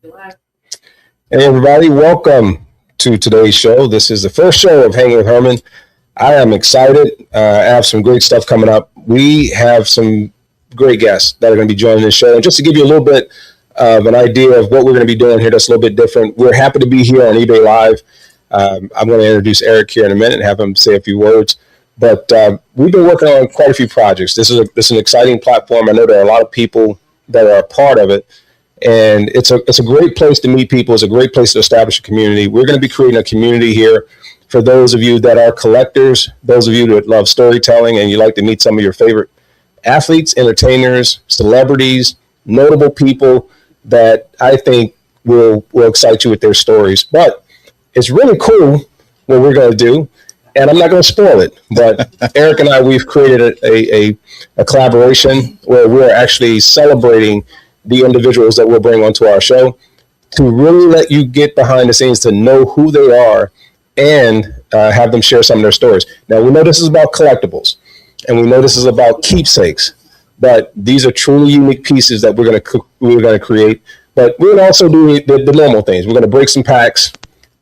Hey, everybody, welcome to today's show. This is the first show of Hanging with Herman. I am excited. I have some great stuff coming up. We have some great guests that are going to be joining this show. And just to give you a little bit of an idea of what we're going to be doing here that's a little bit different, we're happy to be here on eBay Live. I'm going to introduce Eric here in a minute and have him say a few words. But we've been working on quite a few projects. This is an exciting platform. I know there are a lot of people that are a part of it. And it's a great place to meet people. It's a great place to establish a community. We're going to be creating a community here for those of you that are collectors, those of you that love storytelling, and you like to meet some of your favorite athletes, entertainers, celebrities, notable people that I think will excite you with their stories. But it's really cool what we're going to do, and I'm not going to spoil it. But Eric and I, we've created a collaboration where we're actually celebrating the individuals that we'll bring onto our show to really let you get behind the scenes to know who they are and have them share some of their stories. Now, we know this is about collectibles and we know this is about keepsakes, but these are truly unique pieces that we're going to create. But we're going to also do the normal things. We're going to break some packs.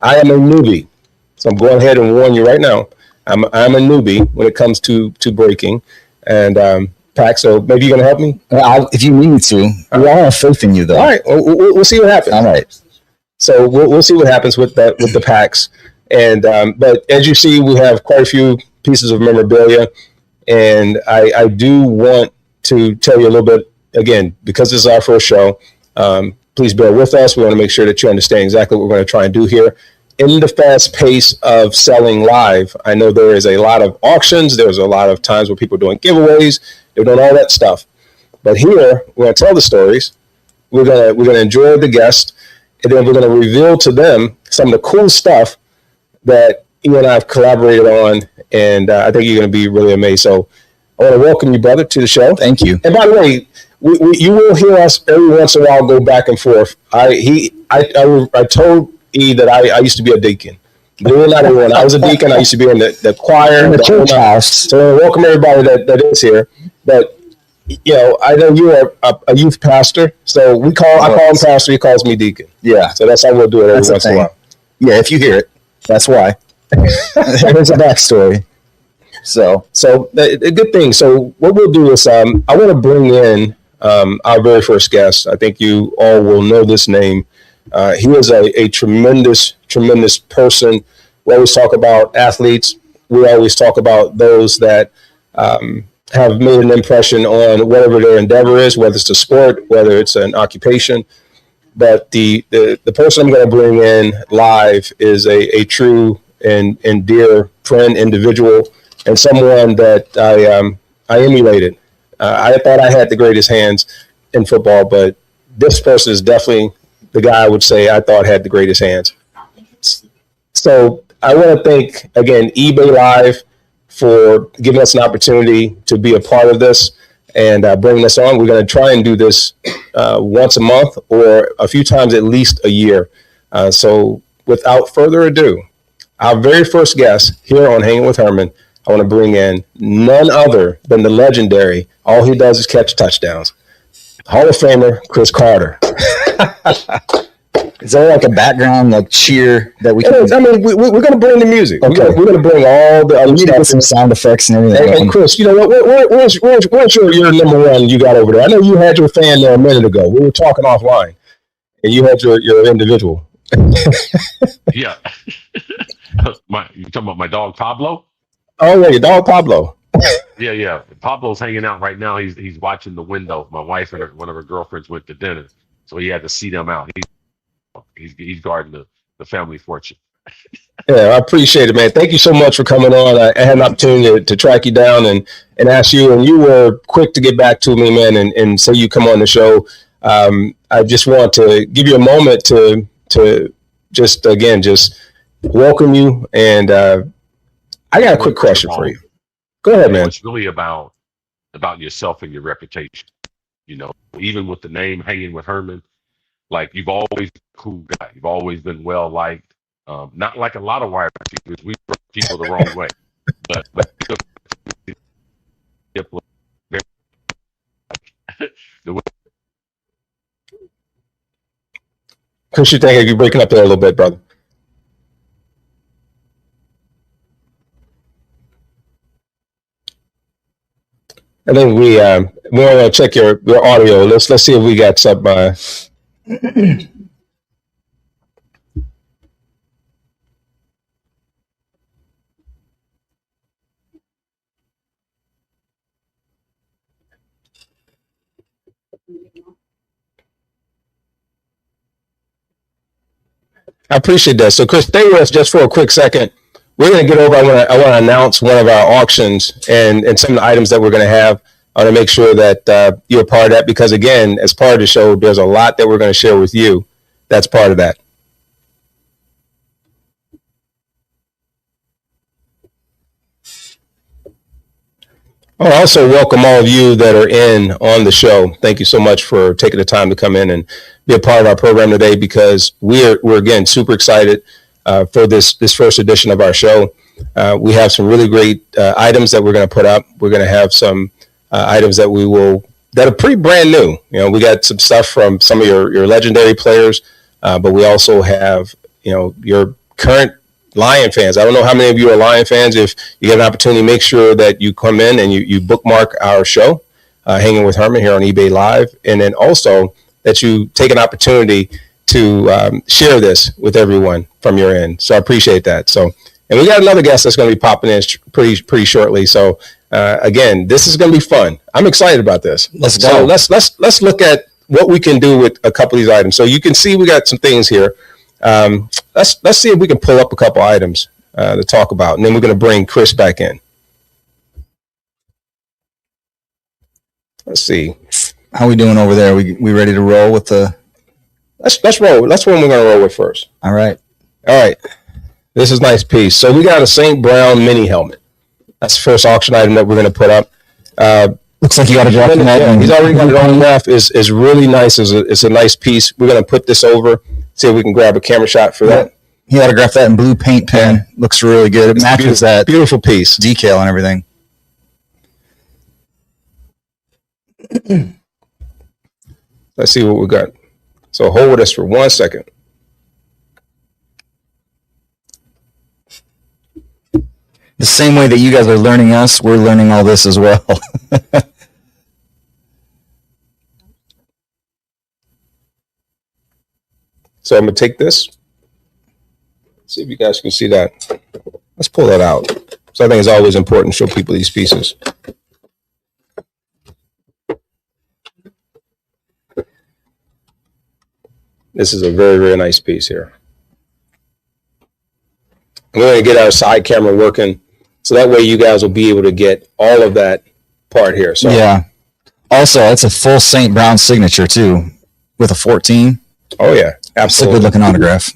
I am a newbie, so I'm going ahead and warn you right now. I'm a newbie when it comes to breaking and pack, so maybe you're gonna help me. If you need me to, we all have faith in you, though. All right, we'll see what happens. All right, so we'll see what happens with the packs, and but as you see, we have quite a few pieces of memorabilia, and I do want to tell you a little bit again because this is our first show. Please bear with us. We want to make sure that you understand exactly what we're going to try and do here. In the fast pace of selling live, I know there is a lot of auctions. There's a lot of times where people are doing giveaways. They're doing all that stuff. But here, we're going to tell the stories. We're gonna enjoy the guest, and then we're going to reveal to them some of the cool stuff that you and I have collaborated on, and I think you're going to be really amazed. So I want to welcome you, brother, to the show. Thank you. And by the way, you will hear us every once in a while go back and forth. I told E that I used to be a deacon. Believe it or not, everyone, I was a deacon. I used to be in the choir, in the church house. So welcome everybody that is here. But I know you are a youth pastor, so I call him pastor. He calls me deacon. Yeah. So that's how we'll do it every once in a while. Yeah, if you hear it, that's why. There's a backstory. So a good thing. So what we'll do is I want to bring in our very first guest. I think you all will know this name. He is a tremendous person. We always talk about athletes. We always talk about those that have made an impression on whatever their endeavor is, whether it's a sport, whether it's an occupation. But the person I'm going to bring in live is a true and dear friend, individual, and someone that I emulated. I thought I had the greatest hands in football, but this person is definitely the guy I would say I thought had the greatest hands. So I want to thank, again, eBay Live for giving us an opportunity to be a part of this and bringing us on. We're going to try and do this once a month or a few times at least a year. So without further ado, our very first guest here on Hanging with Herman, I want to bring in none other than the legendary, all he does is catch touchdowns, Hall of Famer, Cris Carter. Is there like a background cheer that we can? I mean, we're going to bring the music. Okay. We're going to bring all the other stuff. Put some sound effects and everything. And Cris, you know what? Where's your number one you got over there? I know you had your fan there a minute ago. We were talking offline, and you had your individual. Yeah. You talking about my dog Pablo? Oh yeah, your dog Pablo. Yeah. Pablo's hanging out right now. He's watching the window. My wife and one of her girlfriends went to dinner, so he had to see them out. He's guarding the family fortune. Yeah, I appreciate it, man. Thank you so much for coming on. I had an opportunity to track you down and ask you, and you were quick to get back to me, man, and say you come on the show. I just want to give you a moment to just welcome you. And I got a quick question for you. Go ahead, man. It's really about yourself and your reputation. Even with the name Hanging with Herman, you've always been a cool guy. You've always been well liked. Not like a lot of wide receivers. We rub people the wrong way. But Chris, you think you're breaking up there a little bit, brother? I think we want to check your audio. Let's see if we got some. I appreciate that. So, Chris, stay with us just for a quick second. We're going to get over. I want to announce one of our auctions and some of the items that we're going to have. I want to make sure that you're a part of that because, again, as part of the show, there's a lot that we're going to share with you. That's part of that. I want to also welcome all of you that are in on the show. Thank you so much for taking the time to come in and be a part of our program today because we're again super excited for this first edition of our show. We have some really great items that we're going to put up. We're going to have some items that that are pretty brand new. You know, we got some stuff from some of your legendary players, but we also have your current Lion fans. I don't know how many of you are Lion fans. If you get an opportunity, make sure that you come in and you bookmark our show, Hanging with Herman here on eBay Live. And then also that you take an opportunity to share this with everyone from your end. So I appreciate that. So, and we got another guest that's going to be popping in pretty shortly. So again, this is going to be fun. I'm excited about this. Let's go. So let's look at what we can do with a couple of these items. So you can see we got some things here. Let's see if we can pull up a couple items to talk about, and then we're going to bring Cris back in. Let's see. How we doing over there? We ready to roll with the? Let's roll. That's what we're going to roll with first. All right. This is a nice piece. So we got a St. Brown mini helmet. That's the first auction item that we're going to put up. Looks like you got a draft. Yeah, he's already got it on draft. Is really nice. It's a nice piece. We're going to put this over. See if we can grab a camera shot for that. He autographed that in blue paint pen. Yeah. Looks really good. It matches that beautiful piece, decal and everything. Let's see what we got. So hold with us for 1 second. The same way that you guys are learning us, we're learning all this as well. So I'm going to take this. See if you guys can see that. Let's pull that out. So I think it's always important to show people these pieces. This is a very, very nice piece here. I'm going to get our side camera working so that way you guys will be able to get all of that part here. So yeah. Also, it's a full St. Brown signature too with a 14. Oh yeah, absolutely. It's a good looking autograph.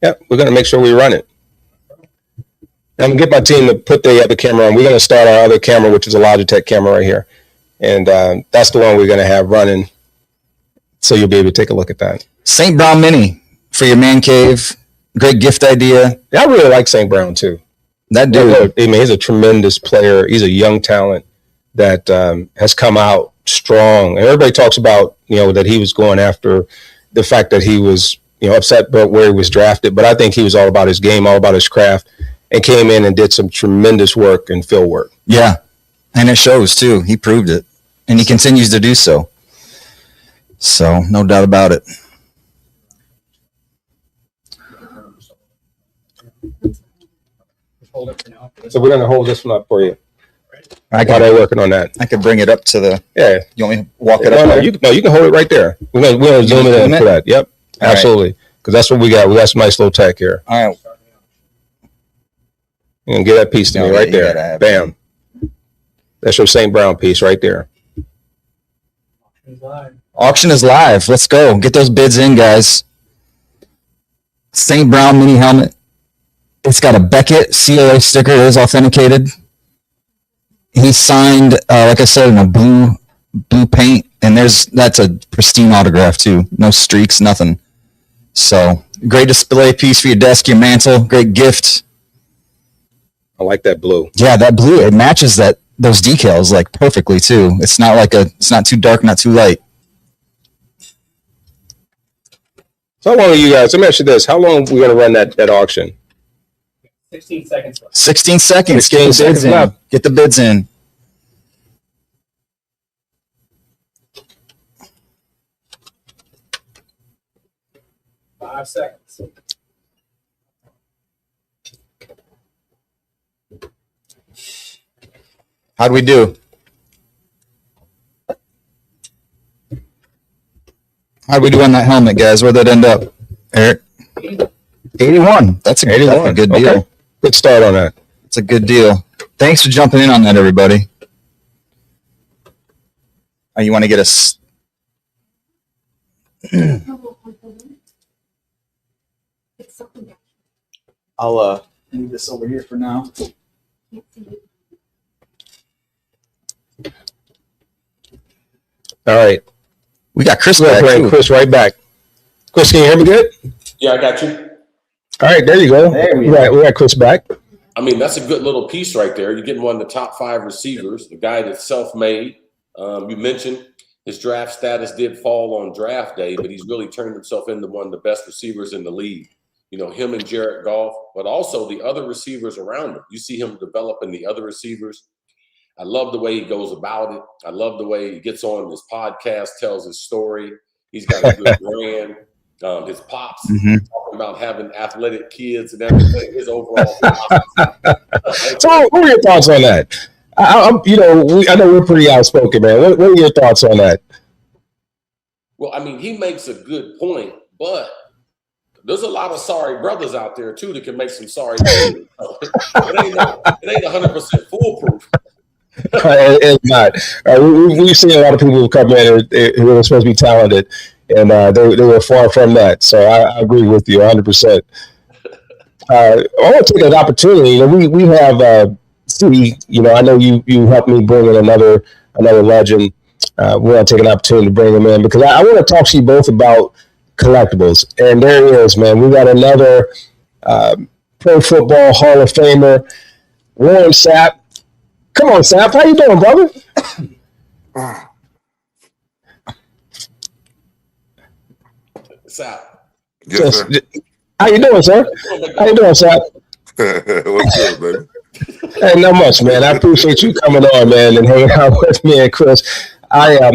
Yeah, we're going to make sure we run it. I'm going to get my team to put the other camera on. We're going to start our other camera, which is a Logitech camera right here. And that's the one we're going to have running. So you'll be able to take a look at that. St. Brown Mini for your man cave. Great gift idea. Yeah, I really like St. Brown too. That dude. I mean, he's a tremendous player. He's a young talent that has come out strong. And everybody talks about, that he was going after the fact that he was, upset about where he was drafted. But I think he was all about his game, all about his craft, and came in and did some tremendous work and field work. Yeah. And it shows too. He proved it. And he continues to do so. So, no doubt about it. So we're going to hold this one up for you. While they're working on that. I could bring it up to the... Yeah. You want me to walk it up? No, you can hold it right there. We're going to zoom it in for that. Yep. All absolutely. Because that's what we got. We got some nice little tech here. All right. You can get that piece to me right there. Bam. That's your St. Brown piece right there. Auction is live. Let's go. Get those bids in, guys. St. Brown mini helmet. It's got a Beckett COA sticker. It is authenticated. He signed, like I said, in a blue paint, and that's a pristine autograph too. No streaks, nothing. So great display piece for your desk, your mantle. Great gift. I like that blue. Yeah, that blue. It matches those decals like perfectly too. It's not too dark, not too light. So how long are you guys? Let me ask you this: how long are we gonna run that auction? 16 seconds. 16 seconds. 16 Get the bids seconds in. left. Get the bids in. Five seconds. How'd we do? How'd we do on that helmet, guys? Where'd that end up? Eric? 81. That's a 81. good deal. Okay. Good start on that. It's a good deal. Thanks for jumping in on that, everybody. Oh, you want to get us? I'll move this over here for now. All right. We got Cris We're back. playing Cris right back. Cris, can you hear me good? Yeah, I got you. All right, there you go. There we we got Cris back. I mean, that's a good little piece right there. You're getting one of the top 5 receivers, the guy that's self-made. You mentioned his draft status did fall on draft day, but he's really turned himself into one of the best receivers in the league. You know, him and Jared Goff, but also the other receivers around him. You see him developing the other receivers. I love the way he goes about it. I love the way he gets on his podcast, tells his story. He's got a good brand. His pops talking about having athletic kids and everything. His overall philosophy. So, what are your thoughts on that? I know we're pretty outspoken, man. What are your thoughts on that? Well, I mean, he makes a good point, but there's a lot of sorry brothers out there too that can make some sorry things. It ain't 100% foolproof. It's not. We've seen a lot of people who come in who are supposed to be talented, and they were far from that. So I agree with you 100%. I want to take an opportunity. You know, we have C. You know, I know you helped me bring in another legend. We want to take an opportunity to bring him in because I want to talk to you both about collectibles. And there he is, man. We got another Pro Football Hall of Famer, Warren Sapp. Come on, Sapp. How you doing, brother? Sapp. Yes, sir. How you doing, sir? How you doing, Sapp? What's good, baby? Hey, not much, man. I appreciate you coming on, man, and hanging out with me and Cris. I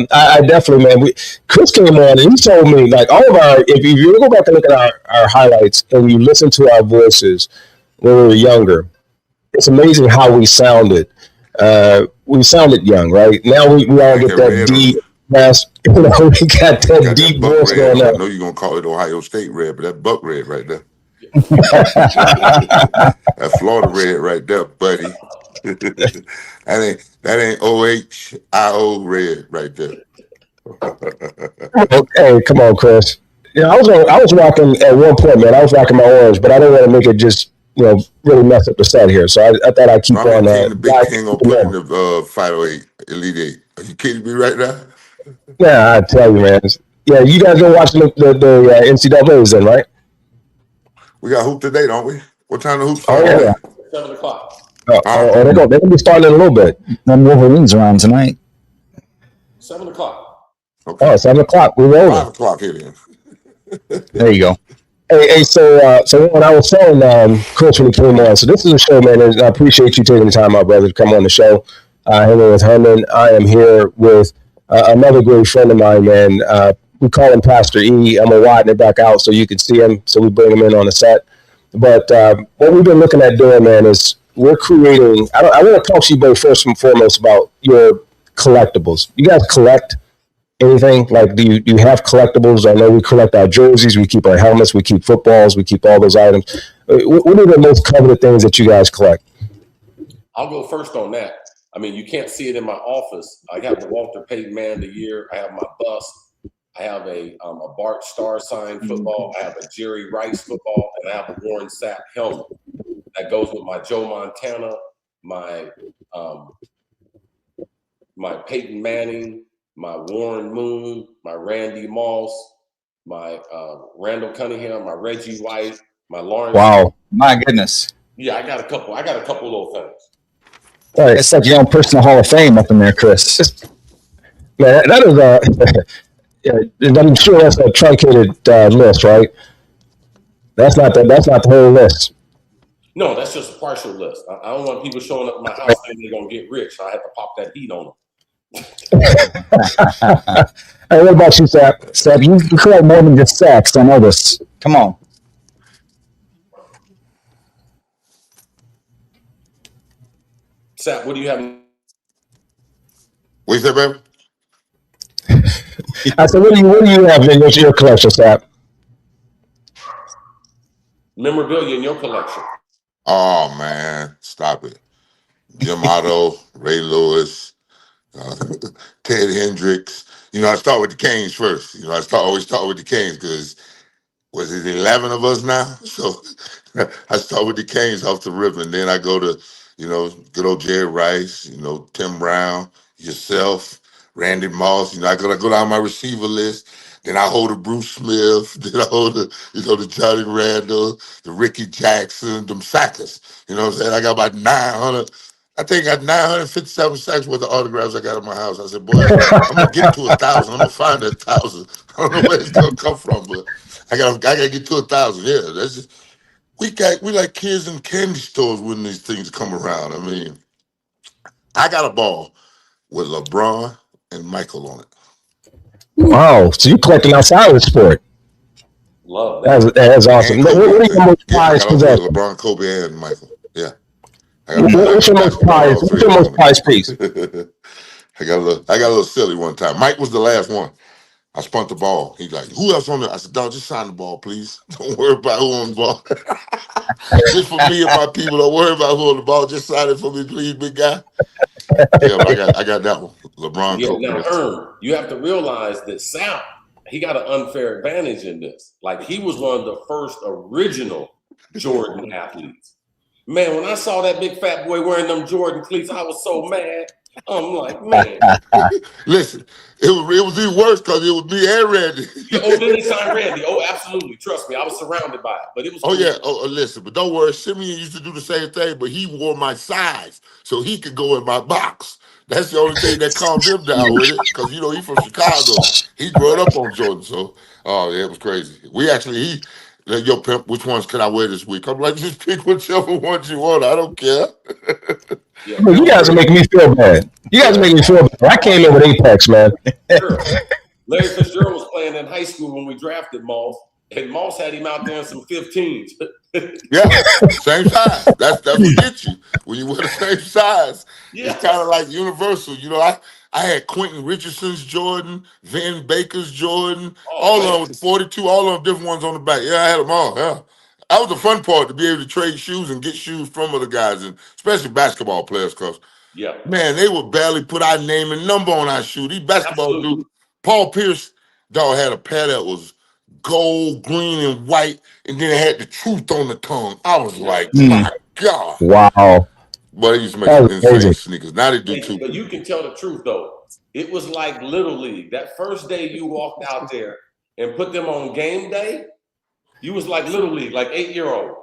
definitely, man. Cris came on and he told me, like, all of our. If you go back and look at our highlights and you listen to our voices when we were younger, it's amazing how we sounded. We sounded young, right? Now we all get that deep, fast. You know, we got that deep voice going on. I know you're gonna call it Ohio State red, but that Buck red right there. That Florida red right there, buddy. that ain't OHIO red right there. Okay, come on, Cris. Yeah, I was rocking at one point, man. I was rocking my orange, but I didn't want to make it just really mess up the set here. So I thought I'd keep on. The big king on putting the 508 Elite 8. Are you kidding me right now? Yeah, I tell you, man. Yeah, you guys been watching the NCAAs then, right? We got hoop today, don't we? What time the hoop Oh, start? yeah. 7 o'clock. They're gonna be starting in a little bit. Them Wolverines are on tonight. 7 o'clock. Okay. Oh, 7 o'clock. We're rolling. 5 o'clock here then. There you go. Hey, so when I was telling Cris when he came on, so this is a show, man, and I appreciate you taking the time out, brother, to come on the show. Hanging with Herman. I am here with another great friend of mine, man. We call him Pastor E. I'm going to widen it back out so you can see him, so we bring him in on the set. But what we've been looking at doing, man, is we're creating, I want to talk to you both first and foremost about your collectibles. You guys collect anything? Like, do you have collectibles? I know we collect our jerseys, we keep our helmets, we keep footballs, we keep all those items. What are the most coveted things that you guys collect? I'll go first on that. I mean, you can't see it in my office. I have the Walter Payton Man of the Year. I have my bust. I have a Bart Starr signed football. I have a Jerry Rice football, and I have a Warren Sapp helmet that goes with my Joe Montana, my Peyton Manning, my Warren Moon, my Randy Moss, my Randall Cunningham, my Reggie White, my Lawrence. Wow, my goodness. Yeah, I got a couple little things. All right. It's like your own personal Hall of Fame up in there, Cris. Man, that is And I'm sure that's a truncated list, right? That's not the whole list. No, that's just a partial list. I don't want people showing up at my house saying they're gonna get rich. I have to pop that heat on them. Hey, what about you, Sap? Seb, you collect more than just sacks. I know this. Come on. Sap, what do you have? What you say, baby? I said, what do you have in your collection, Sap? Memorabilia in your collection. Oh man, stop it. Jim Otto, Ray Lewis, Ted Hendricks. I start with the Canes first. I always start with the Canes because was it 11 of us now? So I start with the Canes off the rip, and then I go to, good old Jerry Rice, Tim Brown, yourself, Randy Moss. I go down my receiver list. Then I hold the Bruce Smith. Then I hold the Johnny Randall, the Ricky Jackson, them sackers. You know what I'm saying? I got about 900. I think I got 957 sacks worth of autographs I got in my house. I said, boy, I'm gonna get to 1,000. I'm gonna find that 1,000. I don't know where it's gonna come from, but I gotta get to 1,000. Yeah, that's just we like kids in candy stores when these things come around. I mean, I got a ball with LeBron and Michael on it. Wow, so you collecting outside of the sport? Love that. That's awesome. What are your most prized possessions? LeBron, Kobe, and Michael. Yeah. What's your most prized? What's your most prized piece? I got a little silly one time. Mike was the last one. I spun the ball. He's like, who else on there? I said, dog, just sign the ball, please. Don't worry about who on the ball. Just for me and my people, don't worry about who on the ball. Just sign it for me, please, big guy. Yeah, but I got that one. LeBron. Yeah, now, Herm, you have to realize that Sal, he got an unfair advantage in this. Like, he was one of the first original Jordan athletes. Man, when I saw that big fat boy wearing them Jordan cleats, I was so mad. I'm like, man. Listen, it was even worse because it was me and Randy. Oh, then they signed Randy. Oh, absolutely. Trust me, I was surrounded by it. But it was cool. Yeah. Listen, but don't worry. Simeon used to do the same thing, but he wore my size so he could go in my box. That's the only thing that calmed him down with it because, he's from Chicago. He grew up on Jordan. So, yeah, it was crazy. We actually, yo, pimp, which ones can I wear this week? I'm like, just pick whichever ones you want. I don't care. Yeah, you guys are making me feel bad. I came in with Apex, man. Sure. Larry Fitzgerald was playing in high school when we drafted Moss, and Moss had him out there in some 15s. Yeah, same size. That's what gets you. When you wear the same size, It's kind of like universal. I had Quentin Richardson's Jordan, Vin Baker's Jordan, all of them with the 42, all of them different ones on the back. Yeah, I had them all. Yeah. That was the fun part, to be able to trade shoes and get shoes from other guys, and especially basketball players, because man, they would barely put our name and number on our shoe. These basketball dudes, Paul Pierce, dog, had a pair that was gold, green, and white, and then it had the truth on the tongue. I was like, my God. Wow. But they used to make some insane sneakers. Now they do too. But you can tell the truth, though. It was like Little League. That first day you walked out there and put them on game day, you was like Little League, like 8-year-old.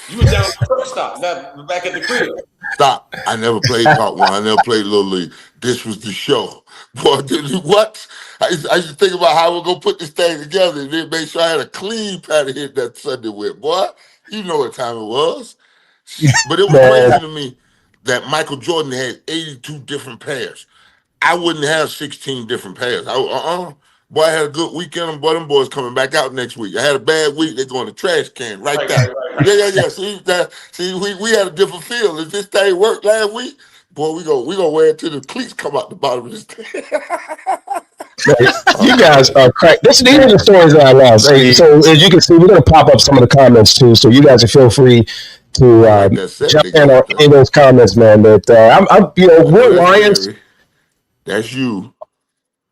You was down the first stop, back at the crib. Stop. I never played Part 1. I never played Little League. This was the show. Boy, what? I used to think about how we're going to put this thing together and then make sure I had a clean pair to hit that Sunday with. Boy, you know what time it was. But it was crazy to me that Michael Jordan had 82 different pairs. I wouldn't have 16 different pairs. Boy, I had a good weekend. Boy, them boys coming back out next week. I had a bad week. They go in the trash can right there. Right. Yeah. See, we had a different feel. If this thing worked last week, boy, we gonna wear it till the cleats come out the bottom of this thing. You guys are crack. These are the stories that I love. Hey, so as you can see, we're gonna pop up some of the comments too. So you guys feel free to jump in on any of those comments, man. But we're Lions. That's you.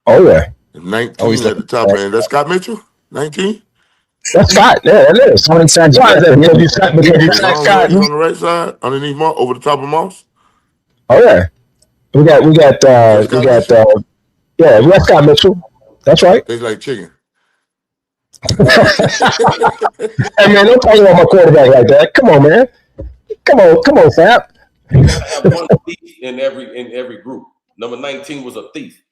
Oh yeah. 19 at the top end. That's Scott Mitchell? 19? That's Scott. Yeah, it is. How many times? Why is that? Scott. He's on the right side, underneath Moss, over the top of Moss. Oh yeah. We got Scott Mitchell. That's right. Tastes like chicken. Hey man, don't talk about my quarterback like that. Come on, man. Come on, Sap. You gotta have one thief in every group. Number 19 was a thief.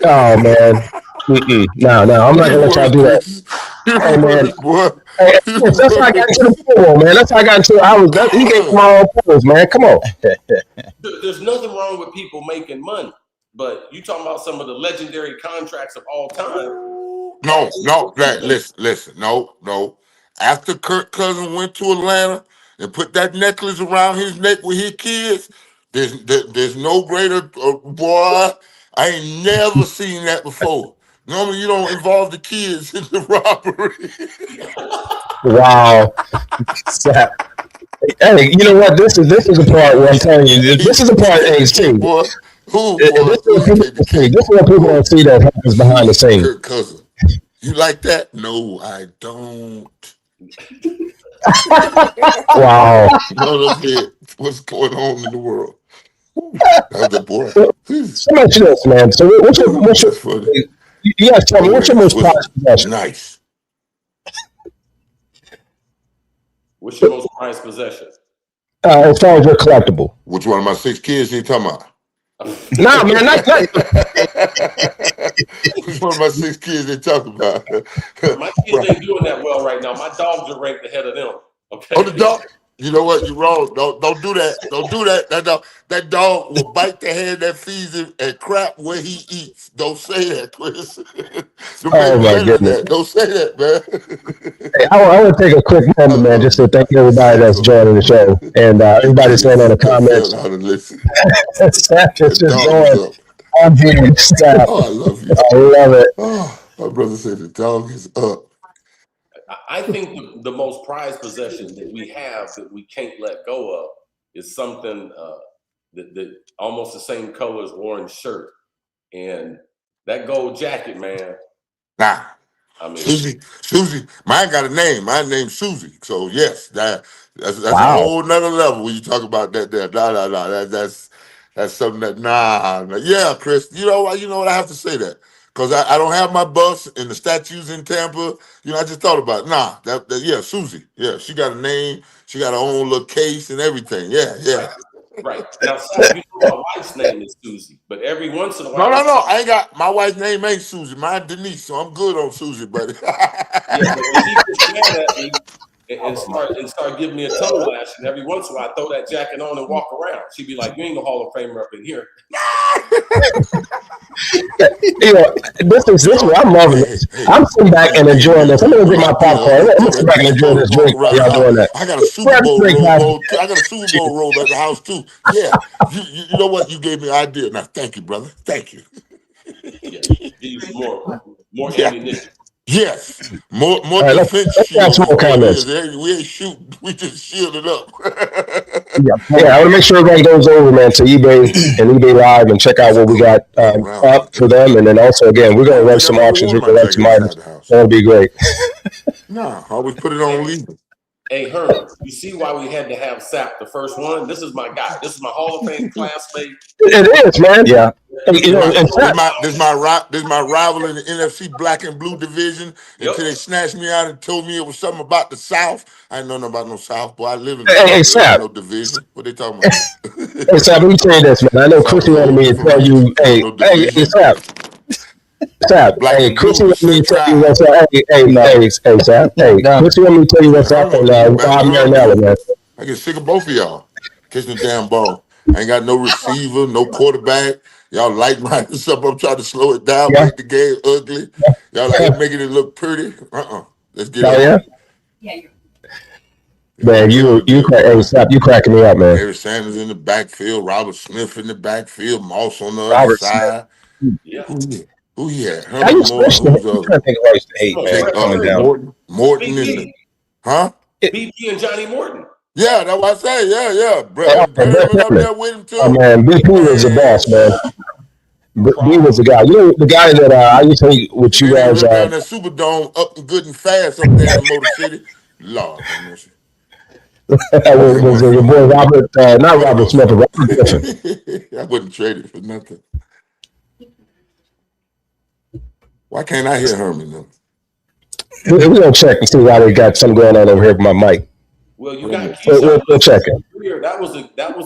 Oh man. No, I'm not gonna let y'all do that. Hey man, boy. hey, that's how I got into the football, man. That's how I got into. He gave me my own pose, man. Come on. There's nothing wrong with people making money, but you talking about some of the legendary contracts of all time. No, listen, no. After Kirk Cousins went to Atlanta and put that necklace around his neck with his kids, there's no greater boy. I ain't never seen that before. Normally, you don't involve the kids in the robbery. Wow. Hey, you know what? This is the part where I'm telling you. This is the part. Hey, see, boy. this is what people don't see that happens behind the scenes. Kirk Cousins. You like that? No, I don't. Wow. No, what's going on in the world? That's the boy. So much this, man. So what's your funny. You guys tell me, what's your most prized possession? Nice. What's your most prized possession? As far as your collectible. Which one of my 6 kids you talking about? Nah, man, not that. Which one of my 6 kids they talking about? My kids ain't doing that well right now. My dogs are ranked ahead of them. Okay. Oh, the dog. You know what? You're wrong. Don't do that. Don't do that. That dog will bite the hand that feeds him and crap where he eats. Don't say that, Chris. Oh my goodness. Don't say that, man. Hey, I want to take a quick moment, man, just to thank everybody that's joining the show and everybody saying in the comments. It's just going. Stop. Oh, I love you. I love it. Oh, my brother said the dog is up. I think the most prized possession that we have that we can't let go of is something that almost the same color as Warren's shirt, and that gold jacket, man. Nah, I mean, Susie. Mine got a name. My name's Susie. So yes, that's Wow. a whole nother level when you talk about that. There, that's something that yeah, Chris. You know what? I have to say that. Because I don't have my bus and the statues in Tampa. You know, I just thought about it. Yeah, Susie. Yeah, she got a name. She got her own little case and everything. Yeah. Right. Now, Sam, you know my wife's name is Susie, but every once in a while. No. I ain't got, my wife's name ain't Susie. Mine Denise, so I'm good on Susie, buddy. Yeah, but when she gets mad at me and start giving me a tongue lash, and every once in a while I throw that jacket on and walk around. She'd be like, "You ain't no Hall of Famer up in here." You know, this is what I'm loving this. I'm sitting back and enjoying this. I'm gonna get my popcorn. I'm gonna sit back and enjoy this drink while y'all doing that. I got a Super Bowl roll. I got a Super Bowl roll at the house too. Yeah, you know what? You gave me an idea. Now, thank you, brother. Thank you. Yeah, use more ammunition. Yes, more Let's have some more comments. We ain't shooting. We just shielded up. Yeah, I want to make sure everybody goes over, man, to eBay and eBay Live and check out what we got up for them. And then also, again, we're going to run some auctions. We're going to run some items. That'll be great. No, always put it on legal. Hey, Herman, you see why we had to have Sap the first one? This is my guy. This is my Hall of Fame classmate. It is, man. Yeah. You know, this is my rival in the NFC Black and Blue division. Until they snatched me out and told me it was something about the South. I ain't know nothing about no South, boy. I live in the South. There ain't no division. What they talking about? Hey, Sap, let me tell you this, man. I know Chris wanted me to tell you, hey, Sap. Sap, hey, Chris wanted me to tell you what's up. Hey, Sap. Hey, Chris wanted me to tell you what's up on Marinella, man. I get sick of both of y'all catching the damn ball. I ain't got no receiver, no quarterback. Y'all light my up. I'm trying to slow it down, make the game ugly. Y'all like making it look pretty. Let's get it. Yeah. Man, you cracking me up, man. Barry Sanders in the backfield, Robert Smith in the backfield, Moss on the other side. Yeah. Who he had? How you supposed to hate, man? Morton in the BP and Johnny Morton. Yeah, that's what I say. Yeah. Brett Herman up there with him too. Oh man, BP was the boss, man. B was the guy. You know, the guy that I used to hate with you guys. Down that Superdome up and good and fast up there in Motor City. Lord, was your boy Robert, not Robert Smith, but Robert Griffin. I wouldn't trade it for nothing. Why can't I hear Herman though? We're gonna check and see why they got something going on over here with my mic. Well, you got we'll check it. That was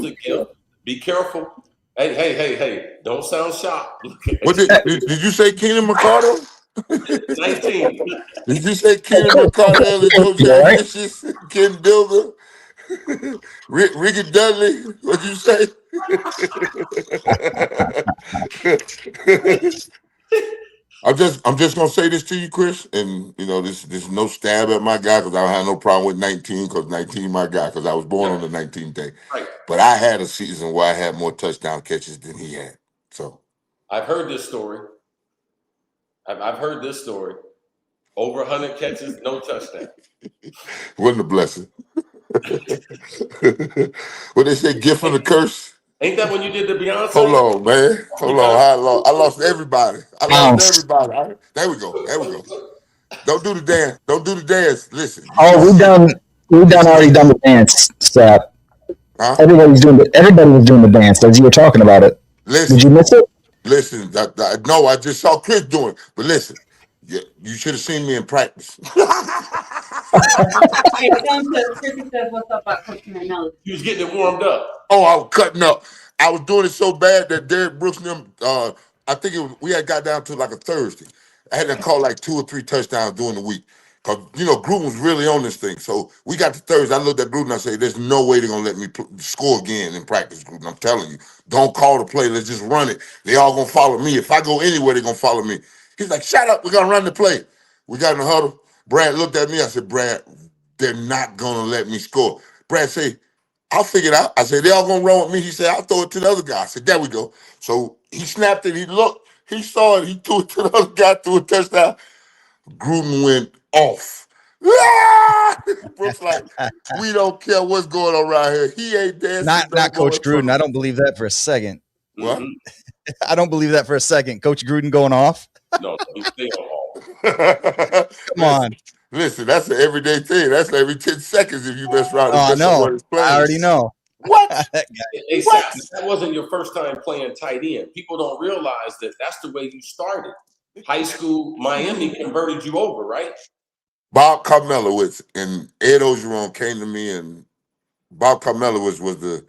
a gift. Be careful. Hey! Don't sound shocked. What did you say, Keenan McCardle? 19. Did you say Kieran McCardell and Jose Right? Vicious, Ken Builder, Ricky Dudley? What'd you say? I'm just gonna say this to you, Chris, and you know this is no stab at my guy because I don't have no problem with 19 because 19 my guy because I was born on the 19th day. Right. But I had a season where I had more touchdown catches than he had. So I've heard this story. I've heard this story. Over 100 catches, no touchdown. wasn't a blessing. What they say, gift and a curse. Ain't that when you did the Beyonce? Hold on, man. Hold on. I lost everybody. There we go. Don't do the dance. Don't do the dance. Listen. Oh, we already done the dance, Sap. Huh? Everybody was doing the dance as you were talking about it. Listen. Did you miss it? Listen. No, I just saw Chris doing it. But listen, you should have seen me in practice. Hey, Chrissy says, what's up about Coach Manelli? You was getting it warmed up. Oh, I was cutting up. I was doing it so bad that Derek Brooks and them, I think we had got down to like a Thursday. I had to call like 2 or 3 touchdowns during the week. Because, Gruden was really on this thing. So we got to Thursday. I looked at Gruden and I said, there's no way they're going to let me score again in practice, Gruden. I'm telling you. Don't call the play. Let's just run it. They all going to follow me. If I go anywhere, they're going to follow me. He's like, shut up. We're going to run the play. We got in the huddle. Brad looked at me. I said, Brad, they're not going to let me score. Brad said, I'll figure it out. I said, they all going to run with me. He said, I'll throw it to the other guy. I said, there we go. So he snapped it. He looked. He saw it. He threw it to the other guy, threw a touchdown. Gruden went off. Brooks like, we don't care what's going on around here. He ain't dancing. Not Coach Gruden. I don't believe that for a second. What? Mm-hmm. I don't believe that for a second. Coach Gruden going off. No, he's staying on. Come on. Listen, that's an everyday thing. That's every 10 seconds if you mess around. Oh, no. I already know. What? Hey, Sap, that wasn't your first time playing tight end. People don't realize that that's the way you started. High school, Miami converted you over, right? Bob Carmelowitz and Ed Ogeron came to me, and Bob Carmelowitz was the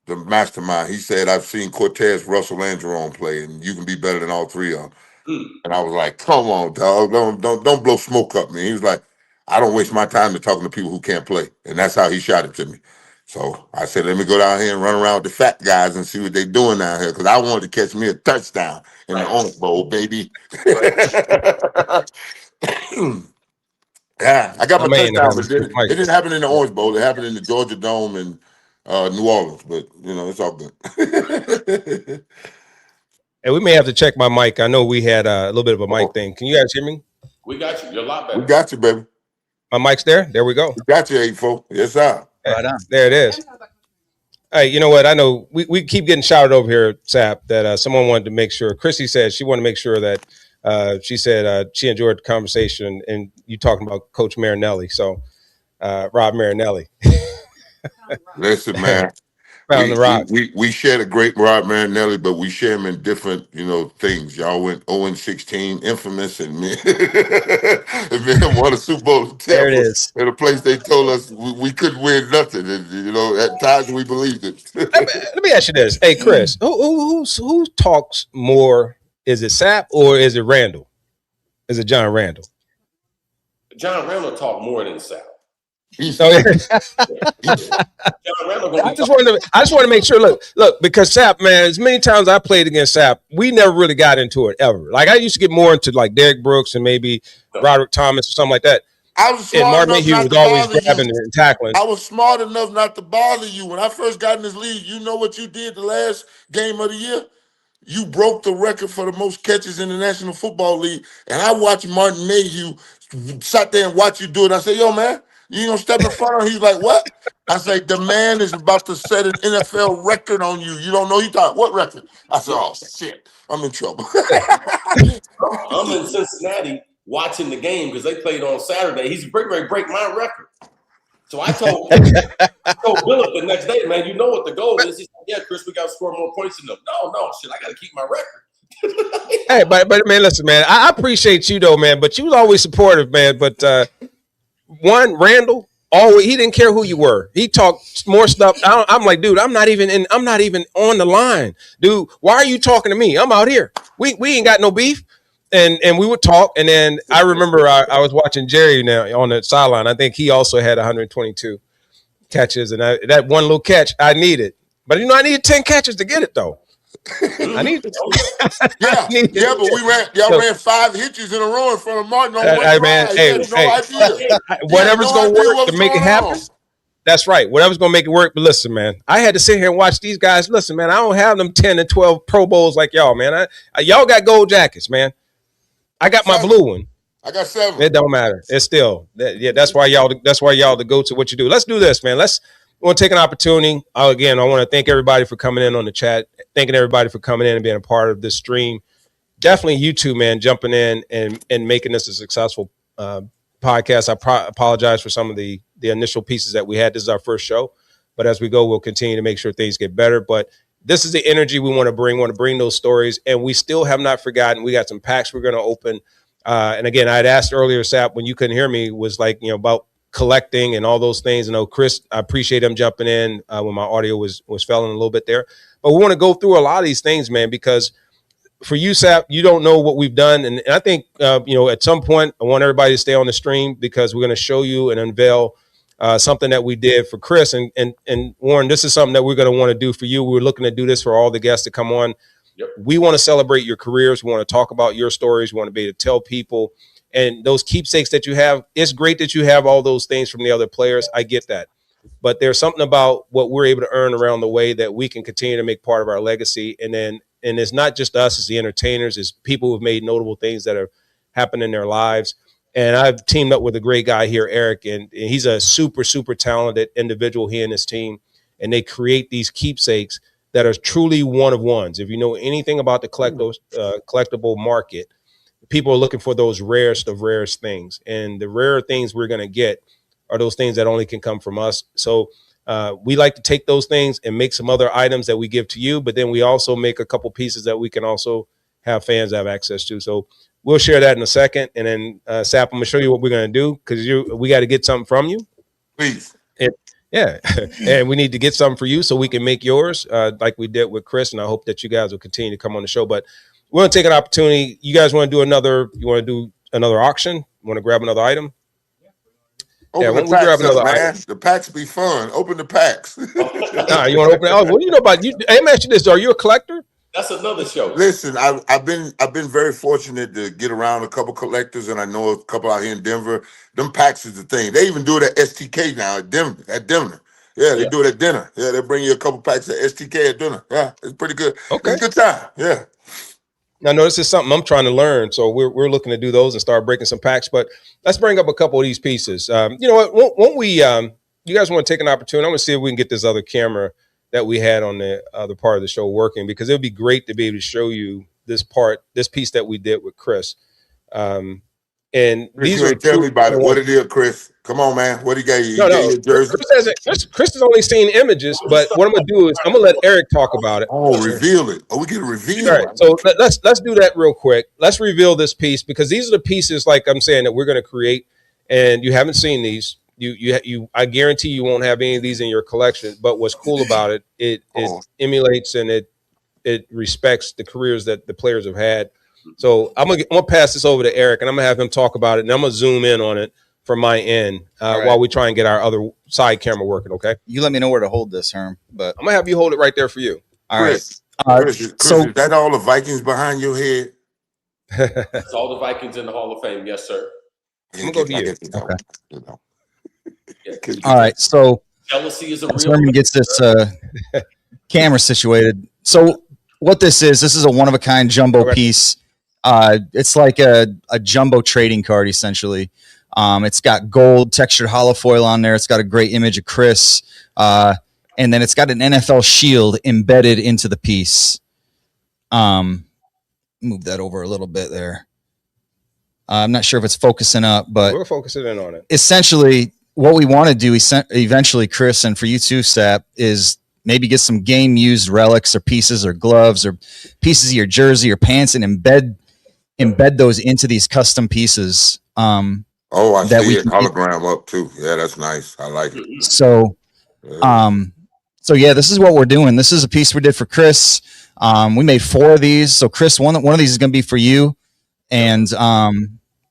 mastermind. He said, I've seen Cortez, Russell, and Jerome play, and you can be better than all 3 of them. And I was like, come on, dog. Don't blow smoke up me. He was like, I don't waste my time to talking to people who can't play. And that's how he shot it to me. So I said, let me go down here and run around with the fat guys and see what they're doing down here. Because I wanted to catch me a touchdown in the Orange Bowl, baby. Yeah, I got my touchdown, but it didn't happen in the Orange Bowl. It happened in the Georgia Dome in New Orleans. But, it's all good. Hey, we may have to check my mic. I know we had a little bit of a mic thing. Can you guys hear me? We got you. You're a lot better. We got you, baby. My mic's there. There we go. We got you, 8-4. Yes, sir. Right on. There it is. Hey, you know what? I know we keep getting shouted over here, Sap, that someone wanted to make sure. Chrissy said she wanted to make sure that she said she enjoyed the conversation and you talking about Coach Marinelli. So, Rob Marinelli. Listen, man. Found the rock. We shared a great Rob Marinelli, but we share him in different, things. Y'all went 0-16, infamous, and me won a Super Bowl. There it is. In a place they told us we couldn't win nothing, and at times we believed it. Let me ask you this, hey Chris, who talks more? Is it Sap or is it Randall? Is it John Randall? John Randall talked more than Sap. I just want to make sure. Look, because Sap, man, as many times I played against Sap, we never really got into it ever. Like I used to get more into like Derek Brooks and maybe Roderick Thomas or something like that. I was and Martin Mayhew was always grabbing and tackling. I was smart enough not to bother you when I first got in this league. You know what you did the last game of the year? You broke the record for the most catches in the National Football League, and I watched Martin Mayhew sat there and watch you do it. I said, yo, man, you ain't gonna step in front of him? He's like, what? I said, the man is about to set an NFL record on you. You don't know? He thought, what record? I said, oh, shit, I'm in trouble. I'm in Cincinnati watching the game because they played on Saturday. He's ready to break my record. So I told Philip the next day, man, you know what the goal is. He's like, yeah, Chris, we got to score more points than them. No, shit, I got to keep my record. Hey, but man, listen, man, I appreciate you though, man. But you was always supportive, man. But Randall, always he didn't care who you were. He talked more stuff. I'm like, dude, I'm not even on the line, dude. Why are you talking to me? I'm out here. We ain't got no beef. and we would talk, and then I remember I was watching Jerry now on the sideline. I think he also had 122 catches, and that one little catch I needed. But I needed 10 catches to get it though. I need. Yeah, but y'all ran 5 hitches in a row in front of Martin on one man, drive. hey, whatever's gonna work to make it happen. That's right. Whatever's gonna make it work. But listen, man, I had to sit here and watch these guys. Listen, man, I don't have them 10 and 12 Pro Bowls like y'all, man. Y'all got gold jackets, man. I got my blue one. I got 7. It don't matter. It's still that's why y'all to go to what you do. Let's do this, man. We want to take an opportunity. Again, I want to thank everybody for coming in on the chat. Thanking everybody for coming in and being a part of this stream. Definitely you two, man, jumping in and making this a successful podcast. I apologize for some of the initial pieces that we had. This is our first show, but as we go, we'll continue to make sure things get better. But this is the energy we want to bring. We want to bring those stories, and we still have not forgotten. We got some packs we're going to open. And again, I had asked earlier, Sap, when you couldn't hear me, was like, about collecting and all those things. Chris, I appreciate him jumping in when my audio was failing a little bit there. But we want to go through a lot of these things, man, because for you, Sap, you don't know what we've done. And I think, at some point, I want everybody to stay on the stream because we're going to show you and unveil something that we did for Chris. And Warren, this is something that we're going to want to do for you. We're looking to do this for all the guests to come on. Yep. We want to celebrate your careers. We want to talk about your stories. We want to be able to tell people. And those keepsakes that you have, it's great that you have all those things from the other players. I get that. But there's something about what we're able to earn around the way that we can continue to make part of our legacy. And it's not just us, it's the entertainers, it's people who've made notable things that have happened in their lives. And I've teamed up with a great guy here, Eric, and he's a super, super talented individual, he and his team. And they create these keepsakes that are truly one of ones. If you know anything about the collectible market, people are looking for those rarest of rarest things. And the rare things we're going to get are those things that only can come from us. So we like to take those things and make some other items that we give to you, but then we also make a couple pieces that we can also have fans have access to. So we'll share that in a second. And then Sap, I'm going to show you what we're going to do because we got to get something from you. Please. Yeah, and we need to get something for you so we can make yours like we did with Chris, and I hope that you guys will continue to come on the show. But we're going to take an opportunity. You guys want to do another auction? You want to grab another item? Open the packs up, man. The packs be fun. Open the packs. You want to open it? Oh, what do you know about you? Let me ask you this. Are you a collector? That's another show. Listen, I've been very fortunate to get around a couple collectors, and I know a couple out here in Denver. Them packs is the thing. They even do it at STK now at Denver. Yeah, they do it at dinner. Yeah, they bring you a couple packs of STK at dinner. Yeah, it's pretty good. Okay, it's a good time. Yeah. Now, no, this is something I'm trying to learn, so we're looking to do those and start breaking some packs. But let's bring up a couple of these pieces. You know what? Won't we? You guys want to take an opportunity? I'm going to see if we can get this other camera that we had on the other part of the show working, because it would be great to be able to show you this piece that we did with Chris. And Chris, these are tell me about it. What it is, Chris? Come on, man. What do you got? You no. your jersey? Chris has only seen images, but what I'm gonna do is I'm gonna let Eric talk about it. Oh, reveal it. Oh, we get a reveal. All right, so let's do that real quick. Let's reveal this piece, because these are the pieces, like I'm saying, that we're gonna create, and you haven't seen these. You I guarantee you won't have any of these in your collection. But what's cool about it, it emulates and it respects the careers that the players have had. So I'm gonna pass this over to Eric, and I'm gonna have him talk about it, and I'm gonna zoom in on it from my end while we try and get our other side camera working. Okay. You let me know where to hold this, Herm. But I'm gonna have you hold it right there for you. All Chris, right. Chris, is that all the Vikings behind your head? It's all the Vikings in the Hall of Fame. Yes, sir. I'm gonna go to you. Okay. All right. So Jealousy is a real. Herman gets this camera situated. So what this is a one-of-a-kind jumbo piece. It's like a jumbo trading card, essentially. It's got gold textured holofoil on there. It's got a great image of Chris. And then it's got an NFL shield embedded into the piece. Move that over a little bit there. I'm not sure if it's focusing up, but we're focusing in on it. Essentially, what we want to do eventually, Chris, and for you too, Sap, is maybe get some game-used relics or pieces or gloves or pieces of your jersey or pants and embed those into these custom pieces. I see it. Hologram up too. Yeah, that's nice. I like it. So this is what we're doing. This is a piece we did for Chris. We made 4 of these. So Chris, one of these is going to be for you. And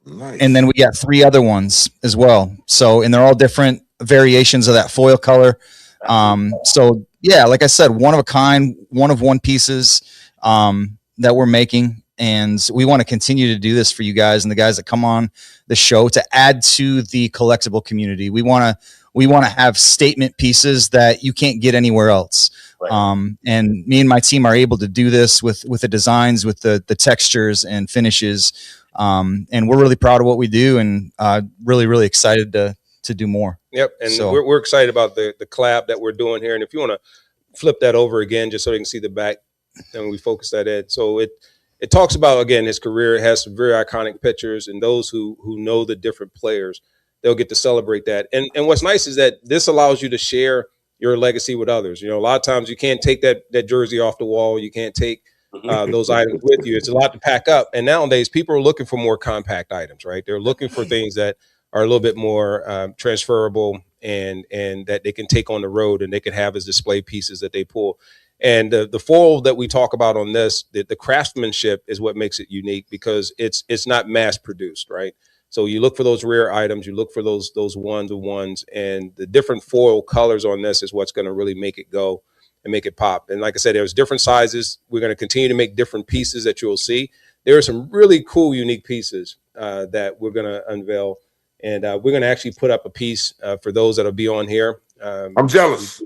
Nice. and then we got 3 other ones as well. So, and they're all different variations of that foil color. So yeah, like I said, one of a kind, one of one pieces that we're making. And we want to continue to do this for you guys and the guys that come on the show to add to the collectible community. We want to have statement pieces that you can't get anywhere else. Right. And me and my team are able to do this with the designs, with the textures and finishes. And we're really proud of what we do, and really, really excited to do more. Yep, and So- we're excited about the collab that we're doing here. And if you want to flip that over again, just so they can see the back, and we focus that in. So it talks about, again, his career. It has some very iconic pictures, and those who know the different players, they'll get to celebrate that. And what's nice is that this allows you to share your legacy with others. You know, a lot of times you can't take that jersey off the wall. You can't take those items with you. It's a lot to pack up. And nowadays people are looking for more compact items, right? They're looking for things that are a little bit more transferable and that they can take on the road and they can have as display pieces that they pull. And the foil that we talk about on this, the craftsmanship is what makes it unique, because it's not mass produced, right? So you look for those rare items, you look for those one-to-ones, and the different foil colors on this is what's going to really make it go and make it pop. And like I said, there's different sizes. We're going to continue to make different pieces that you'll see. There are some really cool, unique pieces that we're going to unveil. And we're going to actually put up a piece for those that'll be on here. I'm jealous.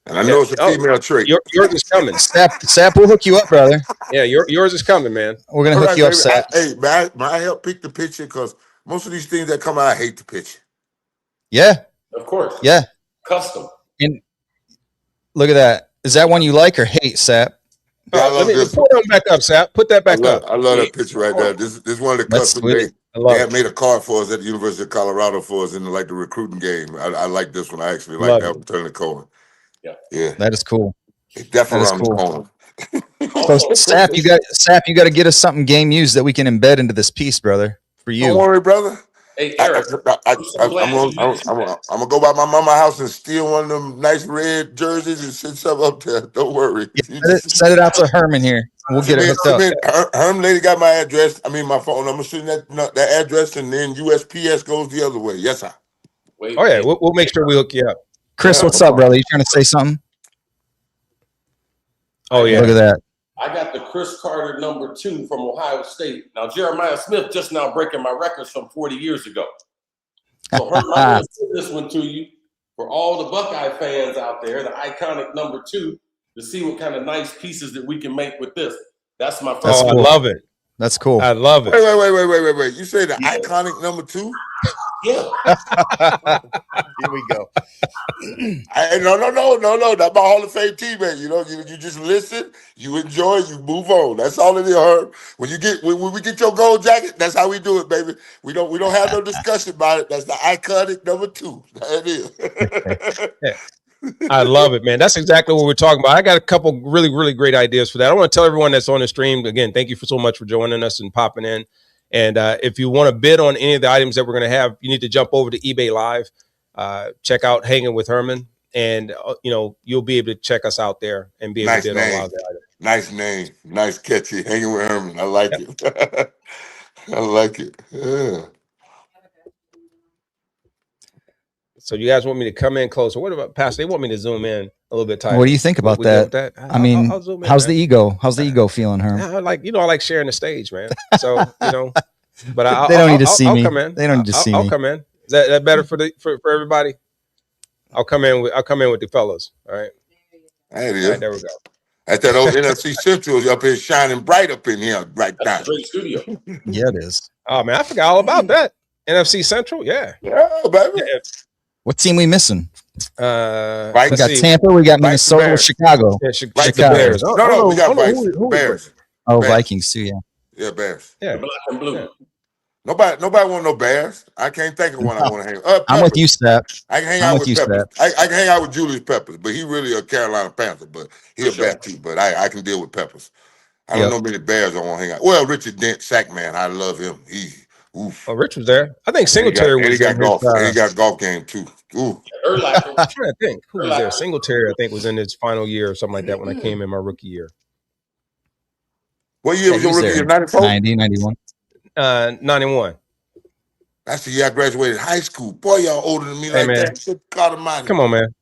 And I know it's a female trait. Yours is coming. Sap, we'll hook you up, brother. Yeah, yours is coming, man. We're going to hook you up, Sap. Hey, may I help pick the picture? Because most of these things that come out, I hate the picture. Yeah. Of course. Yeah. Custom. And look at that. Is that one you like or hate, Sap? Yeah, I love this Put that back up, Sap. Put that back up. I love that picture right there. This is one of the That's custom sweet. days. They had made a card for us at the University of Colorado for us in the recruiting game. I like this one. I actually like that one, turning the corner. Yeah. That is cool. It's definitely around cool. the corner. So Sap, you got to get us something game used that we can embed into this piece, brother. For you. Don't worry, brother. Hey, Eric, I'm gonna go by my mama's house and steal one of them nice red jerseys and send some up there. Don't worry. Yeah, set it out to Herman here. We'll get it hooked up. Herman lady got my address. I mean, my phone. I'm gonna send that address, and then USPS goes the other way. Yes, sir. wait, Oh yeah, we'll make sure we hook you up. Chris, what's up, brother? You trying to say something? Oh yeah, Look at that. I got the Cris Carter #2 from Ohio State. Now, Jeremiah Smith just now breaking my records from 40 years ago. So Herman, I'm going to send this one to you for all the Buckeye fans out there, the iconic #2, to see what kind of nice pieces that we can make with this. That's my first. I love it. That's cool. I love it. Wait. You say the iconic #2? Yeah. Here we go. No. That's my Hall of Fame teammate. You know, you just listen, you enjoy, you move on. That's all it is, Herb. When we get your gold jacket, that's how we do it, baby. We don't have no discussion about it. That's the iconic #2. That is. I love it, man. That's exactly what we're talking about. I got a couple really, really great ideas for that. I want to tell everyone that's on the stream, again, thank you so much for joining us and popping in. And if you want to bid on any of the items that we're going to have, you need to jump over to eBay Live, check out Hanging with Herman, and you'll be able to check us out there and be able to bid on a lot of the items. Nice name. Nice catchy. Hanging with Herman. I like it. I like it. Yeah. So you guys want me to come in closer? What about Pastor? They want me to zoom in a little bit tighter. What do you think about We good that? with that? I mean, I'll zoom in, how's man. the ego? How's the ego feeling, Herman? I like sharing the stage, man. So but They don't need to see I'll me. come in. They don't need to see me. I'll come in. Is that better for everybody? I'll come in with the fellas. All right. There it is. All right, there we go. At that old NFC Central is up here shining bright up in here right now. That's a great studio. Yeah, it is. Oh man, I forgot all about that. NFC Central, yeah. Yeah, baby. What team we missing? Let's We got see. Tampa. We got Vikes, Minnesota. Bears. Chicago. Yeah, Vikes, Chicago. Bears. No, we got Who Vikes. Bears. Oh, Bears. Vikings too. Yeah. Yeah, Bears. Yeah. Black and blue. Yeah. Nobody want no Bears. I can't think of one I want to hang. I'm with you, Step. I can hang I'm out with with you, Peppers. I can hang out with Julius Peppers, but he really a Carolina Panther, but he a For sure. bat too. But I can deal with Peppers. I don't know many Bears I want to hang out. Well, Richard Dent, sack man, I love him. Oof. Oh, Rich was there. I think Singletary was he got in golf. his, And he got golf game too. Ooh. Urlacher. I'm trying to think. Who was there? Singletary, I think, was in his final year or something like that when I came in my rookie year. What year was your he was rookie year? there. 94? 90, 91. 91. That's the year I graduated high school. Boy, y'all older than me Hey, like man. that. Shit, God almighty. Come on, man.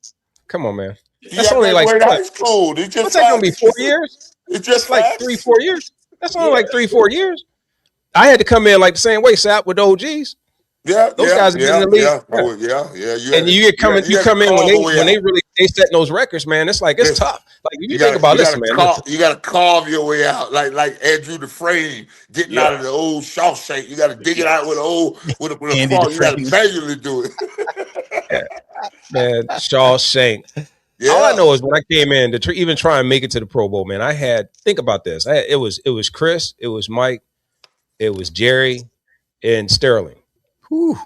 Come on, man. Yeah, That's I only like graduated what? high school. It's just What's that gonna be? 4 facts. years? It's just It's like facts. 3-4 years. That's only like 3-4 years. I had to come in like the same way, Sap, with the OGs. Yeah, Those guys have been in the league. Oh, yeah. And you come in when they setting those records, man. It's like it's tough. Like if you think about this, man. You got to carve your way out, like Andrew the Frame getting out of the old Shawshank. You got to dig it out with a Andy claw. You got to Dufresne. manually do it. Man, Shawshank. Yeah. All I know is when I came in to even try and make it to the Pro Bowl, man, think about this. It was Cris, it was Mike, it was Jerry, and Sterling. Whew.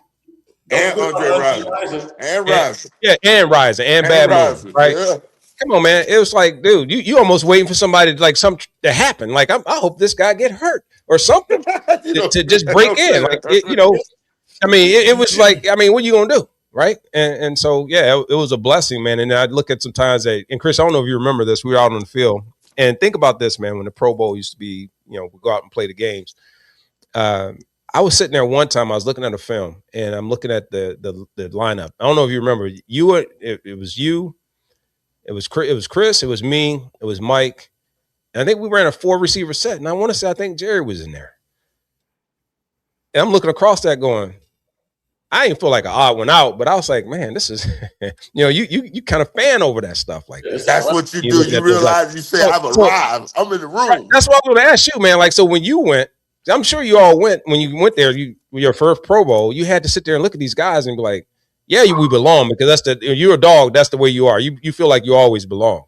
And Andre Rison. And Rison. Yeah, and Rison. And Bad Moon. Right? Yeah. Come on, man. It was like, dude, you almost waiting for somebody to happen. Like, I hope this guy get hurt or something to just break in. Like, I mean, it was like, I mean, what are you going to do? Right. And so, yeah, it was a blessing, man. And I'd look at sometimes and Cris, I don't know if you remember this. We were out on the field and think about this, man, when the Pro Bowl used to be, we go out and play the games. I was sitting there one time, I was looking at a film and I'm looking at the lineup. I don't know if you remember it was you, it was Cris, it was me, it was Mike. And I think we ran a 4 receiver set. And I want to say, I think Jerry was in there. And I'm looking across that going, I didn't feel like an odd one out, but I was like, man, this is, you kind of fan over that stuff. Like that's what you do. You realize you say, I've arrived. I'm in the room. Right, that's what I was going to ask you, man. Like, so when you went, I'm sure you all went, when you went there, your first Pro Bowl, you had to sit there and look at these guys and be like, yeah, we belong because you're a dog. That's the way you are. You feel like you always belong,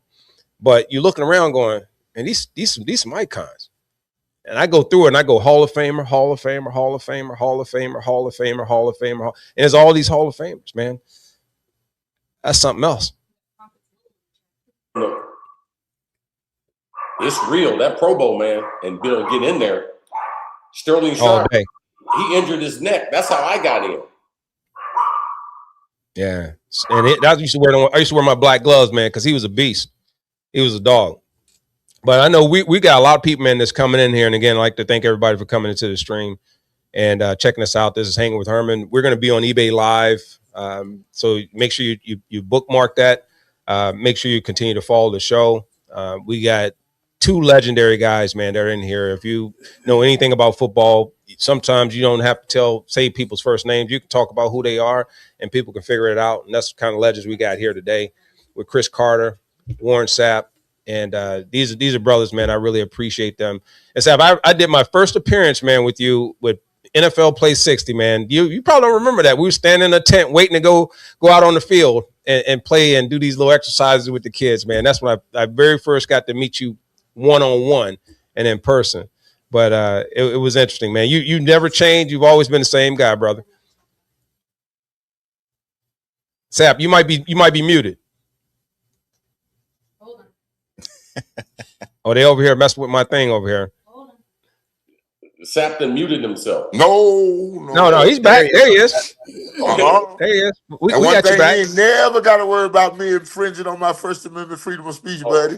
but you're looking around going, and these some icons. And I go through it and I go Hall of Famer, Hall of Famer, Hall of Famer, Hall of Famer, Hall of Famer, Hall of Famer. And it's all these Hall of Famers, man. That's something else. Look, it's real. That Pro Bowl, man, and Bill get in there. Sterling Sharp, he injured his neck. That's how I got in. Yeah. And I used to wear my black gloves, man, because he was a beast. He was a dog. But I know we got a lot of people, man, that's coming in here. And again, I'd like to thank everybody for coming into the stream and checking us out. This is Hanging with Herman. We're going to be on eBay Live. So make sure you bookmark that. Make sure you continue to follow the show. We got 2 legendary guys, man, that are in here. If you know anything about football, sometimes you don't have to say people's first names. You can talk about who they are and people can figure it out. And that's the kind of legends we got here today with Cris Carter, Warren Sapp. And these are brothers, man. I really appreciate them. And Sapp, I did my first appearance, man, with you with NFL Play 60, man. You probably don't remember that. We were standing in a tent waiting to go out on the field and play and do these little exercises with the kids, man. That's when I very first got to meet you one-on-one and in person. But it was interesting, man. You never changed. You've always been the same guy, brother. Sapp, you might be muted. Hold on. Oh, they over here messing with my thing over here. Hold on. Sapp muted himself. No. He's back. There he is. Uh-huh. There he is. We one got thing you back. you ain't never got to worry about me infringing on my First Amendment freedom of speech, buddy.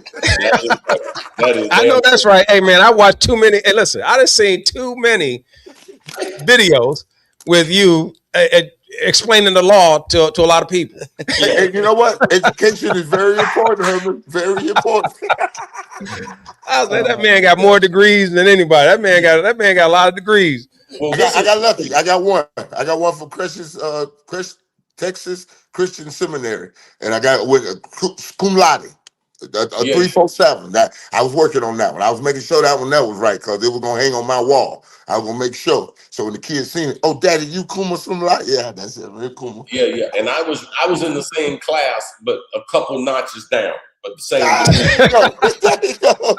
That is I know that's right. Hey, man, I watched too many. Hey, listen, I done seen too many videos with you explaining the law to a lot of people. And you know what? Education is very important, Herman. Very important. I was like, that man got more degrees than anybody. That man got a lot of degrees. Well, I got lucky. I got one. I got one from Texas Christian Seminary, and I got with cum laude, a 347. That I was working on that one. I was making sure that was right because it was gonna hang on my wall. I was gonna make sure. So when the kids seen it, oh, Daddy, you Kuma cum laude? Yeah, that's it, man, Kuma. Yeah. And I was in the same class, but a couple notches down. But the same. There you go.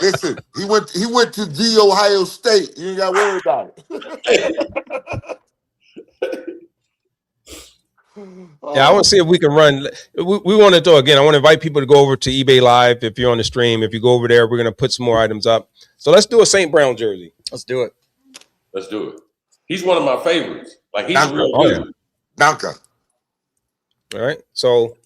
Listen, he went to the Ohio State. You ain't got to worry about it. Yeah, I want to see if we can run. We want to do again. I want to invite people to go over to eBay Live. If you're on the stream, if you go over there, we're going to put some more items up. So let's do a St. Brown jersey. Let's do it. Let's do it. He's one of my favorites. Like he's real good. Danka. All right. So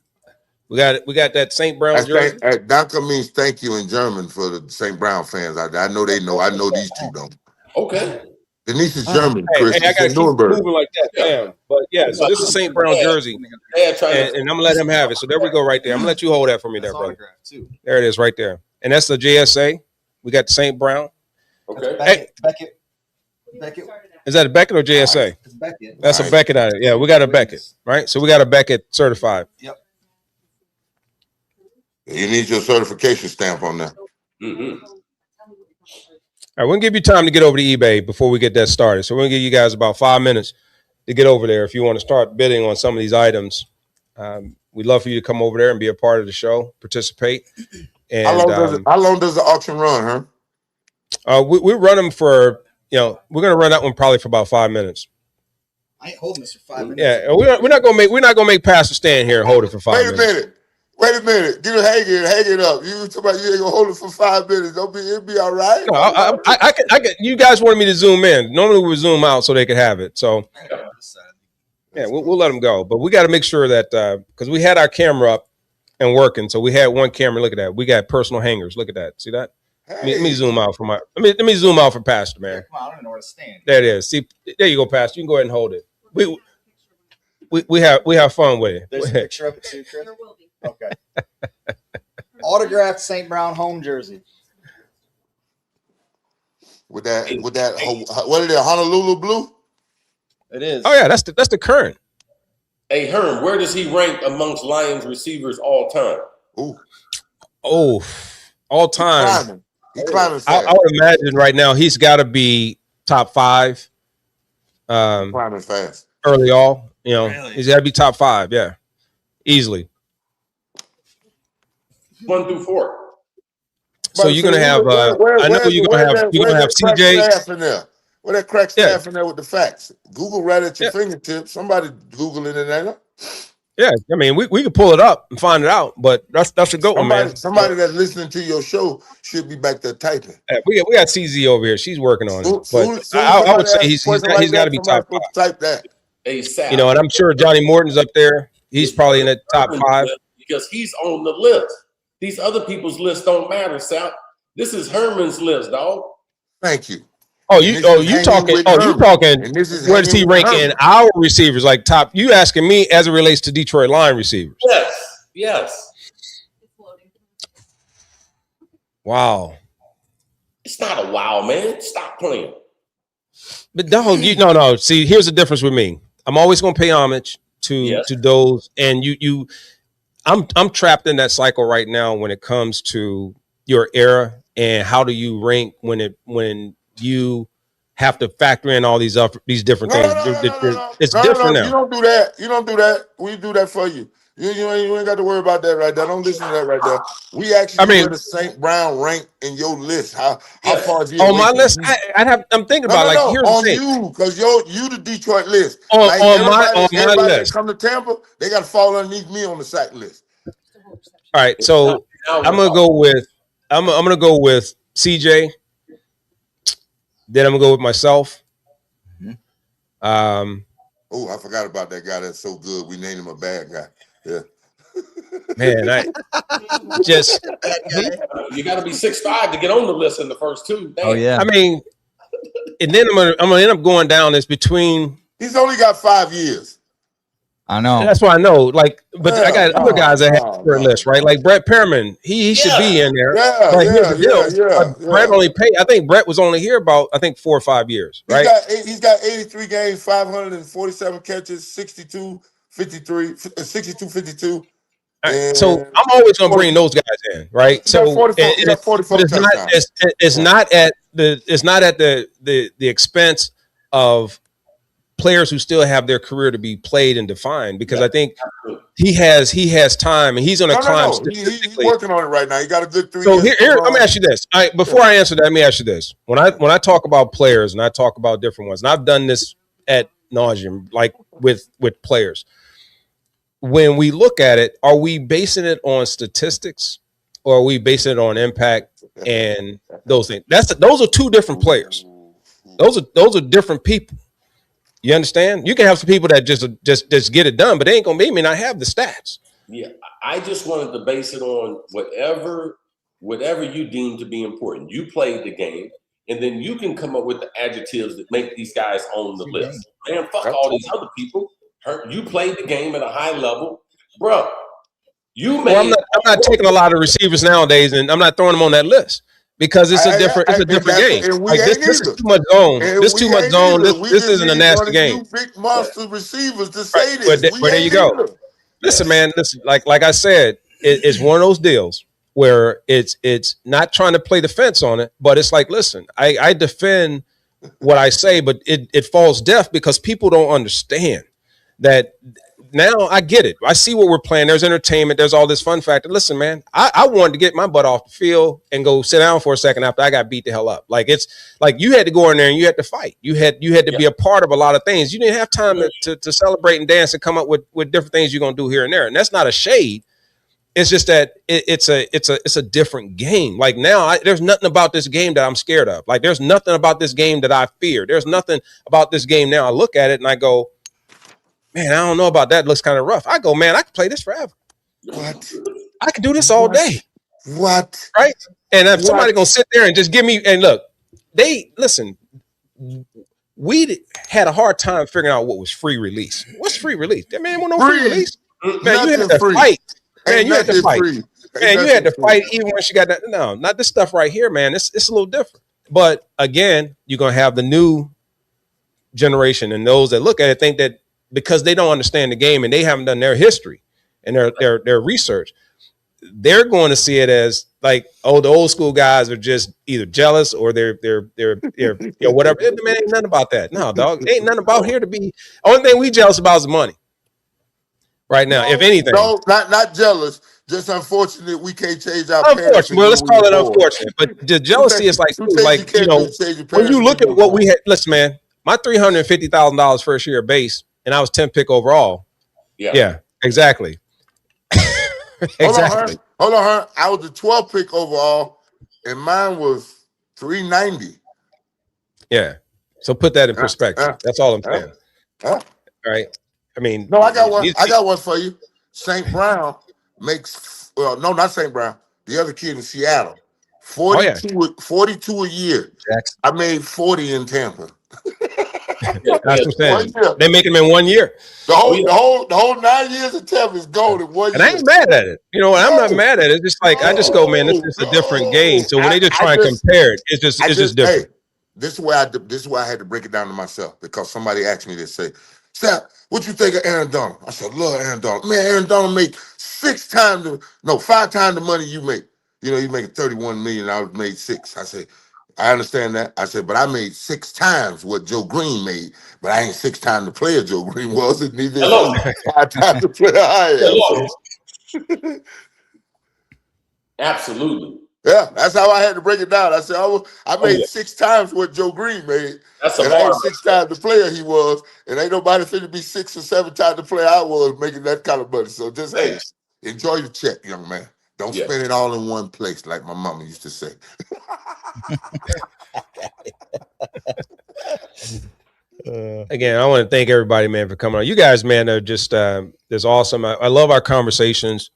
we got that St. Brown jersey. Danka means thank you in German for the St. Brown fans. I know they know. I know these two don't. Okay. The niece is German, Hey, Chris. I It's gotta in keep Nuremberg. moving like that, damn. But yeah, so this is St. Brown jersey, Dad trying and I'm gonna let him have it. So there we go, right there. I'm gonna let you hold that for me, there, brother. There it is, right there. And that's the JSA. We got the St. Brown. Okay. Hey, Beckett. is that a Beckett or JSA? It's Beckett. That's a Right. Beckett on it. Yeah, we got a Beckett, right? So we got a Beckett certified. You need your certification stamp on that. Mm-hmm. All right, we'll give you time to get over to eBay before we get that started. So we're gonna give you guys about 5 minutes to get over there if you want to start bidding on some of these items. We'd love for you to come over there and be a part of the show, participate. And How long does the auction run, huh? we run them for, we're gonna run that one probably for about 5 minutes. I ain't holding this for 5 minutes. Yeah, we're not gonna make Pastor stand here and hold it for 5 Wait a minutes. minute. Get it, hang it up. You talking about you ain't gonna hold it for 5 minutes? It'll be all right. No, I can. You guys wanted me to zoom in. Normally we zoom out so they could have it. So yeah, we'll let them go. But we got to make sure that because we had our camera up and working, so we had one camera. Look at that. We got personal hangers. Look at that. See that? Let me zoom out for let me zoom out for Pastor, man. Come on, I don't know where to stand. There it is. See, there you go, Pastor. You can go ahead and hold it. We have fun with it. There's a picture of it too, Chris. Okay. Autographed St. Brown home jersey. With that, what is it? Honolulu blue? It is. Oh yeah, that's the current. Hey, Herm, where does he rank amongst Lions receivers all time? Ooh, Oh, all time. He climbing I fast. would imagine right now he's got to be top 5. Climbing fast. Early all, Really? he's got to be top 5. Yeah, easily. 1 through 4. So you're gonna have. I know you're gonna have CJ. Where that crack staff in there with the facts? Google right at your fingertips. Somebody Googling it, ain't it? Yeah, I mean we could pull it up and find it out, but that's a good one, man. Somebody that's listening to your show should be back there typing. Yeah, we got CZ over here. She's working on it, but I would say he's got to be top 5. Type that. ASAP. And I'm sure Johnny Morton's up there. He's probably in the top 5 because he's on the list. These other people's lists don't matter, Sal. This is Herman's list, dog. Thank you. You talking? Where does he rank in our receivers? Like top? You asking me as it relates to Detroit Lion receivers? Yes. Wow. It's not a wow, man. Stop playing. But dog, no. See, here's the difference with me. I'm always going to pay homage to those, and I'm trapped in that cycle right now when it comes to your era and how do you rank when you have to factor in all these different things. It's different now. You don't do that. We do that for you. You ain't got to worry about that right there. Don't listen to that right there. We actually where the St. Brown rank in your list. How far is you on my list? I'm thinking about here's on the thing. you because you the Detroit list. On my list. That come to Tampa, they got to fall underneath me on the sack list. All right, so I'm gonna go with CJ. Then I'm gonna go with myself. Oh, I forgot about that guy. That's so good. We named him a bad guy. Yeah. Man, I just you got to be 6'5" to get on the list in the first 2. Damn. Oh yeah. I mean, and then I'm gonna end up going down this between. He's only got 5 years. I know. That's why I know. But I got other guys that have a list, right? Like Brett Perriman, he should be in there. Brett only paid. I think Brett was only here about 4 or 5 years, right? He's got 83 games, 547 catches, 62, 53, 62, 52. Right. So I'm always going to bring those guys in, right? So it's not at the expense of players who still have their career to be played and defined, because I think he has time and he's going to climb. He's working on it right now. He got a good 3 So years. here, let me ask you this. Before I answer that, let me ask you this. When I talk about players and I talk about different ones, and I've done this ad nauseum, like with players. When we look at it, are we basing it on statistics or are we basing it on impact and those things? Those are 2 different players. Those are different people. You understand? You can have some people that just get it done, but they ain't gonna may not have the stats. Yeah, I just wanted to base it on whatever you deem to be important. You played the game, and then you can come up with the adjectives that make these guys on the list. Man, fuck all these other people. You played the game at a high level, bro. I'm not taking a lot of receivers nowadays, and I'm not throwing them on that list because it's a different game. Like this is too much zone. This too much zone. This isn't a nasty game. Big monster receivers to say this. But there you go. Listen, man. Listen, like I said, it's one of those deals where it's not trying to play defense on it, but it's like, listen, I defend what I say, but it falls deaf because people don't understand that. Now I get it. I see what we're playing. There's entertainment. There's all this fun factor. Listen, man, I wanted to get my butt off the field and go sit down for a second after I got beat the hell up. Like it's like you had to go in there and you had to fight. You had to be a part of a lot of things. You didn't have time to celebrate and dance and come up with different things you're gonna do here and there. And that's not a shade. It's just that it's a different game. Like now, there's nothing about this game that I'm scared of. Like there's nothing about this game that I fear. There's nothing about this game now. I look at it and I go, man, I don't know about that. It looks kind of rough. I go, man, I can play this forever. What? I can do this all day. What? Right? And if somebody gonna sit there and just give me and look, we had a hard time figuring out what was free release. What's free release? That man want no free release. Man, you had to fight. Man, you had to fight. Man, you had to fight even when she got that. No, not this stuff right here, man. It's a little different. But again, you're gonna have the new generation and those that look at it think that because they don't understand the game and they haven't done their history and their research, they're going to see it as like, oh, the old school guys are just either jealous or they're whatever. Man, ain't nothing about that. No, dog, ain't nothing about here to be. Only thing we jealous about is the money right now, if anything. No, not jealous. Just unfortunate we can't change our unfortunate. Well, let's call it unfortunate. But the jealousy is like when you look at what we had. Listen, man, my $350,000 first year base. And I was 10th pick overall. Yeah, exactly. Exactly. Hold on, Herman. I was the 12th pick overall, and mine was 390. Yeah. So put that in perspective. That's all I'm saying. All right. I mean, no, I got one. I got one for you. St. Brown makes not St. Brown. The other kid in Seattle, 42 a year. Jackson. I made 40 in Tampa. That's what I'm saying. They make him in 1 year. The whole 9 years of Tampa is gone in 1 year. And I ain't mad at it. You know, I'm not mad at it. It's just like I just go, man, this is a different game. So when they just try and compare it, it's just different. Hey, this is why I had to break it down to myself because somebody asked me to say, Seth, what you think of Aaron Donald? I said, love Aaron Donald. Man, Aaron Donald make 5 times the money you make. You know, you make 31 million. I made 6. I said, I understand that. I said, but I made 6 times what Joe Green made, but I ain't 6 times the player Joe Green was, and neither 5 times the player I am. Absolutely. Yeah, that's how I had to break it down. I said, I made 6 times what Joe Green made, and I ain't 6 times the player he was, and ain't nobody finna be 6 or 7 times the player I was making that kind of money. So just, hey, enjoy your check, young man. Don't spend it all in one place, like my mama used to say. Again, I want to thank everybody, man, for coming on. You guys, man, are just there's awesome. I love our conversations,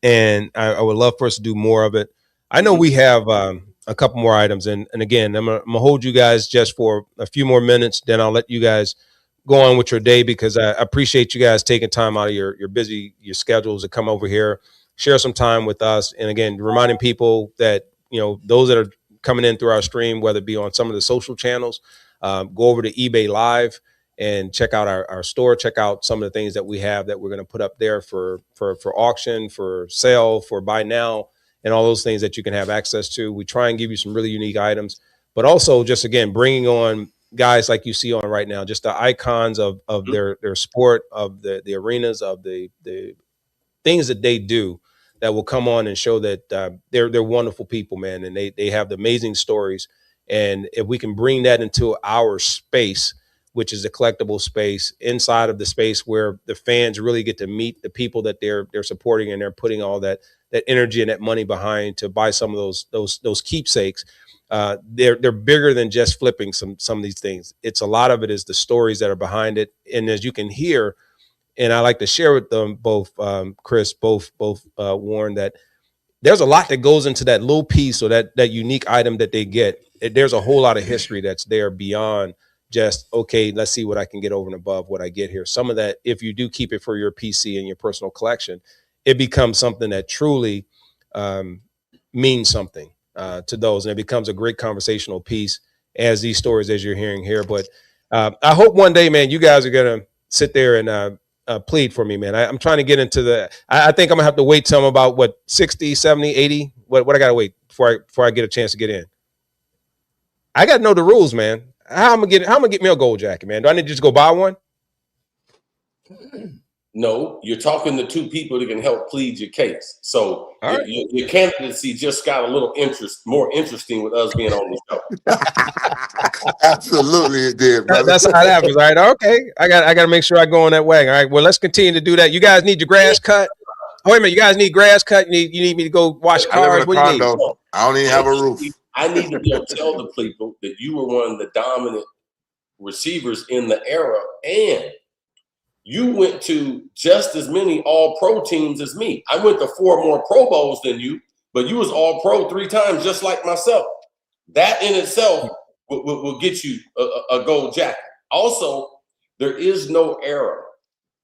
and I would love for us to do more of it. I know we have a couple more items, and again, I'm gonna hold you guys just for a few more minutes. Then I'll let you guys go on with your day because I appreciate you guys taking time out of your your schedules to come over here, share some time with us, and again, reminding people that those that are coming in through our stream, whether it be on some of the social channels, go over to eBay Live and check out our store, check out some of the things that we have that we're going to put up there for auction, for sale, for buy now, and all those things that you can have access to. We try and give you some really unique items, but also just, again, bringing on guys like you see on right now, just the icons of their sport, of the arenas, of the things that they do, that will come on and show that they're wonderful people, man, and they have the amazing stories. And if we can bring that into our space, which is a collectible space, inside of the space where the fans really get to meet the people that they're supporting, and they're putting all that energy and that money behind to buy some of those keepsakes. They're bigger than just flipping some of these things. It's a lot of it is the stories that are behind it, and as you can hear. And I like to share with them both, Cris, both Warren, that there's a lot that goes into that little piece or that unique item that they get. there's a whole lot of history that's there beyond just, okay, let's see what I can get over and above what I get here. Some of that, if you do keep it for your PC and your personal collection, it becomes something that truly means something to those. And it becomes a great conversational piece as these stories, as you're hearing here. But I hope one day, man, you guys are going to sit there and plead for me, man. I'm trying to get into I think I'm gonna have to wait till I'm about what, 60, 70, 80. What I gotta wait before I get a chance to get in. I gotta know the rules, man. How I'm gonna get me a gold jacket, man? Do I need to just go buy one? No, you're talking to two people that can help plead your case. So All right. your candidacy just got a little more interesting with us being on the show. Absolutely, it did, brother. That's how it happens. All right. Okay. I got to make sure I go on that wagon. All right. Well, let's continue to do that. You guys need your grass cut. Oh, wait a minute. You guys need grass cut. You need me to go wash I live cars. in a What do you need? condo. I don't even have a roof. I need to be able to tell the people that you were one of the dominant receivers in the era, and you went to just as many all-pro teams as me. I went to 4 more Pro Bowls than you, but you was all-pro 3 times, just like myself. That in itself will get you a gold jacket. Also, there is no era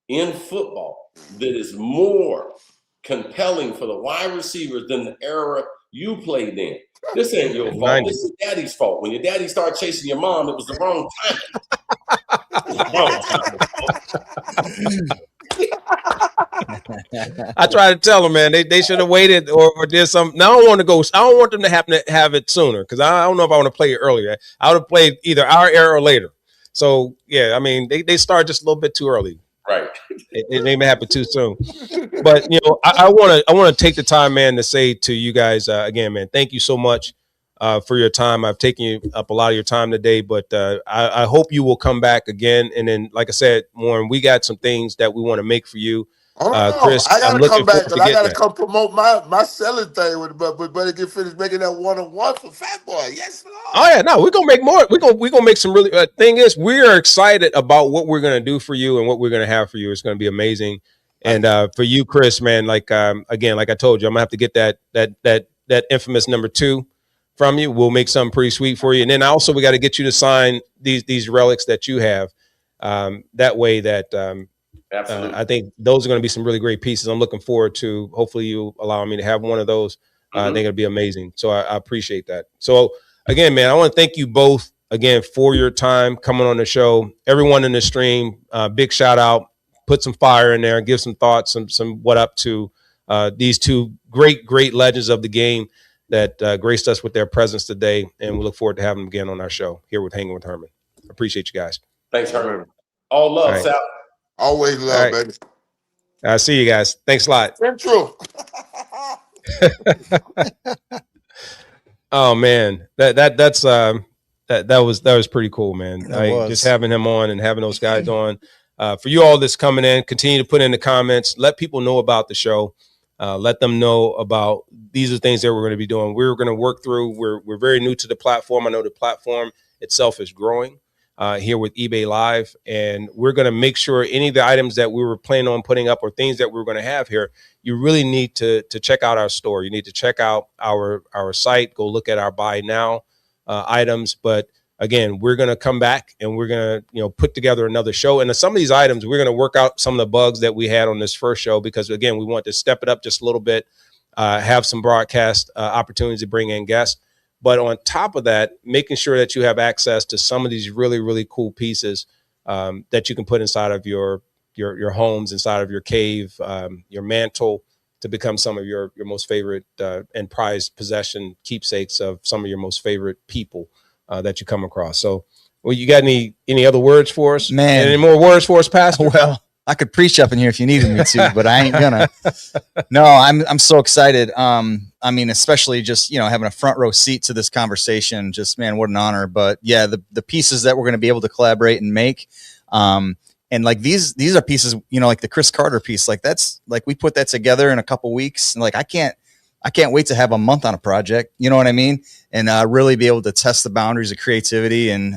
in football that is more compelling for the wide receivers than the era you played in. This ain't your fault. This is daddy's fault. When your daddy started chasing your mom, it was the wrong time. I try to tell them, man, they should have waited or did something. Now I don't want to go. I don't want them to have it sooner, because I don't know if I want to play it earlier. I would have played either our era or later. So yeah, I mean, they start just a little bit too early. Right. It may happen too soon. But I want to take the time, man, to say to you guys again, man, thank you so much for your time. I've taken you up a lot of your time today, but I hope you will come back again. And then, like I said, Warren, we got some things that we want to make for you. Chris, I gotta come back because I gotta that. come promote my selling thing but better get finished making that one-on-one for Fat Boy. Yes, Lord. Oh yeah, no, we're gonna make more. We're gonna make some really. Thing is, we are excited about what we're gonna do for you and what we're gonna have for you. It's gonna be amazing. And for you, Chris, man, like again, like I told you, I'm gonna have to get that infamous number 2 from you. We'll make something pretty sweet for you. And then also we got to get you to sign these relics that you have. That way that Absolutely. I think those are going to be some really great pieces. I'm looking forward to hopefully you allowing me to have one of those. I think it'll be amazing. So I appreciate that. So again, man, I want to thank you both again for your time coming on the show. Everyone in the stream, big shout out. Put some fire in there. Give some thoughts, some what up to these 2 great legends of the game that graced us with their presence today. And we look forward to having them again on our show here with Hanging with Herman. Appreciate you guys. Thanks, Herman. All love, right. Sal. Always love, baby. I'll see you guys. Thanks a lot. Central. Oh man, that was pretty cool, man. Just having him on and having those guys on. For you all that's coming in, continue to put in the comments. Let people know about the show. Let them know about these are things that we're going to be doing. We're going to work through. We're very new to the platform. I know the platform itself is growing here with eBay Live, and we're going to make sure any of the items that we were planning on putting up or things that we're going to have here, you really need to check out our store. You need to check out our site. Go look at our buy now items. But again, we're going to come back and we're going to put together another show. And some of these items, we're going to work out some of the bugs that we had on this first show, because again, we want to step it up just a little bit, have some broadcast opportunities to bring in guests. But on top of that, making sure that you have access to some of these really, really cool pieces that you can put inside of your homes, inside of your cave, your mantle, to become some of your most favorite and prized possession keepsakes of some of your most favorite people that you come across. So, well, you got any other words for us? Man. Any more words for us, Pastor? Well, I could preach up in here if you needed me to, but I ain't gonna. No, I'm so excited. I mean, especially just, having a front row seat to this conversation, just, man, what an honor. But yeah, the pieces that we're going to be able to collaborate and make, and like these are pieces, like the Chris Carter piece, like that's like, we put that together in a couple weeks. And like, I can't wait to have a month on a project. You know what I mean? And really be able to test the boundaries of creativity and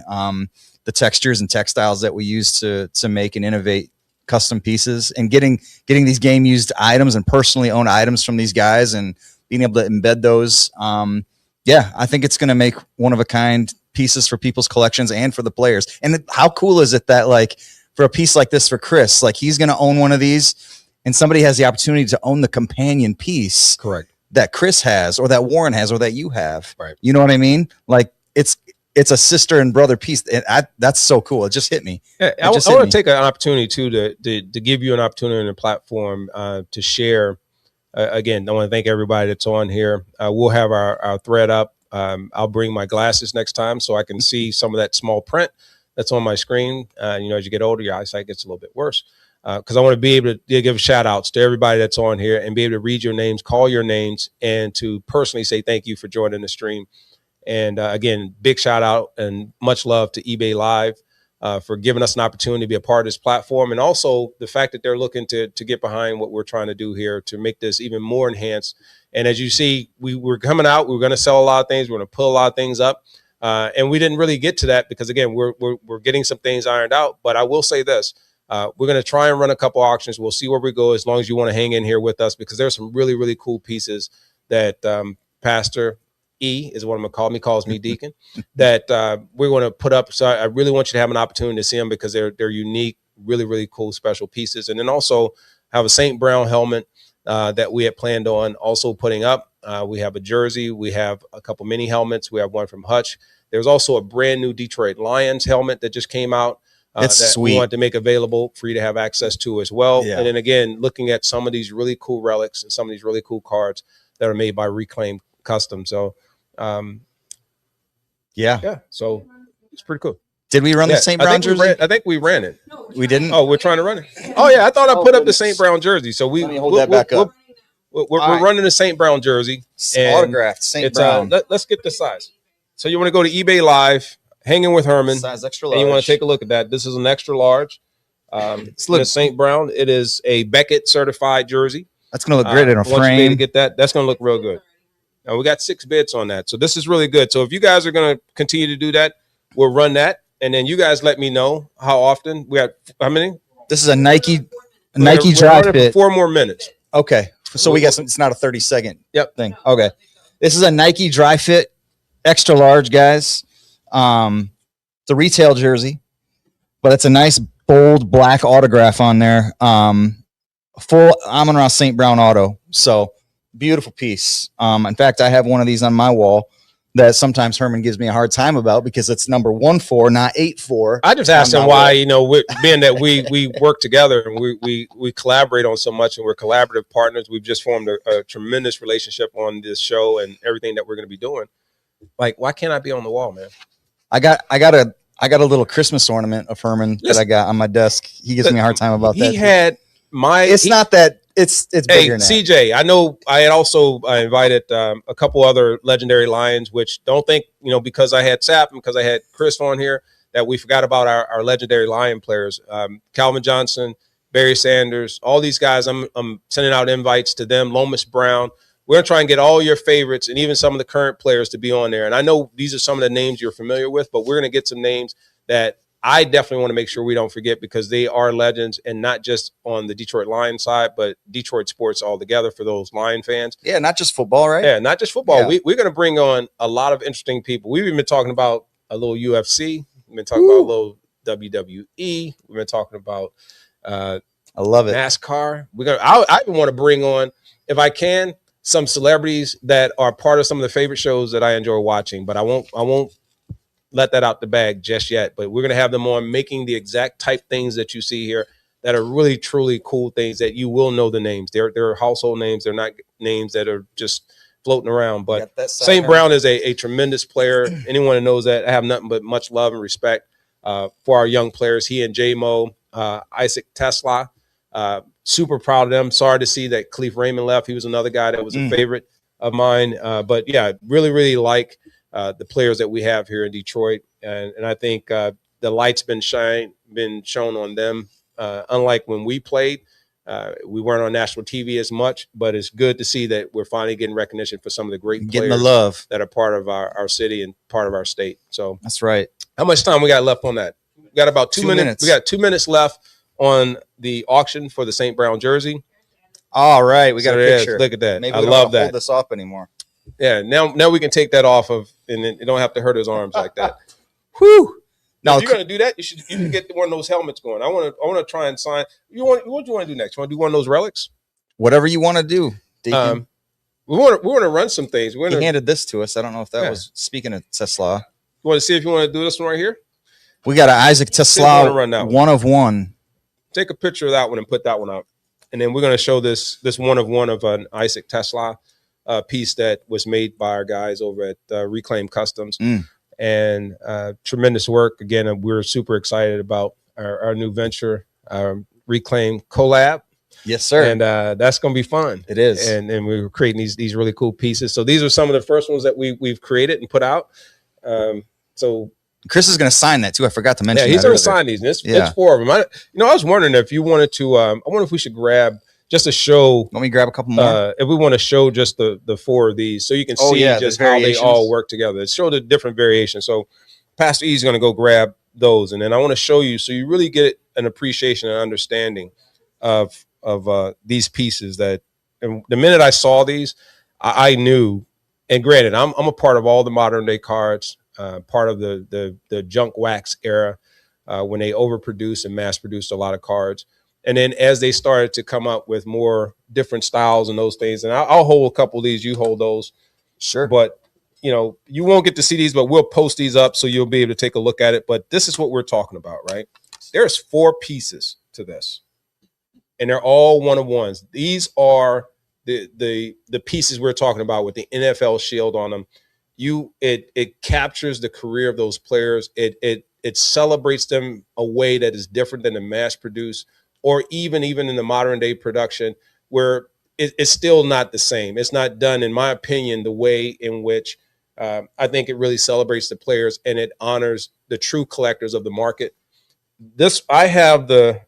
the textures and textiles that we use to make and innovate custom pieces, and getting these game used items and personally owned items from these guys and being able to embed those Yeah, I think it's going to make one of a kind pieces for people's collections and for the players. And how cool is it that like for a piece like this for Cris, like he's going to own one of these and somebody has the opportunity to own the companion piece. Correct. That Cris has or that Warren has or that you have. Right. You know what I mean? Like it's a sister and brother piece. And that's so cool. It just hit me. Yeah, I want to take an opportunity too to give you an opportunity and a platform to share. Again, I want to thank everybody that's on here. We'll have our thread up. I'll bring my glasses next time so I can see some of that small print that's on my screen. As you get older, your eyesight gets a little bit worse. Because I want to be able to give shout outs to everybody that's on here and be able to read your names, call your names, and to personally say thank you for joining the stream. And again, big shout out and much love to eBay Live for giving us an opportunity to be a part of this platform. And also the fact that they're looking to get behind what we're trying to do here to make this even more enhanced. And as you see, we're coming out, we're going to sell a lot of things. We're going to pull a lot of things up. And we didn't really get to that because, again, we're getting some things ironed out. But I will say this. We're going to try and run a couple auctions. We'll see where we go as long as you want to hang in here with us because there's some really, really cool pieces that Pastor E is what I'm going to call him. He calls me Deacon, that we're going to put up. So I really want you to have an opportunity to see them because they're unique, really, really cool, special pieces. And then also have a St. Brown helmet that we had planned on also putting up. We have a jersey. We have a couple mini helmets. We have one from Hutch. There's also a brand new Detroit Lions helmet that just came out. It's that sweet. we want to make available for you to have access to as well. Yeah. And then again, looking at some of these really cool relics and some of these really cool cards that are made by Reclaim Custom. So, yeah. So it's pretty cool. Did we run the St. Brown jersey? I think we ran it. We didn't. Oh, we're trying to run it. Oh yeah, I thought I put up the St. Brown jersey. So Let me hold that back up. We're running the St. Brown jersey. Autographed St. Brown. Let's get the size. So you want to go to eBay Live. Hanging with Herman, size extra large. And you want to take a look at that. This is an extra large. It's St. Brown. It is a Beckett certified jersey. That's going to look great in a frame. To get that, that's going to look real good. Now we got 6 bids on that, so this is really good. So if you guys are going to continue to do that, we'll run that, and then you guys let me know how often. We got how many? This is a Nike we're dry fit. 4 more minutes. Okay, so we got some. It's not a 30-second thing. Okay, this is a Nike dry fit, extra large, guys. It's a retail jersey, but it's a nice bold black autograph on there. Full Amon-Ra St. Brown auto. So beautiful piece. In fact, I have one of these on my wall that sometimes Herman gives me a hard time about because it's number 14, not 84. I just asked him why, being that we work together and we collaborate on so much and we're collaborative partners. We've just formed a tremendous relationship on this show and everything that we're going to be doing. Like, why can't I be on the wall, man? I got a little Christmas ornament of Herman that I got on my desk. He gives me a hard time about that. He had my. It's not that. It's bigger than that. CJ, I know. I had also invited a couple other legendary Lions, which don't think because I had Sap and because I had Cris on here that we forgot about our legendary Lion players. Calvin Johnson, Barry Sanders, all these guys. I'm sending out invites to them. Lomas Brown. We're going to try and get all your favorites and even some of the current players to be on there. And I know these are some of the names you're familiar with, but we're going to get some names that I definitely want to make sure we don't forget because they are legends and not just on the Detroit Lions side, but Detroit sports altogether for those Lion fans. Yeah, not just football, right? Yeah, not just football. Yeah. We're going to bring on a lot of interesting people. We've even been talking about a little UFC. We've been talking about a little WWE. We've been talking about I love it. NASCAR. I even want to bring on, if I can, some celebrities that are part of some of the favorite shows that I enjoy watching, but I won't let that out the bag just yet. But we're going to have them on making the exact type things that you see here that are really, truly cool things that you will know the names. They're household names. They're not names that are just floating around. But St. Brown is a tremendous player. Anyone that knows that, I have nothing but much love and respect for our young players. He and J-Mo, Isaac Tesla, super proud of them. Sorry to see that Cleve Raymond left. He was another guy that was a favorite of mine. But yeah, really, really like the players that we have here in Detroit. And I think the light's been shown on them. Unlike when we played, we weren't on national TV as much, but it's good to see that we're finally getting recognition for some of the great players the love that are part of our city and part of our state. So that's right. How much time we got left on that? We got about 2 minutes. We got 2 minutes left on the auction for the St. Brown jersey. All right, we got a picture. Look at that. Maybe I we don't love that. hold this up anymore. Yeah. Now we can take that off of, and then you don't have to hurt his arms like that. Whew. Now, if you're gonna do that, you should get one of those helmets going. I want to try and sign. What do you want to do next? You want to do one of those relics? Whatever you want to do, Deacon. We want to run some things. He handed this to us. I don't know if that was speaking of Tesla. You want to see if you want to do this one right here? We got an Isaac Tesla one of one. Take a picture of that one and put that one up, and then we're going to show this one of an Isaac Tesla piece that was made by our guys over at Reclaim Customs. And tremendous work. Again, we're super excited about our new venture, Reclaim Collab. Yes, sir. And that's going to be fun. It is. And we're creating these really cool pieces. So these are some of the first ones that we've created and put out. So Cris is going to sign that too. I forgot to mention. Yeah, he's going to sign these. It's 4 of them. I was wondering if you wanted to. I wonder if we should grab just to show. Let me grab a couple more. If we want to show just the 4 of these, so you can see just how they all work together. It show the different variations. So Pastor E is going to go grab those, and then I want to show you so you really get an appreciation and understanding of these pieces. That, and the minute I saw these, I knew. And granted, I'm a part of all the modern day cards, part of the junk wax era when they overproduced and mass produced a lot of cards. And then as they started to come up with more different styles and those things, and I'll hold a couple of these, you hold those. Sure. But, you won't get to see these, but we'll post these up so you'll be able to take a look at it. But this is what we're talking about, right? There's 4 pieces to this, and they're all one of ones. These are the pieces we're talking about with the NFL shield on them. It captures the career of those players. It celebrates them a way that is different than the mass produced, or even in the modern day production, where it's still not the same. It's not done, in my opinion, the way in which I think it really celebrates the players and it honors the true collectors of the market. I have the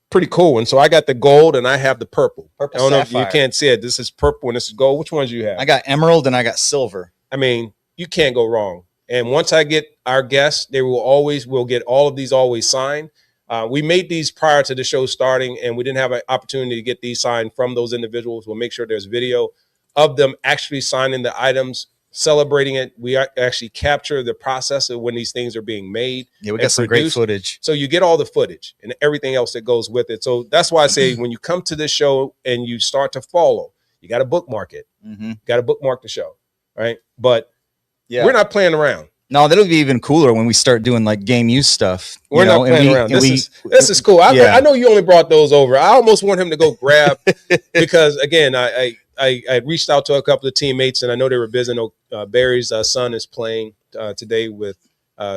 pretty cool one. So I got the gold and I have the purple. I don't know if you can't see it. This is purple and this is gold. Which ones do you have? I got emerald and I got silver. I mean, you can't go wrong. And once I get our guests, we'll get all of these always signed. We made these prior to the show starting, and we didn't have an opportunity to get these signed from those individuals. We'll make sure there's video of them actually signing the items, celebrating it. We actually capture the process of when these things are being made. Yeah, we got some great footage. So you get all the footage and everything else that goes with it. So that's why I say when you come to this show and you start to follow, you got to bookmark it. Mm-hmm. Got to bookmark the show, right? But we're not playing around. No, that'll be even cooler when we start doing like game use stuff. We're not playing around. This is cool. I know you only brought those over. I almost want him to go grab because again, I reached out to a couple of teammates and I know they were busy. I know Barry's son is playing today with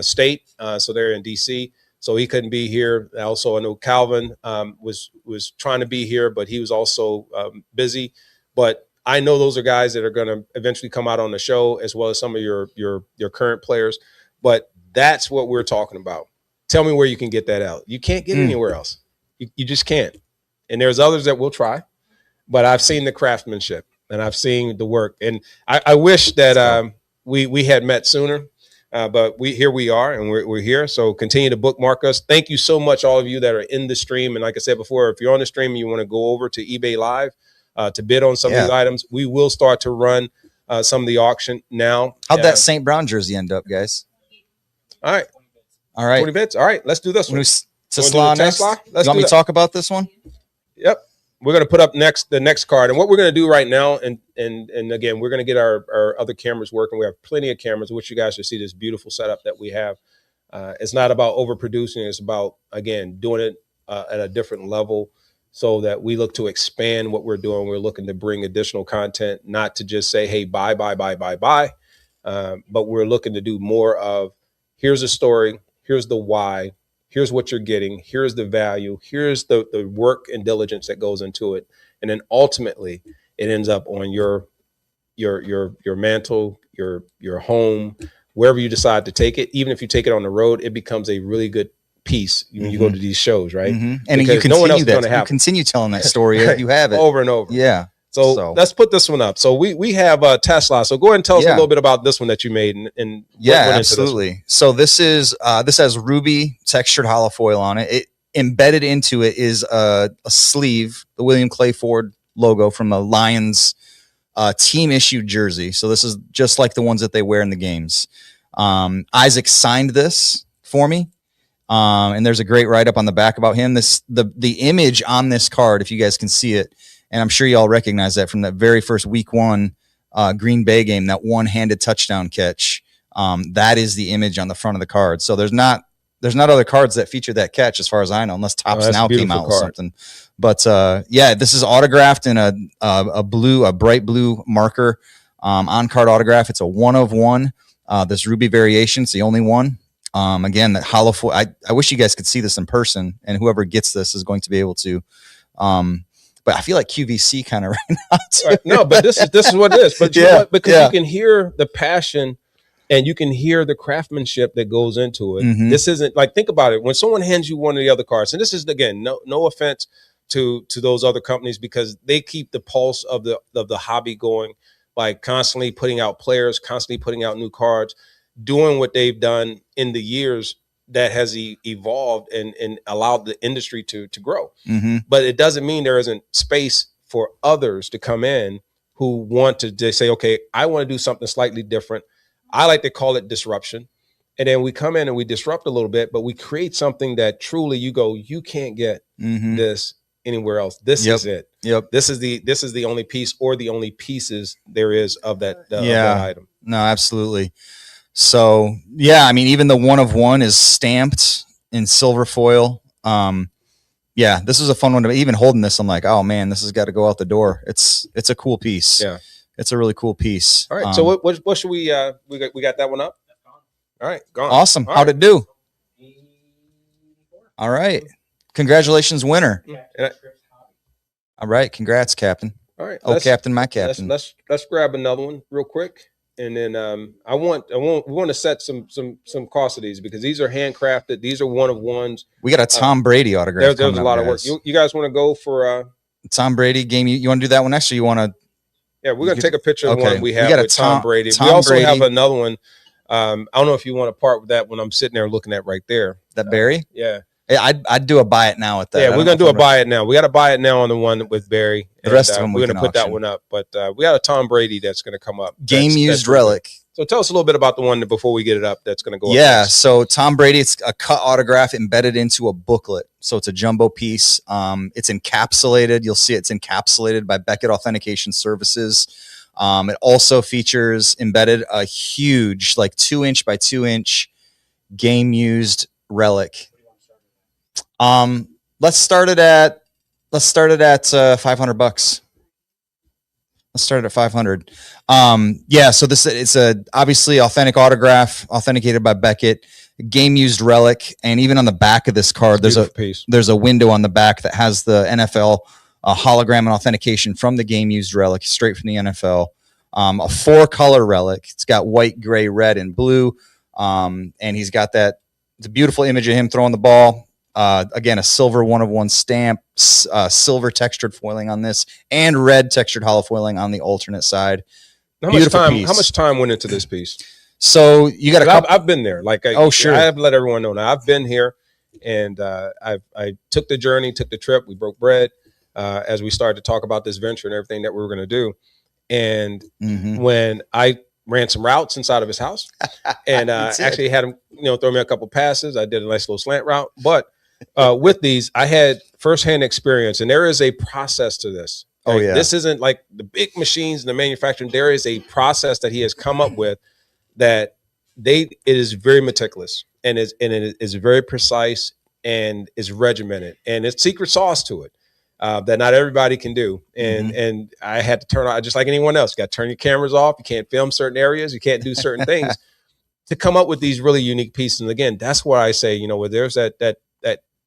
State, so they're in DC, so he couldn't be here. Also, I know Calvin was trying to be here, but he was also busy. But I know those are guys that are going to eventually come out on the show, as well as some of your current players. But that's what we're talking about. Tell me where you can get that out. You can't get anywhere else. You just can't. And there's others that will try, but I've seen the craftsmanship and I've seen the work. And I wish that we had met sooner, but here we are, and we're here. So continue to bookmark us. Thank you so much, all of you that are in the stream. And like I said before, if you're on the stream and you want to go over to eBay Live, to bid on some of these items, we will start to run some of the auction now. How'd that St. Brown jersey end up, guys? All right. 20 bits. All right, let's do this one. Tesla next. You want me to talk about this one? Yep. We're going to put up the next card. And what we're going to do right now, and again, we're going to get our other cameras working. We have plenty of cameras, which you guys should see this beautiful setup that we have. It's not about overproducing. It's about, again, doing it at a different level, so that we look to expand what we're doing. We're looking to bring additional content, not to just say, hey, buy. But we're looking to do more of, here's a story, here's the why, here's what you're getting, here's the value, here's the work and diligence that goes into it. And then ultimately it ends up on your mantle, your home, wherever you decide to take it. Even if you take it on the road, it becomes a really good piece when you go to these shows, right? And you continue telling that story as you have it over and over. Yeah. So let's put this one up. So we have Tesla. So go ahead and tell us a little bit about this one that you made. And absolutely. So this has ruby textured hollow foil on it. Embedded into it is a sleeve, the William Clay Ford logo from the Lions team issued jersey. So this is just like the ones that they wear in the games. Isaac signed this for me. And there's a great write-up on the back about him. The image on this card, if you guys can see it, and I'm sure you all recognize that from that very first week 1 Green Bay game, that one-handed touchdown catch. That is the image on the front of the card. So there's not other cards that feature that catch, as far as I know, unless Topps Now came out with something. But yeah, this is autographed in a bright blue marker on card autograph. It's a 1 of 1. This ruby variation, it's the only one. Again, that hollow foil. I wish you guys could see this in person, and whoever gets this is going to be able to. But I feel like QVC kind of right now too. Right. No, but this is what it is. But you know what? Because you can hear the passion and you can hear the craftsmanship that goes into it. Mhm. This isn't like, think about it. When someone hands you one of the other cards, and this is, again, no offense to those other companies, because they keep the pulse of the hobby going, like constantly putting out players, constantly putting out new cards, doing what they've done in the years that has evolved and allowed the industry to grow. Mm-hmm. But it doesn't mean there isn't space for others to come in who want to say, okay, I want to do something slightly different. I like to call it disruption. And then we come in and we disrupt a little bit, but we create something that truly you can't get this anywhere else. This is it. Yep. This is the only piece, or the only pieces there is of that, of that item. No, absolutely. So yeah, I mean, even the 1 of 1 is stamped in silver foil. Yeah, this is a fun one. Even holding this, I'm like, oh man, this has got to go out the door. It's a cool piece. Yeah, it's a really cool piece. All right. So what should we got that one up? All right, gone. Awesome. All How'd right. it do? All right. Congratulations, winner. All right. Congrats, Captain. All right. Oh, Captain, my Captain. Let's grab another one real quick. And then we want to set some cost of these, because these are handcrafted. These are 1 of 1s. We got a Tom Brady autograph. There's a lot of work. You guys want to go for Tom Brady game? You want to do that one next, or you want to? Yeah, we're gonna take a picture of one we have got with Tom Brady. We also have another one. I don't know if you want to part with that one. I'm sitting there looking at right there. That Barry? Yeah. I'd do a buy it now with that. Yeah, we're gonna do a buy it now. We got to buy it now on the one with Barry. The rest of them we're gonna put that one up. But we got a Tom Brady that's gonna come up. Game used relic. So tell us a little bit about the one before we get it up. That's gonna go up. Yeah. So Tom Brady, it's a cut autograph embedded into a booklet. So it's a jumbo piece. It's encapsulated. You'll see it's encapsulated by Beckett Authentication Services. It also features embedded a huge, like 2-inch by 2-inch game used relic. Let's start it at $500. Let's start it at 500. Yeah. So it's a obviously authentic autograph, authenticated by Beckett, game used relic, and even on the back of this card, there's a window on the back that has the NFL hologram and authentication from the game used relic, straight from the NFL. A 4-color relic. It's got white, gray, red, and blue. And he's got it's a beautiful image of him throwing the ball. Again, a silver 1 of 1 stamp, silver textured foiling on this, and red textured hollow foiling on the alternate side. How much time went into this piece? So you got I've been there. Sure. I have let everyone know now. I've been here, and I took the journey, took the trip. We broke bread as we started to talk about this venture and everything that we were going to do. And when I ran some routes inside of his house, and actually had him, throw me a couple passes. I did a nice little slant route, but with these, I had firsthand experience, and there is a process to this. Oh yeah, this isn't like the big machines and the manufacturing. There is a process that he has come up with that it is very meticulous, and it is very precise, and is regimented, and it's secret sauce to it that not everybody can do. And I had to turn on, just like anyone else, you got to turn your cameras off. You can't film certain areas. You can't do certain things to come up with these really unique pieces. And again, that's why I say, where there's that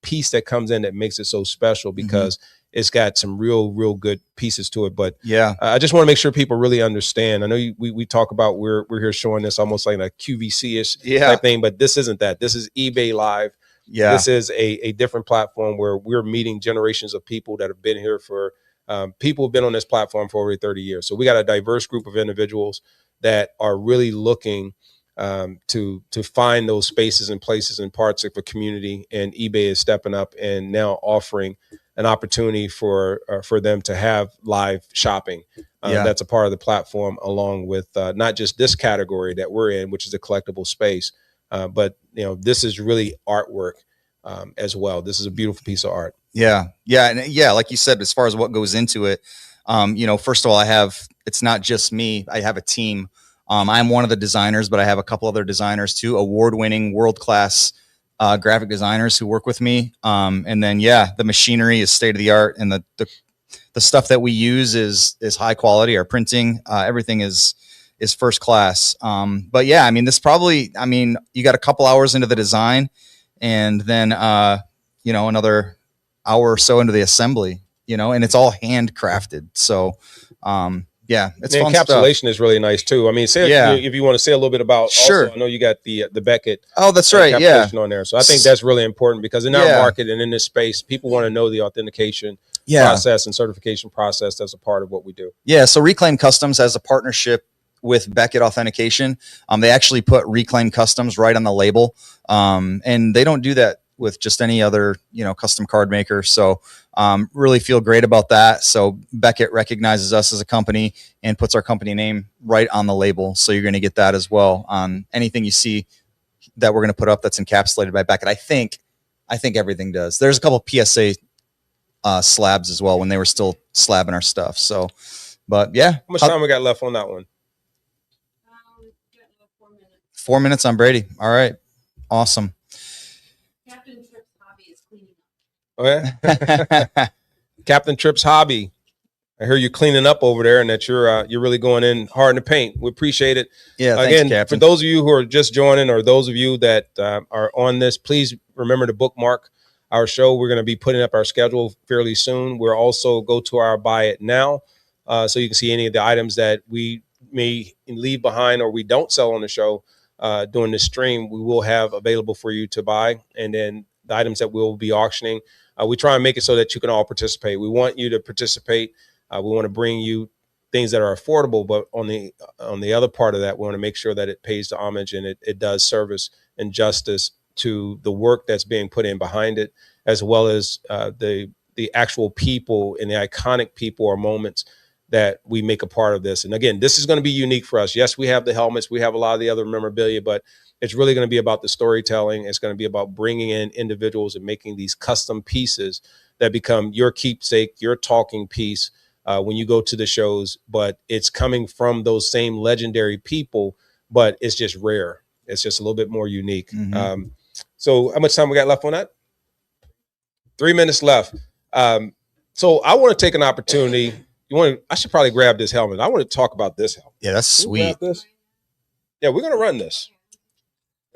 piece that comes in that makes it so special, because it's got some real good pieces to it. But yeah, I just want to make sure people really understand. I know we talk about we're here showing this almost like a QVC-ish type thing, but this isn't that. This is eBay Live. Yeah, this is a different platform where we're meeting generations of people that have been here for people have been on this platform for over 30 years. So we got a diverse group of individuals that are really looking to find those spaces and places and parts of a community, and eBay is stepping up and now offering an opportunity for them to have live shopping. That's a part of the platform, along with not just this category that we're in, which is a collectible space, but this is really artwork as well. This is a beautiful piece of art. Yeah, and like you said, as far as what goes into it, first of all, it's not just me. I have a team. I'm one of the designers, but I have a couple other designers too, award-winning, world-class graphic designers who work with me. And then, the machinery is state of the art, and the stuff that we use is high quality. Our printing, everything is first class. But yeah, I mean, you got a couple hours into the design, and then another hour or so into the assembly, and it's all handcrafted. So it's fun encapsulation stuff. is really nice too. I mean, if you want to say a little bit about, sure. Also, I know you got the Beckett. Oh, that's right. Yeah. On there. So I think that's really important, because in our market and in this space, people want to know the authentication process and certification process that's a part of what we do. Yeah. So Reclaim Customs has a partnership with Beckett Authentication. They actually put Reclaim Customs right on the label. And they don't do that with just any other, custom card maker. So really feel great about that. So Beckett recognizes us as a company and puts our company name right on the label. So you're going to get that as well on anything you see that we're going to put up that's encapsulated by Beckett. I think everything does. There's a couple of PSA slabs as well when they were still slabbing our stuff. So, but yeah. How much time we got left on that one? 4 minutes on Brady. All right. Awesome. Captain Tripp's hobby is cleaning up. Oh yeah. Captain Tripp's hobby. I hear you cleaning up over there, and that you're really going in hard in the paint. We appreciate it. Yeah. Thanks, Again, Captain. for those of you who are just joining, or those of you that are on this, please remember to bookmark our show. We're going to be putting up our schedule fairly soon. We'll also go to our buy it now, so you can see any of the items that we may leave behind or we don't sell on the show during this stream. We will have available for you to buy, and then the items that we'll be auctioning. We try and make it so that you can all participate. We want you to participate. We want to bring you things that are affordable, but on the other part of that, we want to make sure that it pays the homage and it does service and justice to the work that's being put in behind it, as well as the actual people and the iconic people or moments that we make a part of this. And again, this is going to be unique for us. Yes, we have the helmets, we have a lot of the other memorabilia, but it's really going to be about the storytelling. It's going to be about bringing in individuals and making these custom pieces that become your keepsake, your talking piece when you go to the shows. But it's coming from those same legendary people, but it's just rare. It's just a little bit more unique. Mm-hmm. So how much time we got left on that? 3 minutes left. So I want to take an opportunity. I should probably grab this helmet. I want to talk about this helmet. Yeah, that's sweet. This? Yeah, we're gonna run this.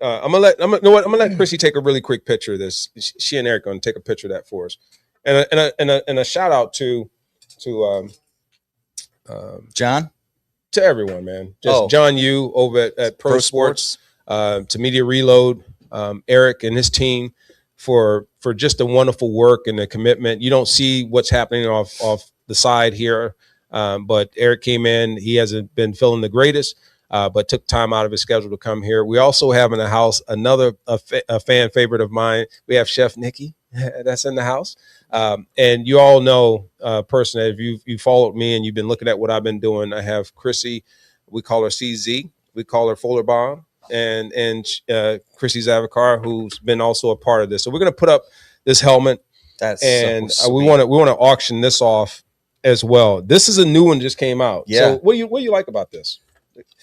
I'm gonna let Chrissy take a really quick picture of this. She and Eric are gonna take a picture of that for us. And a shout out to John, to everyone, man. Just John Yu over at Pro Sports, to Media Reload, Eric and his team for just the wonderful work and the commitment. You don't see what's happening off the side here, but Eric came in. He hasn't been feeling the greatest, but took time out of his schedule to come here. We also have in the house another fan favorite of mine. We have Chef Nikki that's in the house. And you all know personally, if you followed me and you've been looking at what I've been doing, I have Chrissy, we call her CZ, we call her Fuller Bomb, and Chrissy Zavacar, who's been also a part of this. So we're going to put up this helmet. That's and so we want to auction this off as well. This is a new one, just came out. Yeah. So what do you like about this?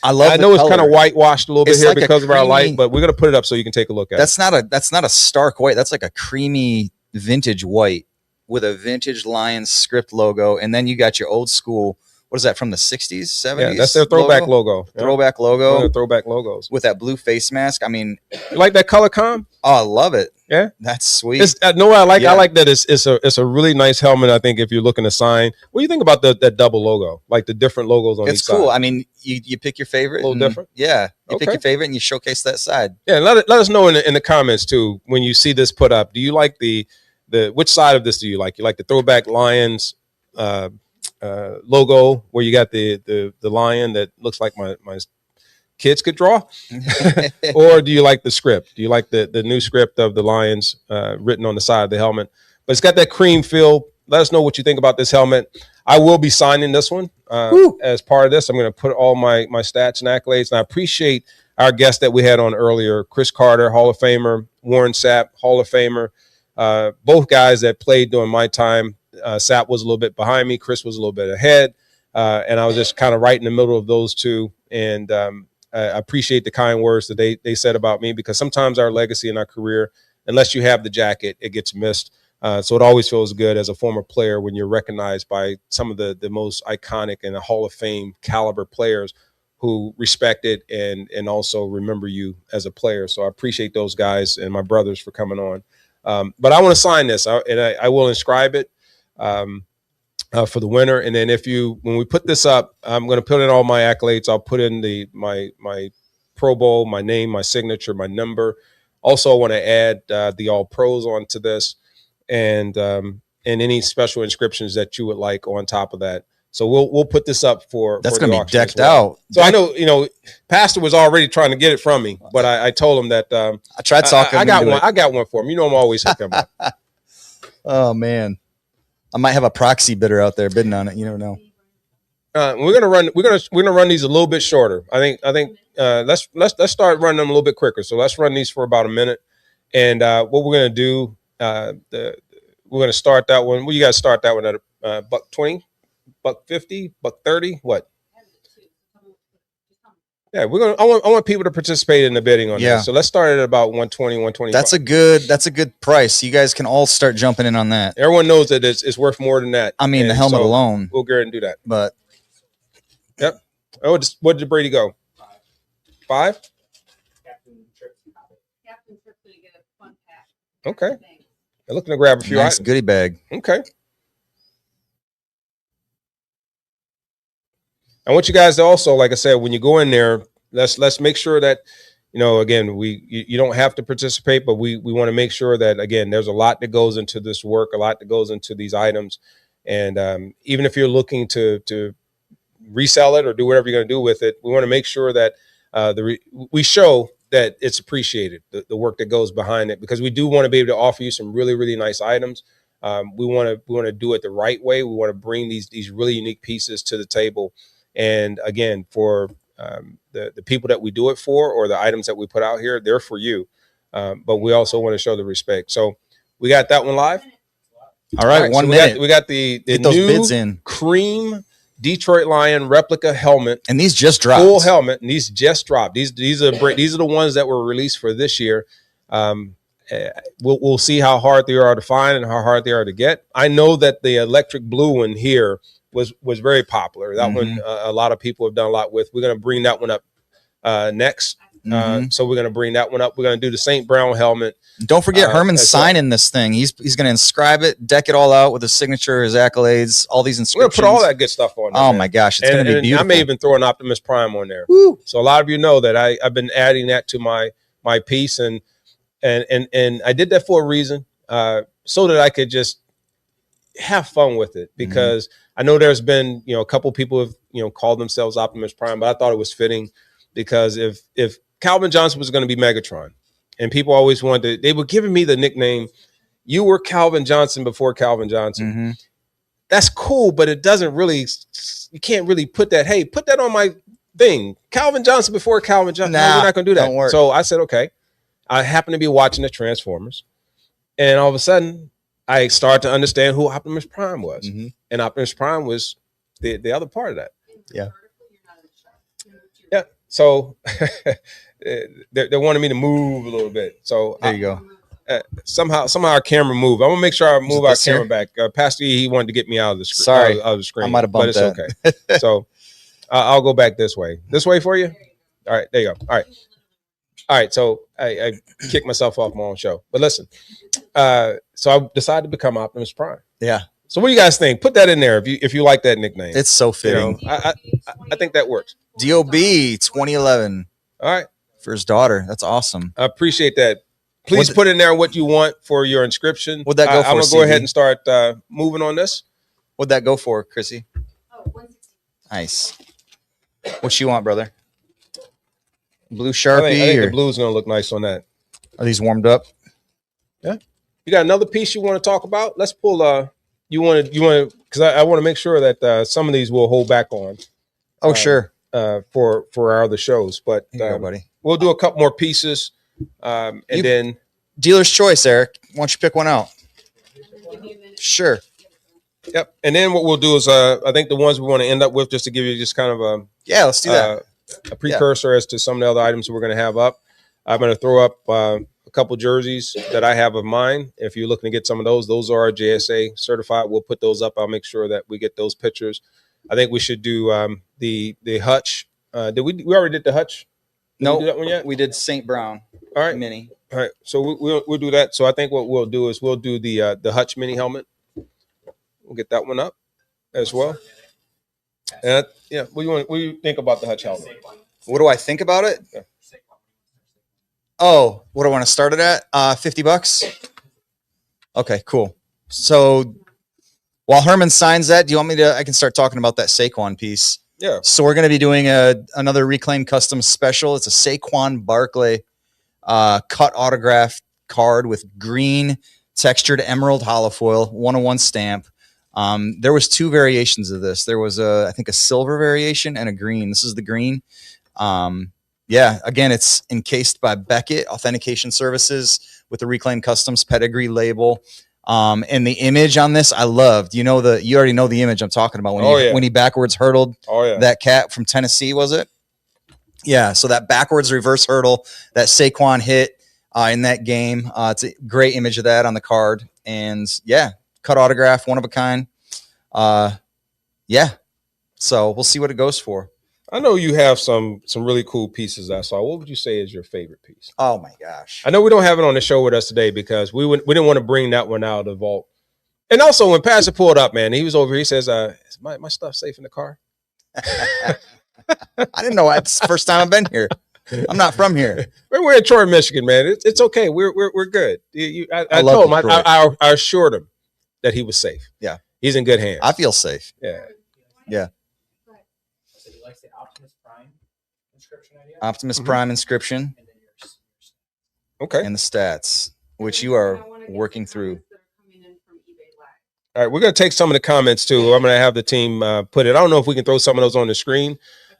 I know it's kind of whitewashed a little bit It's here like because of our light, but we're gonna put it up so you can take a look at it. That's not a stark white. That's like a creamy vintage white with a vintage Lions script logo, and then you got your old school. What is that, from the 60s, 70s? Yeah, that's their throwback logo. Yeah. Throwback logo. One of their throwback logos with that blue face mask. I mean, you like that color com? Oh, I love it. Yeah, that's sweet. I know what I like. Yeah. I like that it's a really nice helmet. I think if you're looking to sign, what do you think about that double logo? Like the different logos on each side. It's cool. I mean, you pick your favorite. A little different. Yeah, you pick your favorite and you showcase that side. Yeah, let us know in the comments too when you see this put up. Do you like the which side of this do you like? You like the throwback Lions logo where you got the lion that looks like my kids could draw, or do you like the script? Do you like the new script of the Lions written on the side of the helmet? but it's got that cream feel. Let us know what you think about this helmet. I will be signing this one as part of this. I'm going to put all my stats and accolades. And I appreciate our guest that we had on earlier, Cris Carter, Hall of Famer, Warren Sapp, Hall of Famer. Both guys that played during my time. Sapp was a little bit behind me. Cris was a little bit ahead. And I was just kind of right in the middle of those two. And I appreciate the kind words that they said about me, because sometimes our legacy in our career, unless you have the jacket, it gets missed. So it always feels good as a former player when you're recognized by some of the most iconic and Hall of Fame caliber players who respect it and also remember you as a player. So I appreciate those guys and my brothers for coming on. But I want to sign this, and I will inscribe it for the winner. And then when we put this up, I'm going to put in all my accolades. I'll put in my Pro Bowl, my name, my signature, my number. Also, I want to add the All Pros onto this. And any special inscriptions that you would like on top of that. So we'll put this up for That's going to be decked out. So I know, Pastor was already trying to get it from me, but I told him that I tried talking. I got one. I got one for him. You know, I'm always hooking him up. Oh man, I might have a proxy bidder out there bidding on it. You never know. We're gonna run these a little bit shorter. I think let's start running them a little bit quicker. So let's run these for about a minute. And what we're gonna do. We're going to start that one. Well, you guys start that one at $1.20, $1.50, $1.30. What? Yeah, I want people to participate in the bidding on this. So let's start at about $120, $125. That's a good price. You guys can all start jumping in on that. Everyone knows that it's worth more than that. I mean, and the helmet alone. We'll go ahead and do that. But yep. Oh, what did Brady go? 5? Okay. I'm looking to grab a few nice items. Goodie bag. Okay. I want you guys to also, like I said, when you go in there, let's make sure that, again, you don't have to participate, but we want to make sure that, again, there's a lot that goes into this work, a lot that goes into these items. And even if you're looking to resell it or do whatever you're going to do with it, we want to make sure that we show that it's appreciated, the work that goes behind it, because we do want to be able to offer you some really, really nice items. We want to do it the right way. We want to bring these really unique pieces to the table. And again, for the people that we do it for, or the items that we put out here, they're for you. But we also want to show the respect. So we got that one live. All right, 1 minute. We got the Get those new bids in. cream Detroit Lion replica helmet, and these just dropped. Full helmet, and these just dropped. These are the ones that were released for this year. We'll see how hard they are to find and how hard they are to get. I know that the electric blue one here was very popular. That one a lot of people have done a lot with. We're going to bring that one up next. So we're going to bring that one up. We're going to do the St. Brown helmet. Don't forget Herman's signing this thing. He's going to inscribe it, deck it all out with his signature, his accolades, all these inscriptions. We're going to put all that good stuff on there. Oh, my gosh. It's going to be beautiful. I may even throw an Optimus Prime on there. Woo. So a lot of you know that I've been adding that to my piece. And I did that for a reason, so that I could just have fun with it. Because I know there's been, a couple people have, called themselves Optimus Prime, but I thought it was fitting, because if Calvin Johnson was going to be Megatron, and people always wanted they were giving me the nickname, you were Calvin Johnson before Calvin Johnson. That's cool, but it doesn't really, you can't really put that on my thing. Calvin Johnson before Calvin Johnson. No, we're not going to do that. So I said, okay. I happened to be watching the Transformers, and all of a sudden I started to understand who Optimus Prime was. And Optimus Prime was the other part of that. Yeah. Yeah. So they wanted me to move a little bit. So there you go. Somehow our camera moved. I'm gonna make sure I move our camera back. Pastor E, he wanted to get me out of the screen. Sorry, out of the screen. I might have bumped but it's okay. So I'll go back this way. This way for you. All right, there you go. All right. So I kicked myself off my own show. But listen, so I decided to become Optimus Prime. Yeah. So what do you guys think? Put that in there if you like that nickname. It's so fitting. I think that works. DOB 2011. All right. For his daughter. That's awesome. I appreciate that. Please put in there what you want for your inscription. What'd that go for? I'm going to go ahead and start moving on this. What'd that go for, Chrissy? Oh, 160. Nice. What you want, brother? Blue Sharpie? I think the blue's going to look nice on that. Are these warmed up? Yeah. You got another piece you want to talk about? Let's pull. You want to because I want to make sure that some of these we'll hold back on. Oh, sure. For our other shows, but Here you go, buddy. we'll do a couple more pieces, and then dealer's choice, Eric. Why don't you pick one out? Sure. Yep. And then what we'll do is, I think the ones we want to end up with, just to give you just kind of let's do that. A precursor as to some of the other items we're going to have up. I'm going to throw up a couple jerseys that I have of mine. If you're looking to get some of those are JSA certified. We'll put those up. I'll make sure that we get those pictures. I think we should do the Hutch. Did we already did the Hutch? No, do that one yet? We did St. Brown. All right, mini. All right, so we'll do that. So I think what we'll do is we'll do the Hutch mini helmet. We'll get that one up as well. And what do you think about the Hutch helmet? What do I think about it? Yeah. Oh, what do I want to start it at? $50. Okay, cool. So while Herman signs that, do you want me to? I can start talking about that Saquon piece. Yeah. So we're going to be doing another Reclaim Custom special. It's a Saquon Barkley cut autograph card with green textured emerald holofoil, 101 stamp. There was two variations of this. There was I think a silver variation and a green. This is the green. Again, it's encased by Beckett Authentication Services with the Reclaim Customs pedigree label. And the image on this, I loved. You already know the image I'm talking about when he backwards hurdled that cat from Tennessee, was it? Yeah. So that backwards reverse hurdle that Saquon hit in that game. It's a great image of that on the card. And cut autograph, one of a kind. So we'll see what it goes for. I know you have some really cool pieces I saw. What would you say is your favorite piece? Oh my gosh. I know we don't have it on the show with us today because we didn't want to bring that one out of the vault. And also when Pastor pulled up, man, he was over here. He says, is my stuff safe in the car? I didn't know. It's the first time I've been here. I'm not from here. We're in Troy, Michigan, man. It's okay. We're good. I told him, I assured him that he was safe. Yeah. He's in good hands. I feel safe. Yeah. So he likes the Optimus Prime inscription idea. Optimus Prime inscription. And then yours. Okay. And the stats, which you are working through. All right, we're going to take some of the comments too. I'm going to have the team put it. I don't know if we can throw some of those on the screen,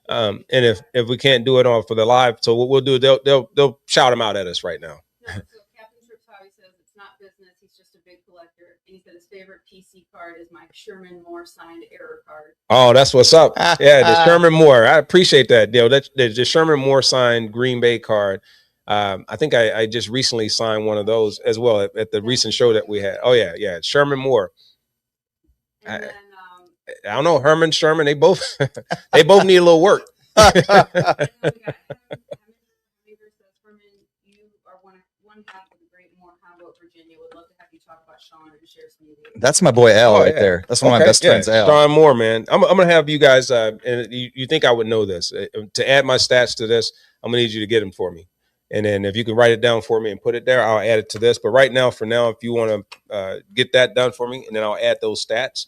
and if we can't do it on for the live, so what we'll do, they'll shout them out at us right now. No, so Captain Trips Hobby says it's not business. He's just a big collector. And he said his favorite PC card is my Sherman Moore signed error card. Oh, that's what's up. Yeah, the Sherman Moore. I appreciate that. That's the Sherman Moore signed Green Bay card. I think I just recently signed one of those as well at the recent show that we had. Oh yeah, Sherman Moore. And then, I don't know, Herman, Sherman, they both need a little work. Herman, you are one half of the great Moore combo at Virginia. Would love to have you talk about Sean and share some of the. That's my boy Al there. That's one of my best friends, Al. Sean Moore, man. I'm gonna have you guys, and you think I would know this. To add my stats to this, I'm gonna need you to get them for me. And then if you can write it down for me and put it there, I'll add it to this. But right now, for now, if you want to get that done for me, and then I'll add those stats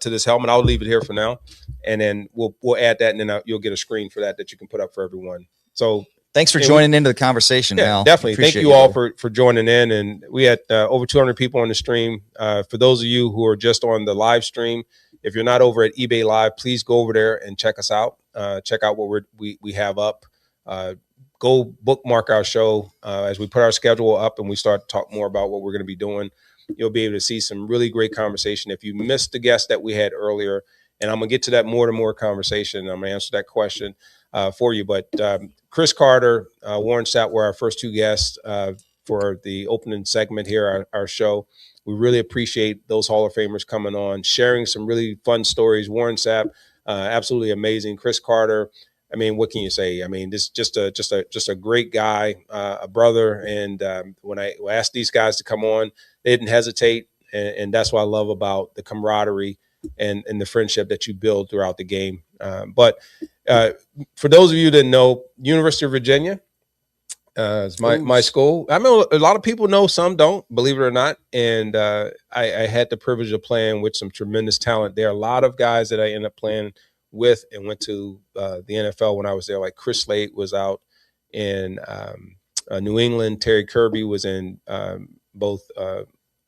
to this helmet. I'll leave it here for now, and then we'll add that, and then you'll get a screen for that you can put up for everyone. So thanks for joining into the conversation, Al. Definitely. Thank you all for joining in. And we had over 200 people on the stream. For those of you who are just on the live stream, if you're not over at eBay Live, please go over there and check us out. Check out what we have up. Go bookmark our show as we put our schedule up and we start to talk more about what we're going to be doing. You'll be able to see some really great conversation. If you missed the guest that we had earlier, and I'm going to get to that more and more conversation, I'm going to answer that question for you. But Cris Carter, Warren Sapp were our first two guests for the opening segment here, our show. We really appreciate those Hall of Famers coming on, sharing some really fun stories. Warren Sapp, absolutely amazing. Cris Carter, I mean, what can you say? I mean, this just a great guy, a brother. And when I asked these guys to come on, they didn't hesitate, and that's what I love about the camaraderie and the friendship that you build throughout the game. But for those of you that know, University of Virginia is my school. I mean, a lot of people know, some don't, believe it or not. And I had the privilege of playing with some tremendous talent. There are a lot of guys that I ended up playing with and went to the NFL when I was there. Like Chris Slade was out in New England. Terry Kirby was in both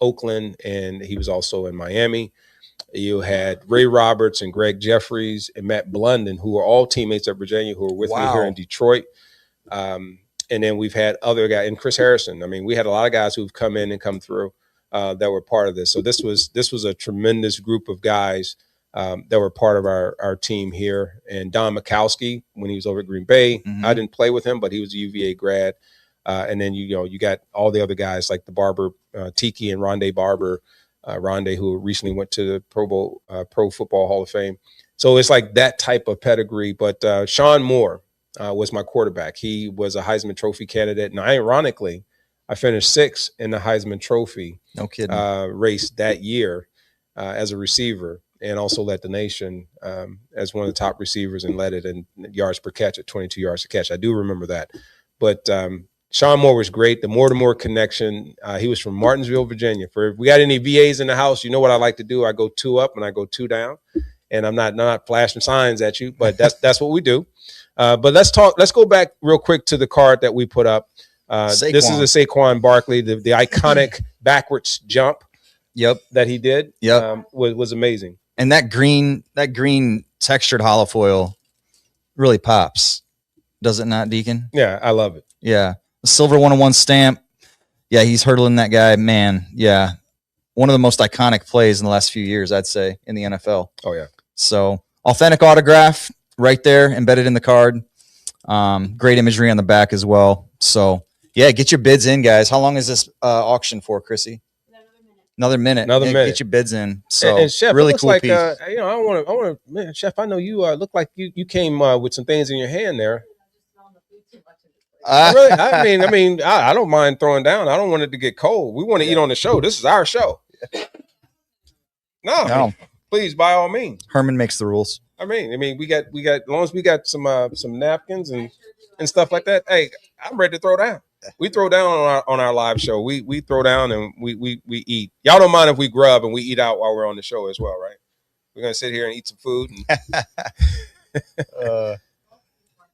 Oakland, and he was also in Miami. You had Ray Roberts and Greg Jeffries and Matt Blunden, who are all teammates at Virginia, who are with me here in Detroit. And then we've had other guys, and Chris Harrison. I mean, we had a lot of guys who've come in and come through that were part of this. So this was a tremendous group of guys that were part of our team here. And Don Mikowski, when he was over at Green Bay, I didn't play with him, but he was a UVA grad. And then you got all the other guys like the Barber, Tiki and Rondé Barber, Rondé, who recently went to the Pro Football Hall of Fame. So it's like that type of pedigree. But Sean Moore was my quarterback. He was a Heisman Trophy candidate, and ironically, I finished sixth in the Heisman Trophy race that year as a receiver, and also led the nation as one of the top receivers and led it in yards per catch at 22 yards per catch. I do remember that. But Sean Moore was great. The Mortimer connection. He was from Martinsville, Virginia. If we got any VAs in the house, you know what I like to do. I go 2 up and I go 2 down. And I'm not flashing signs at you, but that's what we do. But let's go back real quick to the card that we put up. This is a Saquon Barkley, the iconic backwards jump. That he did. Was amazing. And that green textured hollow foil really pops, does it not, Deacon? Yeah, I love it. Yeah, the silver 101 stamp. Yeah, he's hurdling that guy, man. Yeah, one of the most iconic plays in the last few years, I'd say, in the NFL. Oh yeah. So authentic autograph right there, embedded in the card. Great imagery on the back as well. So yeah, get your bids in, guys. How long is this auction for, Chrissy? Another minute. Get your bids in. So and Chef, really it looks cool like, piece. I want to, man, Chef. I know you look like you came with some things in your hand there. I mean, I don't mind throwing down. I don't want it to get cold. We want to eat on the show. This is our show. No, please, by all means. Herman makes the rules. I mean, we got as long as we got some napkins and stuff like that. Hey, I'm ready to throw down. We throw down on our live show. We throw down and we eat. Y'all don't mind if we grub and we eat out while we're on the show as well, right? We're gonna sit here and eat some food. And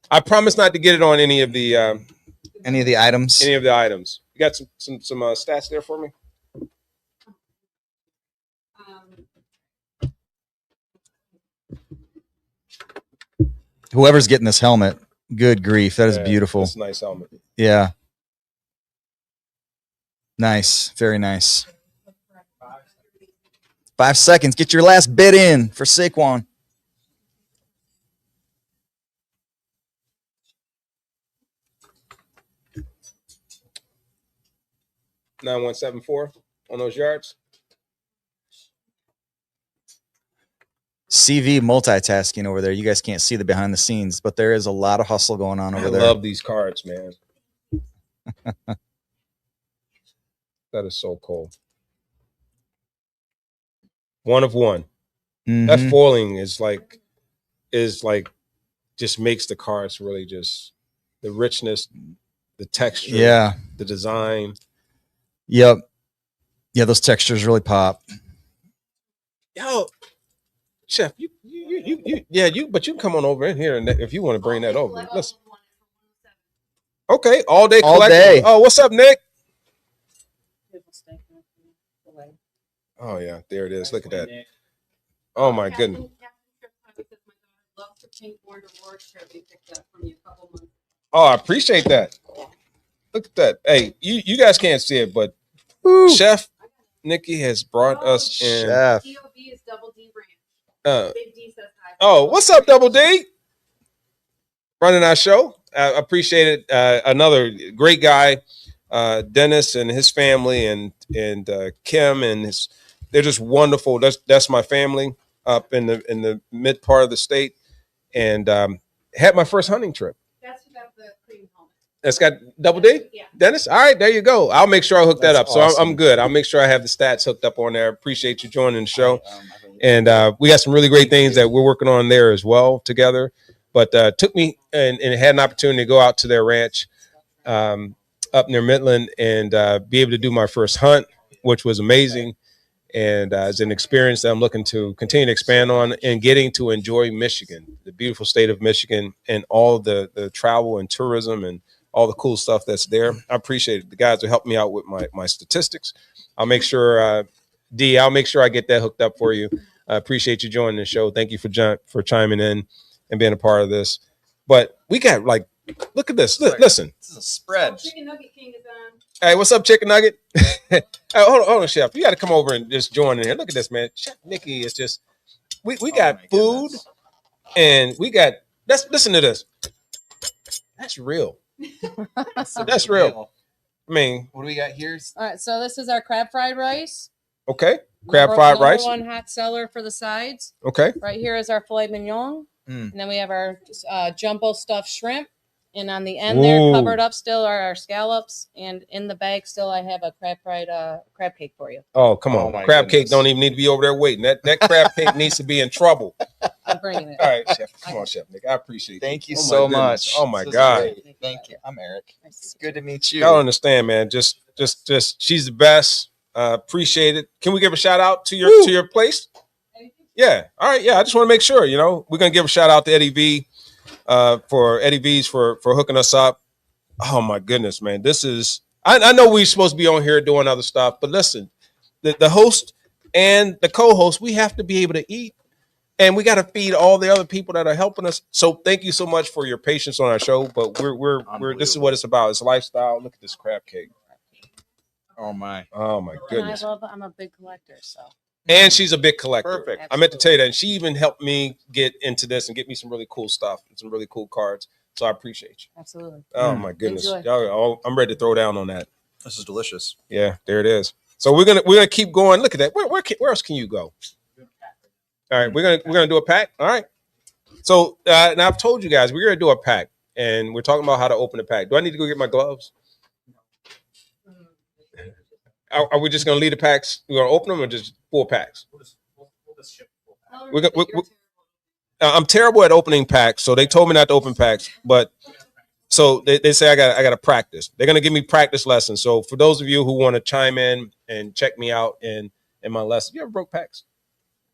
I promise not to get it on any of the items. Any of the items. You got some stats there for me? Whoever's getting this helmet, good grief, that is beautiful. That's a nice helmet. Yeah. Nice. Very nice. 5 seconds. Get your last bid in for Saquon. $9,174 on those yards. CV multitasking over there. You guys can't see the behind the scenes, but there is a lot of hustle going on over there. I love these cards, man. That is so cool. 1 of 1. Mm-hmm. That foiling is like just makes the cards really just the richness, the texture, the design. Yep. Yeah, those textures really pop. Yo, Chef, you but you can come on over in here and if you want to bring that over. Listen. Okay, all day collectible. Oh, what's up, Nick? Oh yeah, there it is. Look at that. Oh my goodness. Oh, I appreciate that. Look at that. Hey, you guys can't see it, but Chef Nikki has brought us in. Chef. DOB is Double D Ranch. Big D says hi. Oh, what's up, Double D? Running our show. I appreciate it. Another great guy, Dennis and his family, and Kim and his. They're just wonderful. That's my family up in the mid part of the state, and had my first hunting trip. That's without the cream helmet. That's got Double D? Yeah. Dennis? All right, there you go. I'll make sure I hook that up. Awesome. So I'm good. I'll make sure I have the stats hooked up on there. Appreciate you joining the show. And we got some really great things that we're working on there as well together. But took me and had an opportunity to go out to their ranch up near Midland and be able to do my first hunt, which was amazing. And it's an experience that I'm looking to continue to expand on and getting to enjoy Michigan, the beautiful state of Michigan, and all the travel and tourism and all the cool stuff that's there. I appreciate it. The guys are helping me out with my statistics. I'll make sure D, I'll make sure I get that hooked up for you. I appreciate you joining the show. Thank you for chiming in and being a part of this. But we got like, look at this. Listen. This is a spread. Chicken Nugget King is on. Hey, what's up, Chicken Nugget? Hey, hold on, Chef. You got to come over and just join in here. Look at this, man. Chef Nikki is just, we got food and we got, listen to this. That's real. That's real. I mean, what do we got here? All right, so this is our crab fried rice. Okay. Crab fried rice. One hot seller for the sides. Okay. Right here is our filet mignon. And then we have our jumbo stuffed shrimp. And on the end there, covered up still are our scallops. And in the bag still, I have a crab fried crab cake for you. Oh, come on. Crab cake don't even need to be over there waiting. That crab cake needs to be in trouble. I'm bringing it. All right, Chef. Come on, Chef Nick. I appreciate it. Thank you so much. Oh, my God. Thank you. I'm Eric. It's good to meet you. I don't understand, man. Just, she's the best. Appreciate it. Can we give a shout out to your place? Yeah. All right. Yeah. I just want to make sure, we're going to give a shout out to Eddie V, for Eddie V's for hooking us up. Oh my goodness, man. This is, I know we're supposed to be on here doing other stuff, but listen, the host and the co-host, we have to be able to eat and we got to feed all the other people that are helping us. So thank you so much for your patience on our show, but we're this is what it's about. It's lifestyle. Look at this crab cake. Oh my goodness. I'm a big collector, so. And she's a big collector. Perfect. I meant to tell you that. And she even helped me get into this and get me some really cool stuff and some really cool cards. So I appreciate you. Absolutely. Oh my goodness. Enjoy. Y'all, I'm ready to throw down on that. This is delicious. Yeah, there it is. So we're gonna keep going. Look at that. Where else can you go? All right, we're gonna do a pack. All right. So and I've told you guys we're gonna do a pack, and we're talking about how to open a pack. Do I need to go get my gloves? Are we just gonna leave the packs? We're gonna open them or just 4 packs? I'm terrible at opening packs, so they told me not to open packs. But so they say I got to practice. They're gonna give me practice lessons. So for those of you who want to chime in and check me out in my lesson, you ever broke packs?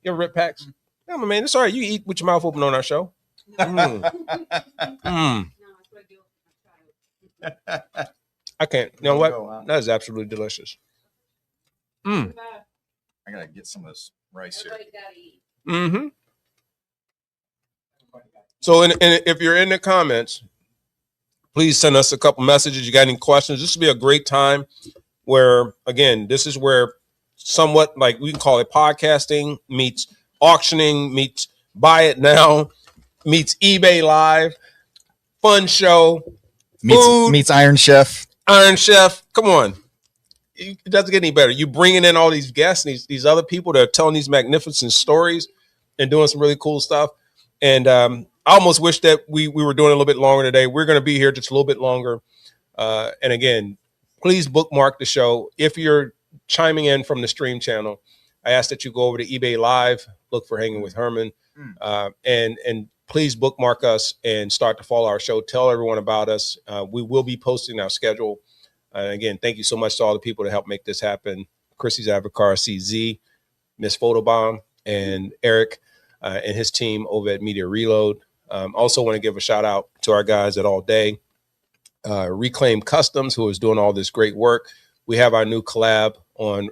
You ever ripped packs? Yeah, man, it's all right. You eat with your mouth open on our show. I can't. You know what? That is absolutely delicious. I gotta get some of this rice here. Mm-hmm. So, and if you're in the comments, please send us a couple messages. You got any questions? This would be a great time where, again, this is where somewhat like we can call it podcasting meets auctioning meets buy it now meets eBay Live, fun show, meets Iron Chef. Iron Chef. Come on. It doesn't get any better. You bringing in all these guests, and these other people that are telling these magnificent stories and doing some really cool stuff. And I almost wish that we were doing a little bit longer today. We're going to be here just a little bit longer. And again, please bookmark the show. If you're chiming in from the stream channel, I ask that you go over to eBay Live, look for Hanging with Herman, and please bookmark us and start to follow our show. Tell everyone about us. We will be posting our schedule. Again, thank you so much to all the people that helped make this happen. Chrissy's Avacar, CZ, Miss Photobomb, and Eric and his team over at Media Reload. Also want to give a shout out to our guys at All Day, Reclaim Customs, who is doing all this great work. We have our new collab on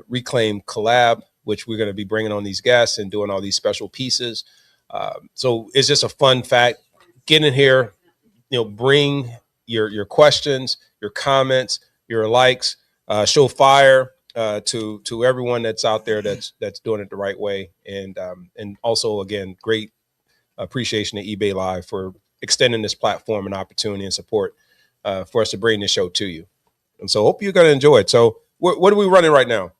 Reclaim Collab, which we're going to be bringing on these guests and doing all these special pieces. So it's just a fun fact. Get in here, bring your questions, your comments, your likes, show fire to everyone that's out there that's doing it the right way. And also, again, great appreciation to eBay Live for extending this platform and opportunity and support for us to bring this show to you. And so hope you're going to enjoy it. So what are we running right now?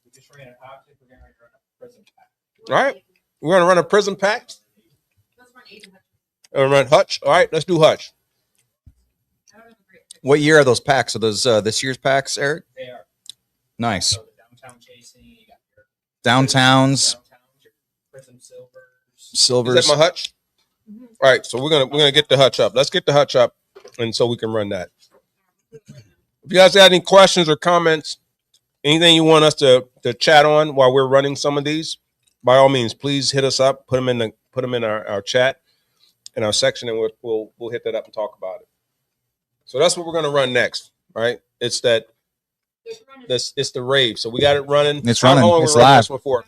We just ran an optic. We're going to run a prison pack. All right. We're going to run a prison pack. Run Hutch. All right. Let's do Hutch. What year are those packs? Are those this year's packs, Eric? They are. Nice. So the downtown chasing, you got your Downtowns, your prism silvers. silvers. Is that my Hutch? All right. So we're gonna get the Hutch up. Let's get the Hutch up, and so we can run that. If you guys got any questions or comments, anything you want us to chat on while we're running some of these, by all means, please hit us up. Put them in our chat in our section, and we'll hit that up and talk about it. So that's what we're going to run next, right? It's that It's the rave. So we got it running. It's How running. long It's we running live. this one for?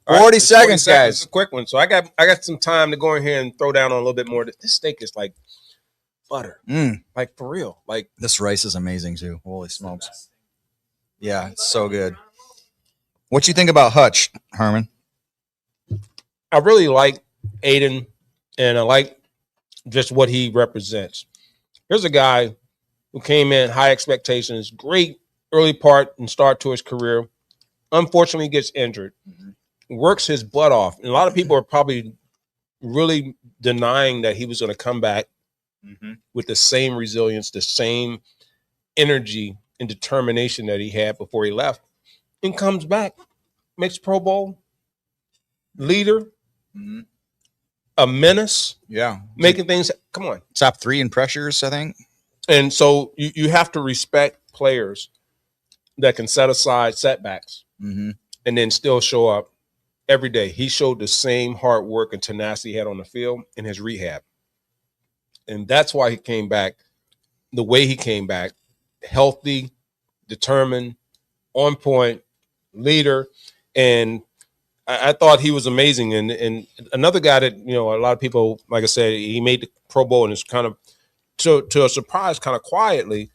40 it's seconds, guys. It's a quick one. So I got some time to go in here and throw down on a little bit more. This steak is like butter. Like for real. Like this rice is amazing too. Holy smokes. Yeah, it's so good. What you think about Hutch, Herman? I really like Aiden, and I like just what he represents. Here's a guy who came in high expectations, great early part and start to his career. Unfortunately, gets injured, works his butt off. And a lot of people are probably really denying that he was going to come back with the same resilience, the same energy and determination that he had before he left, and comes back, makes Pro Bowl, leader, a menace. Yeah. Making things, come on. Top 3 in pressures, I think. And so you have to respect players that can set aside setbacks and then still show up every day. He showed the same hard work and tenacity he had on the field in his rehab. And that's why he came back the way he came back, healthy, determined, on point, leader. And I thought he was amazing. And another guy that, a lot of people, like I said, he made the Pro Bowl and it's kind of, to a surprise, kind of quietly.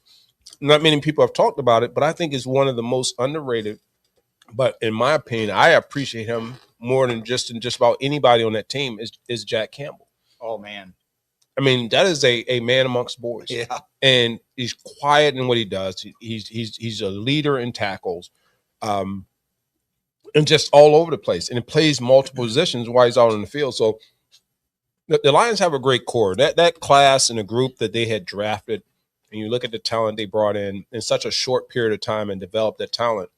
Not many people have talked about it, but I think it's one of the most underrated. But in my opinion, I appreciate him more than just about anybody on that team is Jack Campbell. Oh, man. I mean, that is a man amongst boys. Yeah. And he's quiet in what he does. He's a leader in tackles. And just all over the place. And it plays multiple positions while he's out on the field. So the Lions have a great core. That class and the group that they had drafted, and you look at the talent they brought in such a short period of time and developed that talent,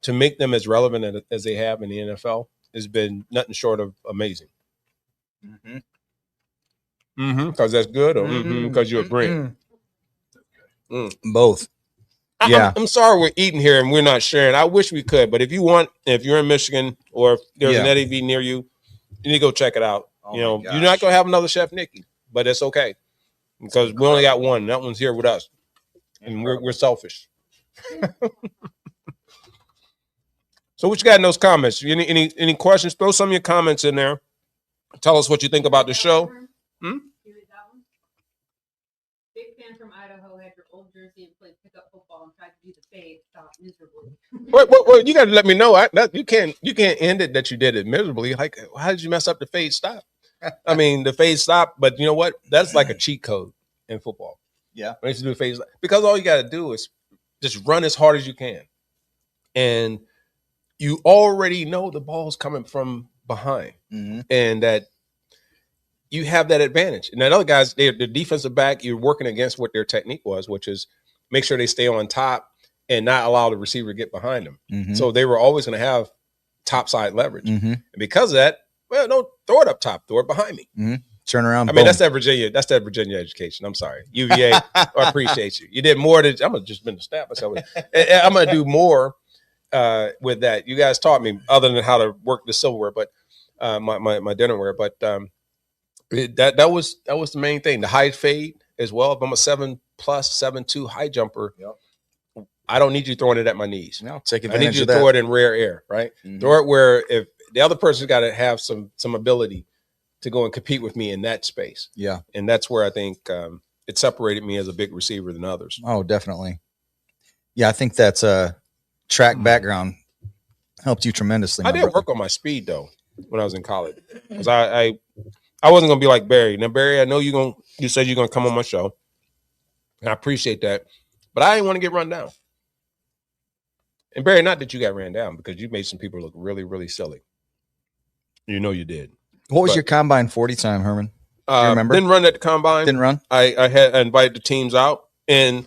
to make them as relevant as they have in the NFL has been nothing short of amazing. Because that's good, or because you agree? Both. Yeah. I'm sorry we're eating here and we're not sharing. I wish we could, but if you're in Michigan or if there's an Eddie V near you, you need to go check it out. You're not going to have another Chef Nicky, but it's okay because we only got one. That one's here with us, and we're selfish. So what you got in those comments? Any questions? Throw some of your comments in there. Tell us what you think about the show. Big fan from Idaho, had your old jersey and played pickup football and tried to do the fade, stopped miserably. Wait, you got to let me know. You can't end it that you did it miserably. Like, how did you mess up the fade stop? I mean, the fade stop, but you know what? That's like a cheat code in football. Yeah. When you do the fade stop, because all you got to do is just run as hard as you can. And you already know the ball's coming from behind and that you have that advantage. And that other guys, the defensive back, you're working against what their technique was, which is make sure they stay on top and not allow the receiver to get behind them. So they were always going to have top side leverage. And because of that, well, don't throw it up top, throw it behind me. Turn around. I mean, that's that Virginia education. I'm sorry. UVA, I appreciate you. You did more than, I'm going to just been a stab myself. I'm going to do more with that. You guys taught me other than how to work the silverware, but my dinnerware, but that was the main thing. The high fade as well. If I'm a 7+7-2 high jumper, I don't need you throwing it at my knees. No, take advantage. I need you to throw it in rare air, right? Throw it where if the other person's got to have some ability to go and compete with me in that space. Yeah, and that's where I think it separated me as a big receiver than others. Oh, definitely. Yeah, I think that's a track background helped you tremendously. I did work on my speed though when I was in college because I wasn't gonna be like Barry. Now Barry, I know you said you're gonna come on my show, and I appreciate that, but I didn't want to get run down. And Barry, not that you got ran down because you made some people look really, really silly. You know you did. What was your combine 40 time, Herman? Do you remember? Didn't run at the combine. Didn't run. I invited the teams out, and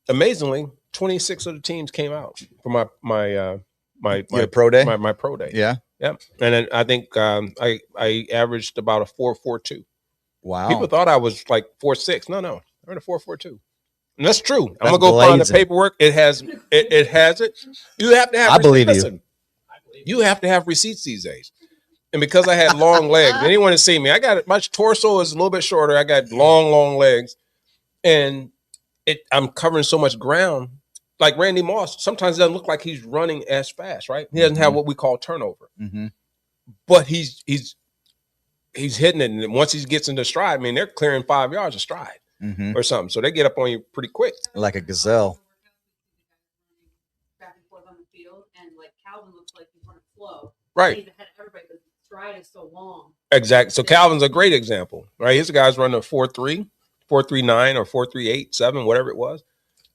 amazingly, 26 of the teams came out for my pro day. My pro day. Yeah. And then I think I averaged about a 4.42. Wow. People thought I was like 4.6. No, I ran a 4.42. And that's true. I'm gonna go find the paperwork. It has it. You have to have. I believe you. You have to have receipts these days. And because I had long legs, anyone has seen me. I got it. My torso is a little bit shorter. I got long legs, and I'm covering so much ground like Randy Moss, sometimes it doesn't look like he's running as fast, right? He doesn't have what we call turnover, but he's hitting it, and once he gets into stride, I mean, they're clearing 5 yards of stride or something, so they get up on you pretty quick, like a gazelle. Back and forth on the field, and like Calvin looks like he's running slow. right? He's ahead of everybody, but the stride is so long. Exactly. So Calvin's a great example, right? His guy's running a 4.3, 4.39, or 4.38.7, whatever it was,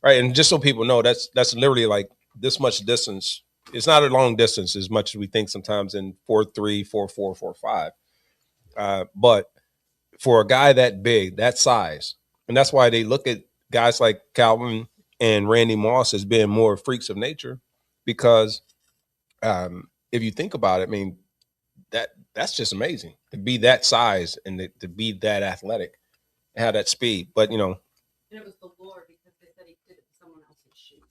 right? And just so people know, that's literally like this much distance. It's not a long distance as much as we think sometimes in 4.3, 4.4, 4.5. But for a guy that big, that size, and that's why they look at guys like Calvin and Randy Moss as being more freaks of nature, because if you think about it, I mean, that's just amazing to be that size and to be that athletic, and have that speed. But And it was the Lord, because they said he did it to someone else's shoes.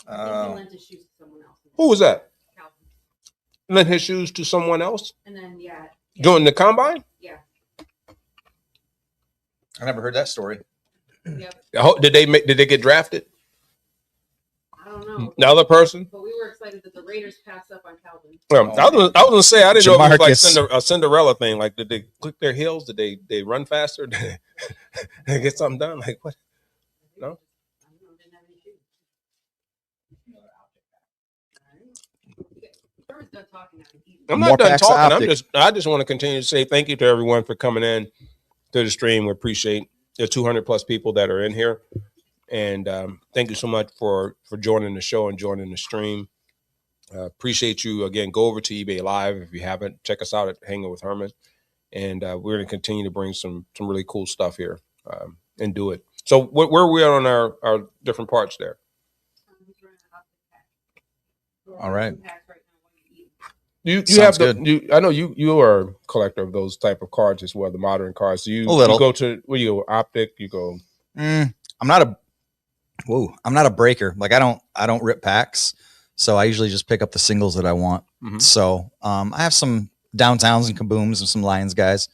I think he lent his shoes to someone else. who was that? Calvin. Lent his shoes to someone else And then during the combine? yeah. I never heard that story. Yep. Did they get drafted? I don't know. The other person? But we were excited that the Raiders passed up on Calvin. I was gonna say, I didn't know if it was like Jamarcus. a Cinderella thing. Like, did they click their heels? Did they run faster? Did they get something done? Like what? No? I don't know, didn't have any shoes. Herman's done talking now. I'm More not done packs of talking. Optic. I just want to continue to say thank you to everyone for coming in to the stream. We appreciate the 200 plus people that are in here, and thank you so much for joining the show and joining the stream. Appreciate you again. Go over to eBay Live if you haven't. Check us out at Hanging with Herman, and we're going to continue to bring some really cool stuff here and do it. So where are we at on our different parts there? All right. You Sounds have I know you are a collector of those type of cards as well, the modern cards. Do you A little. You go to where you go Optic? You go. I'm not a breaker. Like I don't rip packs, so I usually just pick up the singles that I want. So I have some downtowns and kabooms and some Lions guys.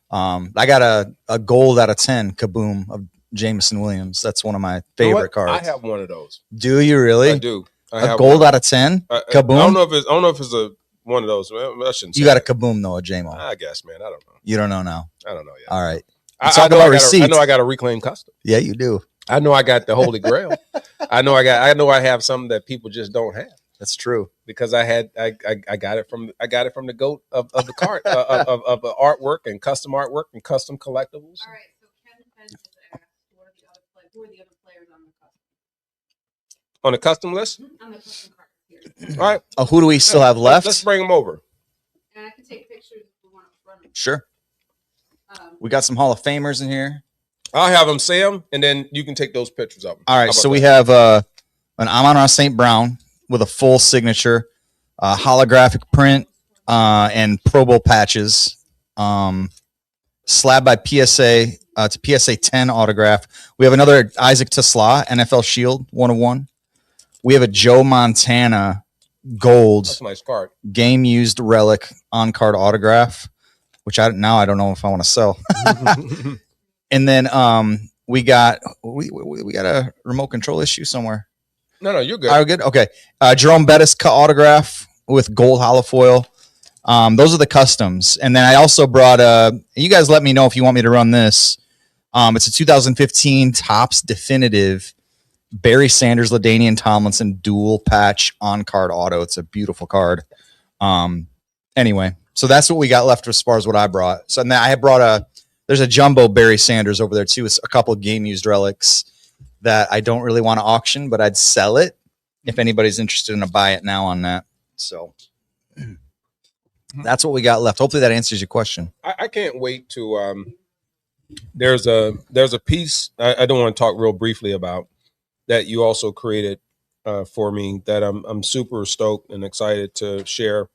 I got a gold out of 10 kaboom of Jameson Williams. That's one of my favorite cards. I have one of those. Do you really? I do. I A have gold one. out of 10 kaboom. I don't know if it's a one of those. Well, I shouldn't say You got a that. kaboom though, a JMO. I guess, man. I don't know. You don't know now. I don't know yet. All right. I know I got a reclaimed custom. Yeah, you do. I know I got the Holy Grail. I know I have something that people just don't have. That's true. Because I got it from the GOAT of the card of artwork and custom artwork and custom collectibles. All right, so Ken Penn has asked, who are the other players on the custom? On the custom list? On the custom card here. All right. Oh, who do we still have left? Let's bring them over. And I can take pictures if we want to run them. Sure. We got some Hall of Famers in here. I'll have them say them, and then you can take those pictures of them. All right, so we have an Amon-Ra St. Brown with a full signature, holographic print, and Pro Bowl patches. Slab by PSA. It's a PSA 10 autograph. We have another Isaac Tesla NFL Shield 101. We have a Joe Montana gold That's a nice card. game used relic on card autograph, which I don't know if I want to sell. And then we got a remote control issue somewhere. No, you're good. All right, good. Okay. Jerome Bettis cut autograph with gold holofoil. Those are the customs. And then I also brought you guys let me know if you want me to run this. It's a 2015 Topps Definitive Barry Sanders, LaDainian Tomlinson dual patch on card auto. It's a beautiful card. Anyway, so that's what we got left as far as what I brought. So now I had brought there's a jumbo Barry Sanders over there too. It's a couple of game used relics that I don't really want to auction, but I'd sell it if anybody's interested in a buy it now on that. So that's what we got left. Hopefully that answers your question. I can't wait to. There's a piece I don't want to talk real briefly about that you also created for me that I'm super stoked and excited to share.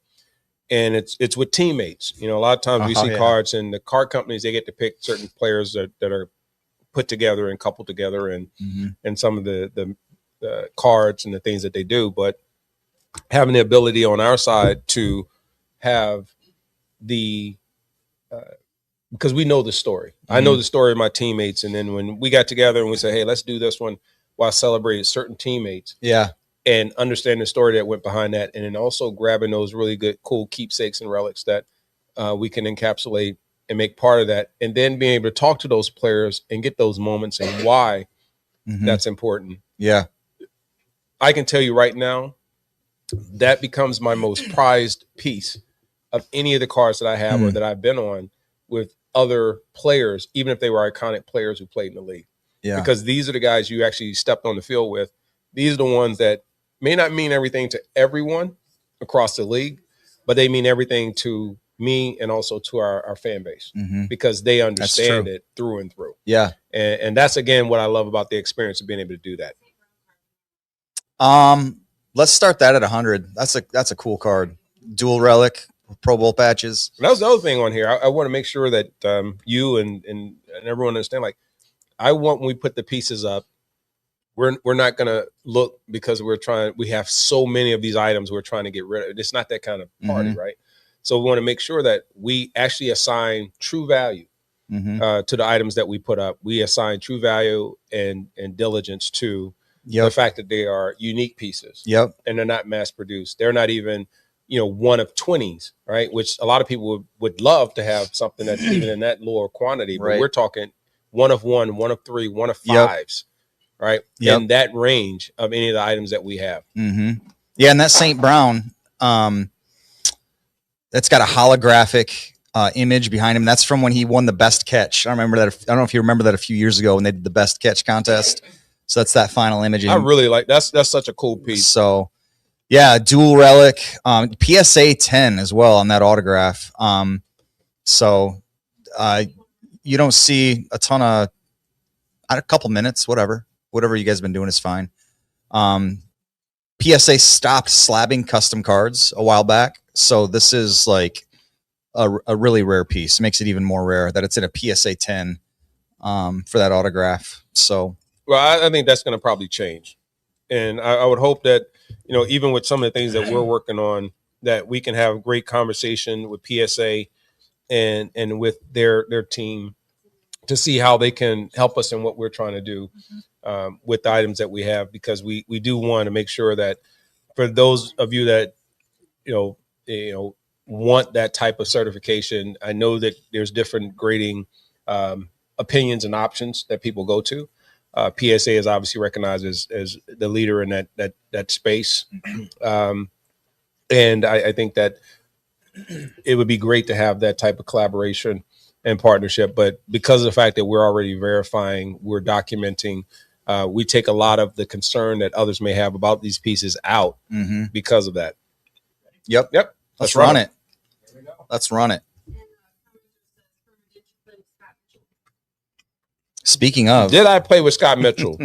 And it's with teammates. You know, a lot of times we see cards, and the card companies, they get to pick certain players that are put together and coupled together, and some of the cards and the things that they do. But having the ability on our side to have the because we know the story. I know the story of my teammates, and then when we got together and we said, hey, let's do this one, while celebrating certain teammates. Yeah. And understanding the story that went behind that, and then also grabbing those really good, cool keepsakes and relics that we can encapsulate and make part of that, and then being able to talk to those players and get those moments and why that's important. Yeah. I can tell you right now, that becomes my most prized piece of any of the cards that I have or that I've been on with other players, even if they were iconic players who played in the league. Yeah. Because these are the guys you actually stepped on the field with. These are the ones that may not mean everything to everyone across the league, but they mean everything to me and also to our fan base because they understand it through and through. Yeah. And that's, again, what I love about the experience of being able to do that. Let's start that at 100. That's a cool card. Dual relic, Pro Bowl patches. And that was the other thing on here. I want to make sure that you and everyone understand, like, I want, when we put the pieces up, we're not going to look because we have so many of these items we're trying to get rid of. It's not that kind of party, right? So we want to make sure that we actually assign true value to the items that we put up. We assign true value and diligence to the fact that they are unique pieces. And they're not mass produced. They're not even, one of 20s, right? Which a lot of people would love to have something that's even in that lower quantity. But we're talking one of 1, 1 of 3, 1 of 5s. Right. In that range of any of the items that we have. Yeah. And that St. Brown, that's got a holographic image behind him. That's from when he won the best catch. I remember that. I don't know if you remember that a few years ago when they did the best catch contest. So that's that final image. I really like that's such a cool piece. So yeah, dual relic, PSA 10 as well on that autograph. So you don't see a ton of, a couple minutes, whatever you guys have been doing is fine. PSA stopped slabbing custom cards a while back. So this is like a really rare piece. It makes it even more rare that it's in a PSA 10 for that autograph. So, well, I think that's going to probably change. And I would hope that, even with some of the things that we're working on, that we can have great conversation with PSA and with their team to see how they can help us in what we're trying to do with the items that we have, because we do want to make sure that for those of you that, want that type of certification, I know that there's different grading opinions and options that people go to. PSA is obviously recognized as the leader in that space. And I think that it would be great to have that type of collaboration and partnership. But because of the fact that we're already verifying, we're documenting, we take a lot of the concern that others may have about these pieces out because of that. Yep. Let's run it. Let's run it. Speaking of, did I play with Scott Mitchell?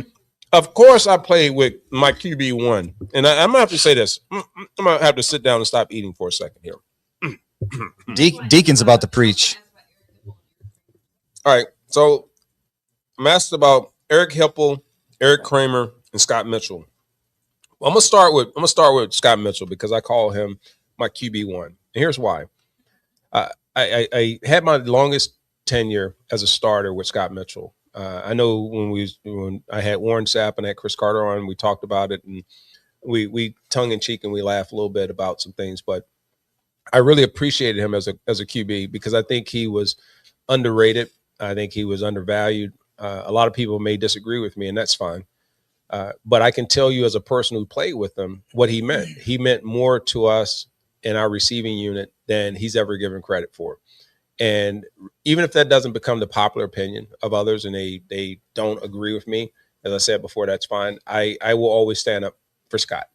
Of course I played with my QB1. And I'm gonna have to say this. I'm gonna have to sit down and stop eating for a second here. Deacon's about to preach. All right. So I'm asked about Eric Hipple, Eric Kramer, and Scott Mitchell. Well, I'm gonna start with Scott Mitchell because I call him my QB1. And here's why. I had my longest tenure as a starter with Scott Mitchell. I know when I had Warren Sapp and had Chris Carter on, we talked about it, and we tongue in cheek and we laughed a little bit about some things. But I really appreciated him as a QB because I think he was underrated. I think he was undervalued. A lot of people may disagree with me, and that's fine. But I can tell you as a person who played with him what he meant. He meant more to us in our receiving unit than he's ever given credit for. And even if that doesn't become the popular opinion of others and they don't agree with me, as I said before, that's fine. I will always stand up for Scott.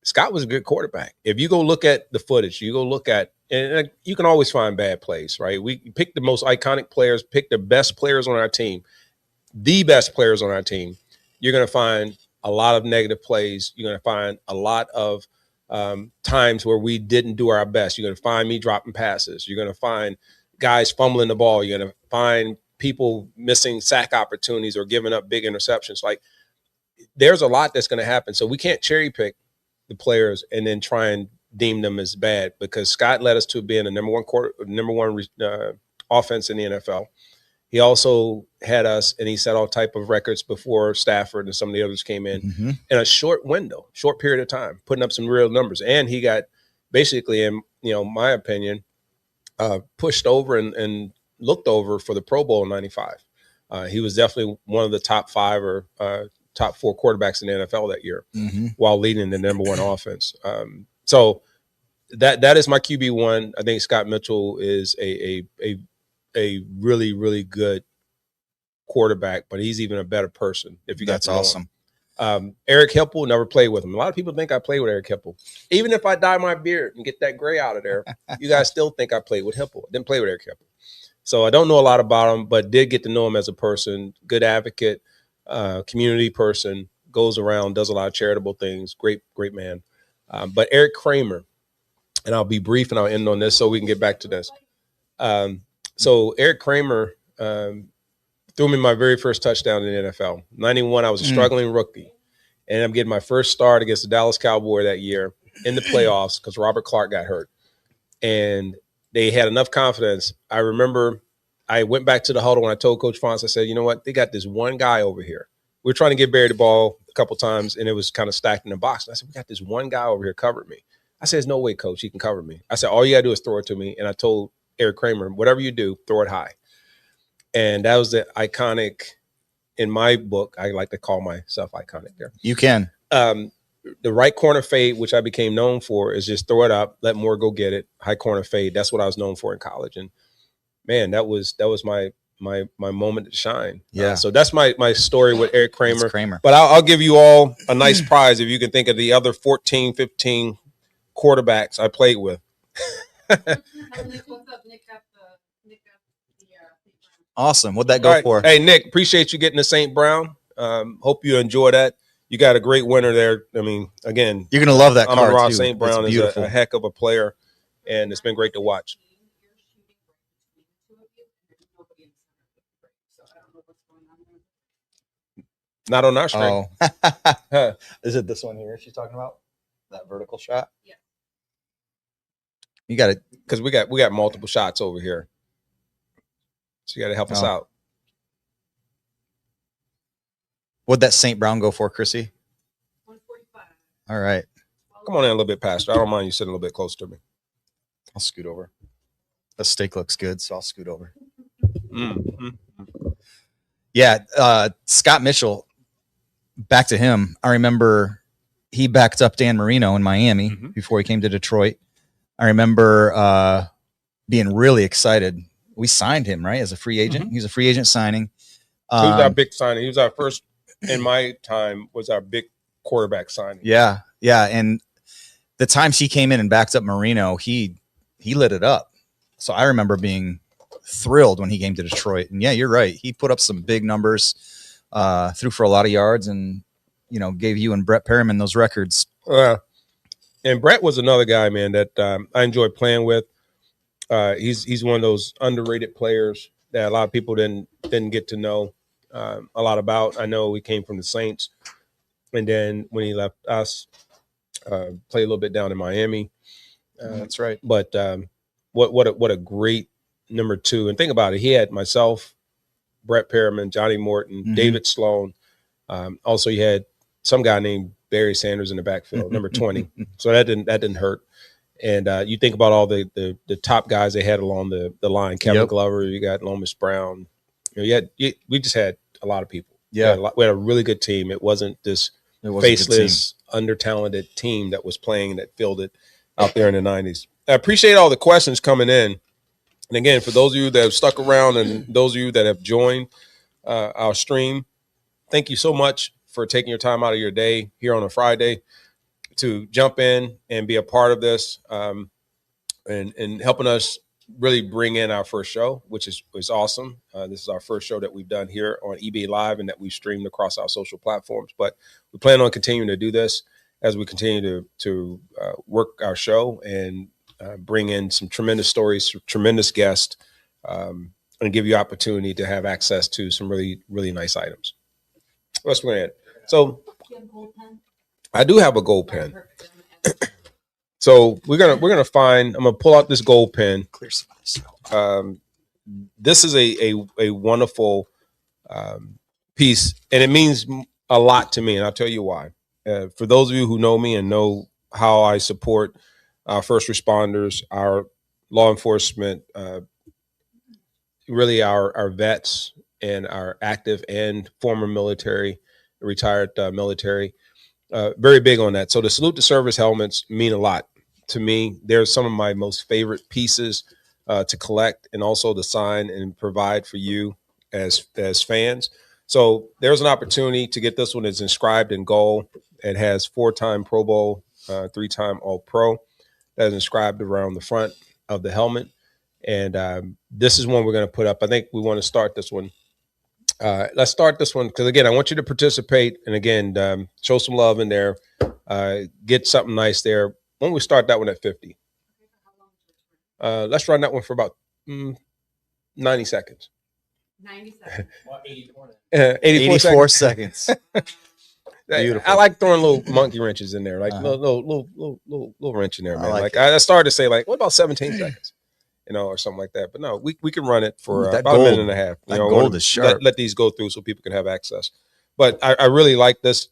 Scott was a good quarterback. If you go look at the footage, you go look at, and you can always find bad plays, right? We pick the most iconic players, pick the best players on our team, the best players on our team. You're going to find a lot of negative plays. You're going to find a lot of times where we didn't do our best. You're going to find me dropping passes. You're going to find guys fumbling the ball. You're going to find people missing sack opportunities or giving up big interceptions. Like, there's a lot that's going to happen. So we can't cherry pick the players and then try and deem them as bad, because Scott led us to being a number one offense in the NFL. He also had us, and he set all type of records before Stafford and some of the others came in a short window, short period of time, putting up some real numbers. And he got basically, in my opinion, pushed over and looked over for the Pro Bowl in '95. He was definitely one of the top 5 or top 4 quarterbacks in the NFL that year, while leading the number 1 offense. So that is my QB1. I think Scott Mitchell is a really, really good quarterback, but he's even a better person if you got That's to know awesome. him. Eric Hipple, never played with him. A lot of people think I played with Eric Hipple. Even if I dye my beard and get that gray out of there, you guys still think I played with Hipple. I didn't play with Eric Hipple. So I don't know a lot about him, but did get to know him as a person, good advocate, community person, goes around, does a lot of charitable things. Great, great man. But Eric Kramer, and I'll be brief and I'll end on this so we can get back to this. So Eric Kramer threw me my very first touchdown in the NFL. 91, I was a struggling rookie. And I'm getting my first start against the Dallas Cowboys that year in the playoffs because Robert Clark got hurt. And they had enough confidence. I remember I went back to the huddle when I told Coach Fonz, I said, you know what? They got this one guy over here. We were trying to get Barry the ball a couple times, and it was kind of stacked in the box. And I said, we got this one guy over here covering me. I said, there's no way, Coach, he can cover me. I said, all you got to do is throw it to me. And I told Eric Kramer, whatever you do, throw it high. And that was the iconic, in my book, I like to call myself iconic there. You can. The right corner fade, which I became known for, is just throw it up, let Moore go get it. High corner fade. That's what I was known for in college. And man, that was my moment to shine. Yeah. So that's my story with Eric Kramer. That's Kramer. But I'll give you all a nice prize if you can think of the other 14, 15 quarterbacks I played with. Awesome. What'd that go for? Hey, Nick, appreciate you getting the St. Brown. Hope you enjoy that. You got a great winner there. I mean, again, you're going to love that card Amon-Ra too. St. Brown is a heck of a player, and it's been great to watch. Not on our screen. Oh. Is it this one here she's talking about? That vertical shot? Yeah. You got it. Because we got multiple shots over here. So you got to help us out. What'd that St. Brown go for, Chrissy? 145. All right. Come on in a little bit, Pastor. I don't mind you sitting a little bit closer to me. I'll scoot over. The steak looks good, so I'll scoot over. Mm-hmm. Yeah, Scott Mitchell, back to him. I remember he backed up Dan Marino in Miami before he came to Detroit. I remember being really excited. We signed him, right, as a free agent. He was a free agent signing. He was our big signing. He was our first, in my time, was our big quarterback signing. Yeah, yeah. And the times he came in and backed up Marino, he lit it up. So I remember being thrilled when he came to Detroit. And yeah, you're right. He put up some big numbers, threw for a lot of yards, and gave you and Brett Perriman those records. And Brett was another guy, man, that I enjoyed playing with. He's one of those underrated players that a lot of people didn't get to know a lot about. I know he came from the Saints, and then when he left us, played a little bit down in Miami. That's right. But what a great number 2. And think about it, he had myself, Brett Perriman, Johnny Morton, David Sloan. Also, he had some guy named Barry Sanders in the backfield, number 20. So that didn't hurt. And you think about all the top guys they had along the line. Kevin Glover, you got Lomas Brown. We just had a lot of people. Yeah, we had a really good team. It wasn't this faceless, under-talented team that was playing that filled it out there in the 90s. I appreciate all the questions coming in. And again, for those of you that have stuck around and those of you that have joined our stream, thank you so much for taking your time out of your day here on a Friday to jump in and be a part of this and helping us really bring in our first show, which is awesome. This is our first show that we've done here on eBay Live and that we've streamed across our social platforms. But we plan on continuing to do this as we continue to work our show and bring in some tremendous stories, some tremendous guests, and give you opportunity to have access to some really, really nice items. Let's go ahead. So I do have a gold pen. So we're gonna find. I'm gonna pull out this gold pen. this is a wonderful piece, and it means a lot to me, and I'll tell you why. For those of you who know me and know how I support our first responders, our law enforcement, really our vets and our active and former military, retired military, very big on that. So the salute to service helmets mean a lot to me. They're some of my most favorite pieces to collect, and also to sign and provide for you as fans. So there's an opportunity to get this one. It's inscribed in gold. It has 4-time Pro Bowl, 3-time All Pro. That is inscribed around the front of the helmet. And this is one we're going to put up. I think we want to start this one. Let's start this one because, again, I want you to participate. And again, show some love in there. Get something nice there. Why don't we start that one at 50? Let's run that one for about 90 seconds. 90 seconds. Well, 84 seconds. Beautiful. I like throwing little monkey wrenches in there, like little wrench in there, man. I started to say, like, what about 17 seconds? Or something like that. But no, we can run it for about a minute and a half. That gold is sharp. Let these go through so people can have access. But I really like this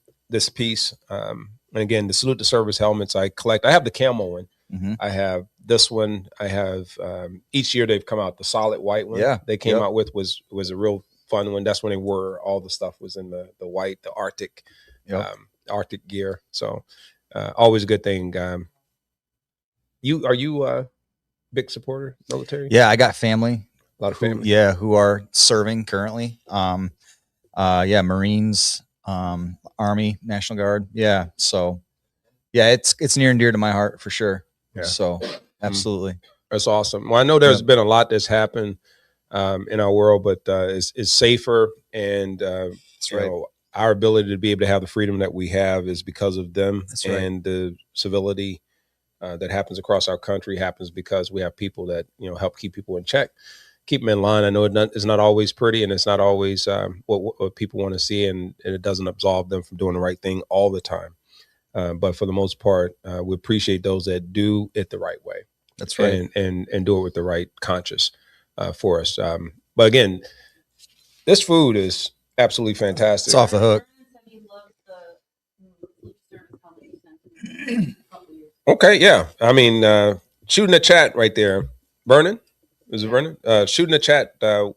piece. And again, the salute to service helmets I collect. I have the camo one. Mm-hmm. I have this one. I have each year they've come out. The solid white one they came out with was a real fun one. That's when they were all the stuff was in the white, the Arctic, Arctic gear. So always a good thing. Are you big supporter military? Yeah, I got family. A lot of family. Who are serving currently. Marines, Army, National Guard. Yeah. So yeah, it's near and dear to my heart for sure. Yeah. So absolutely. That's awesome. Well, I know there's been a lot that's happened in our world, but it's safer, and That's right. Our ability to be able to have the freedom that we have is because of them. That's right. And the civility that happens across our country happens because we have people that help keep people in check, keep them in line. I know it's not always pretty, and it's not always what people want to see, and it doesn't absolve them from doing the right thing all the time. But for the most part, we appreciate those that do it the right way. That's right. And do it with the right conscience for us. But again, this food is absolutely fantastic. It's off the hook. Okay, yeah. I mean, shoot in the chat right there. Vernon? Is it Vernon? Shoot in the chat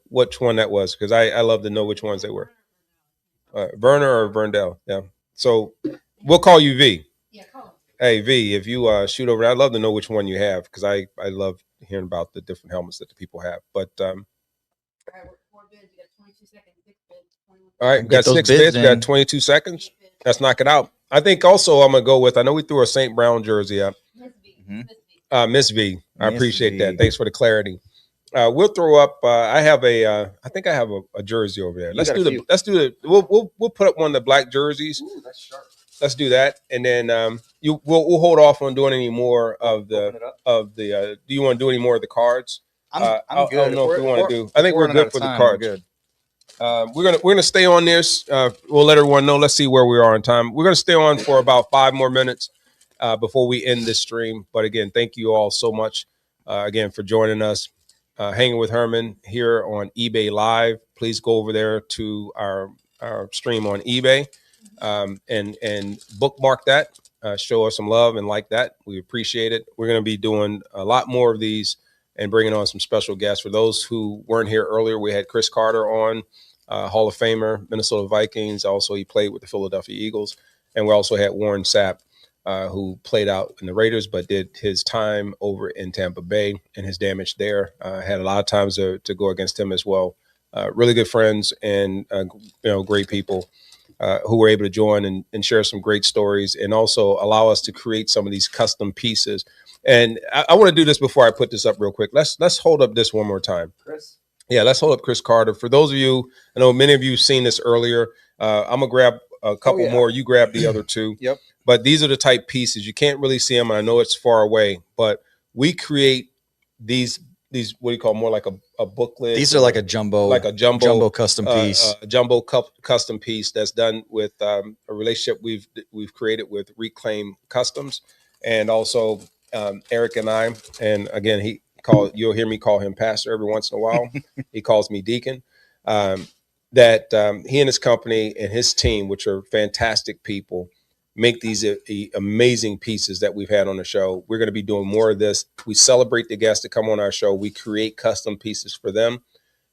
which one that was, because I love to know which ones they were. Verner or Verndell, yeah. So we'll call you V. Yeah, call him. Hey, V, if you shoot over there, I'd love to know which one you have, because I love hearing about the different helmets that the people have. But All right, 4 bids. You got 22 seconds. 6 bids. 21 all right, Get got those 6 bids bids, in. got 22 seconds. Let's knock it out. I think also I'm going to go with, I know we threw a St. Brown jersey up. Miss V. Mhm. Miss V. I Miss appreciate V. that. Thanks for the clarity. We'll throw up. I have I think I have a jersey over there. Let's do the. We'll put up one of the black jerseys. Ooh, that's sharp. Let's do that, and then we'll hold off on doing any more of the Do you want to do any more of the cards? I'm I good. don't know if we want to do. I think we're running out good of for the time. cards. We're good. We're gonna stay on this. We'll let everyone know. Let's see where we are on time. We're gonna stay on for about 5 more minutes before we end this stream. But again, thank you all so much again for joining us, hanging with Herman here on eBay Live. Please go over there to our stream on eBay and bookmark that. Show us some love and like that. We appreciate it. We're gonna be doing a lot more of these and bringing on some special guests. For those who weren't here earlier, we had Cris Carter on. Hall of Famer, Minnesota Vikings. Also, he played with the Philadelphia Eagles. And we also had Warren Sapp, who played out in the Raiders, but did his time over in Tampa Bay and his damage there. Had a lot of times to go against him as well. Really good friends and great people who were able to join and share some great stories, and also allow us to create some of these custom pieces. And I want to do this before I put this up real quick. Let's hold up this one more time. Chris. Yeah, let's hold up Cris Carter. For those of you, I know many of you have seen this earlier. I'm going to grab a couple more. You grab the other two. Yep. But these are the type pieces. You can't really see them, and I know it's far away, but we create these what do you call, more like a booklet. These are like a jumbo custom piece. A jumbo custom piece that's done with a relationship we've created with Reclaim Customs, and also Eric and I. And again, you'll hear me call him pastor every once in a while. He calls me deacon. He and his company and his team, which are fantastic people, make these amazing pieces that we've had on the show. We're going to be doing more of this. We celebrate the guests that come on our show. We create custom pieces for them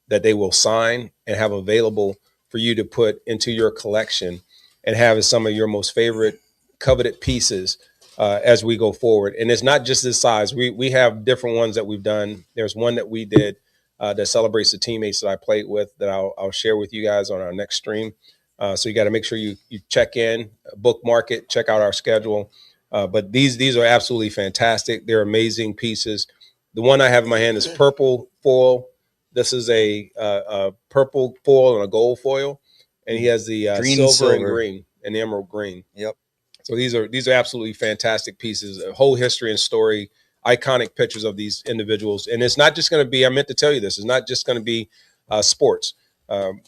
that they will sign and have available for you to put into your collection and have as some of your most favorite coveted pieces as we go forward. And it's not just this size. We have different ones that we've done. There's one that we did that celebrates the teammates that I played with that I'll share with you guys on our next stream. So you got to make sure you check in, bookmark it, check out our schedule. But these are absolutely fantastic. They're amazing pieces. The one I have in my hand is purple foil. This is a purple foil and a gold foil, and he has the silver and green and the emerald green. Yep. So these are absolutely fantastic pieces. A whole history and story, iconic pictures of these individuals. And it's not just going to be. I meant to tell you this. It's not just going to be sports.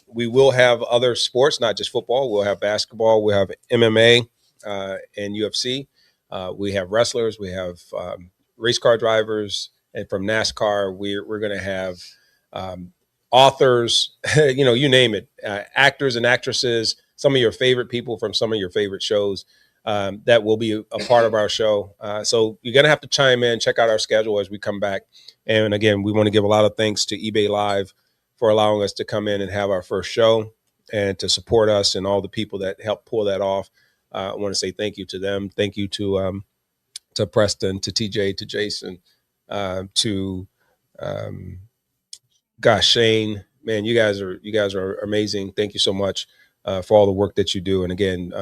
We will have other sports, not just football. We'll have basketball. We'll have MMA and UFC. We have wrestlers. We have race car drivers, and from NASCAR, we're going to have authors, you name it, actors and actresses, some of your favorite people from some of your favorite shows that will be a part of our show. So you're going to have to chime in, check out our schedule as we come back. And again, we want to give a lot of thanks to eBay Live for allowing us to come in and have our first show and to support us and all the people that helped pull that off. I want to say thank you to them. Thank you to Preston, to TJ, to Jason, to Shane, man, you guys are amazing. Thank you so much for all the work that you do. And again,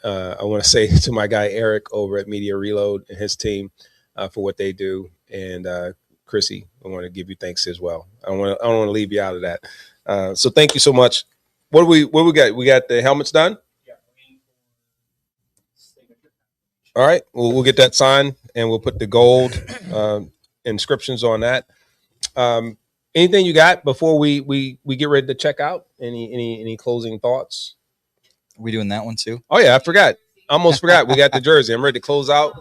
I want to say to my guy Eric over at Media Reload and his team for what they do. And Cris, I want to give you thanks as well. I don't want to leave you out of that. So thank you so much. What we got? We got the helmets done. All right, we'll get that signed and we'll put the gold inscriptions on that. Anything you got before we get ready to check out? Any closing thoughts? Are we doing that one too? Oh yeah, I forgot. Almost forgot. We got the jersey. I'm ready to close out,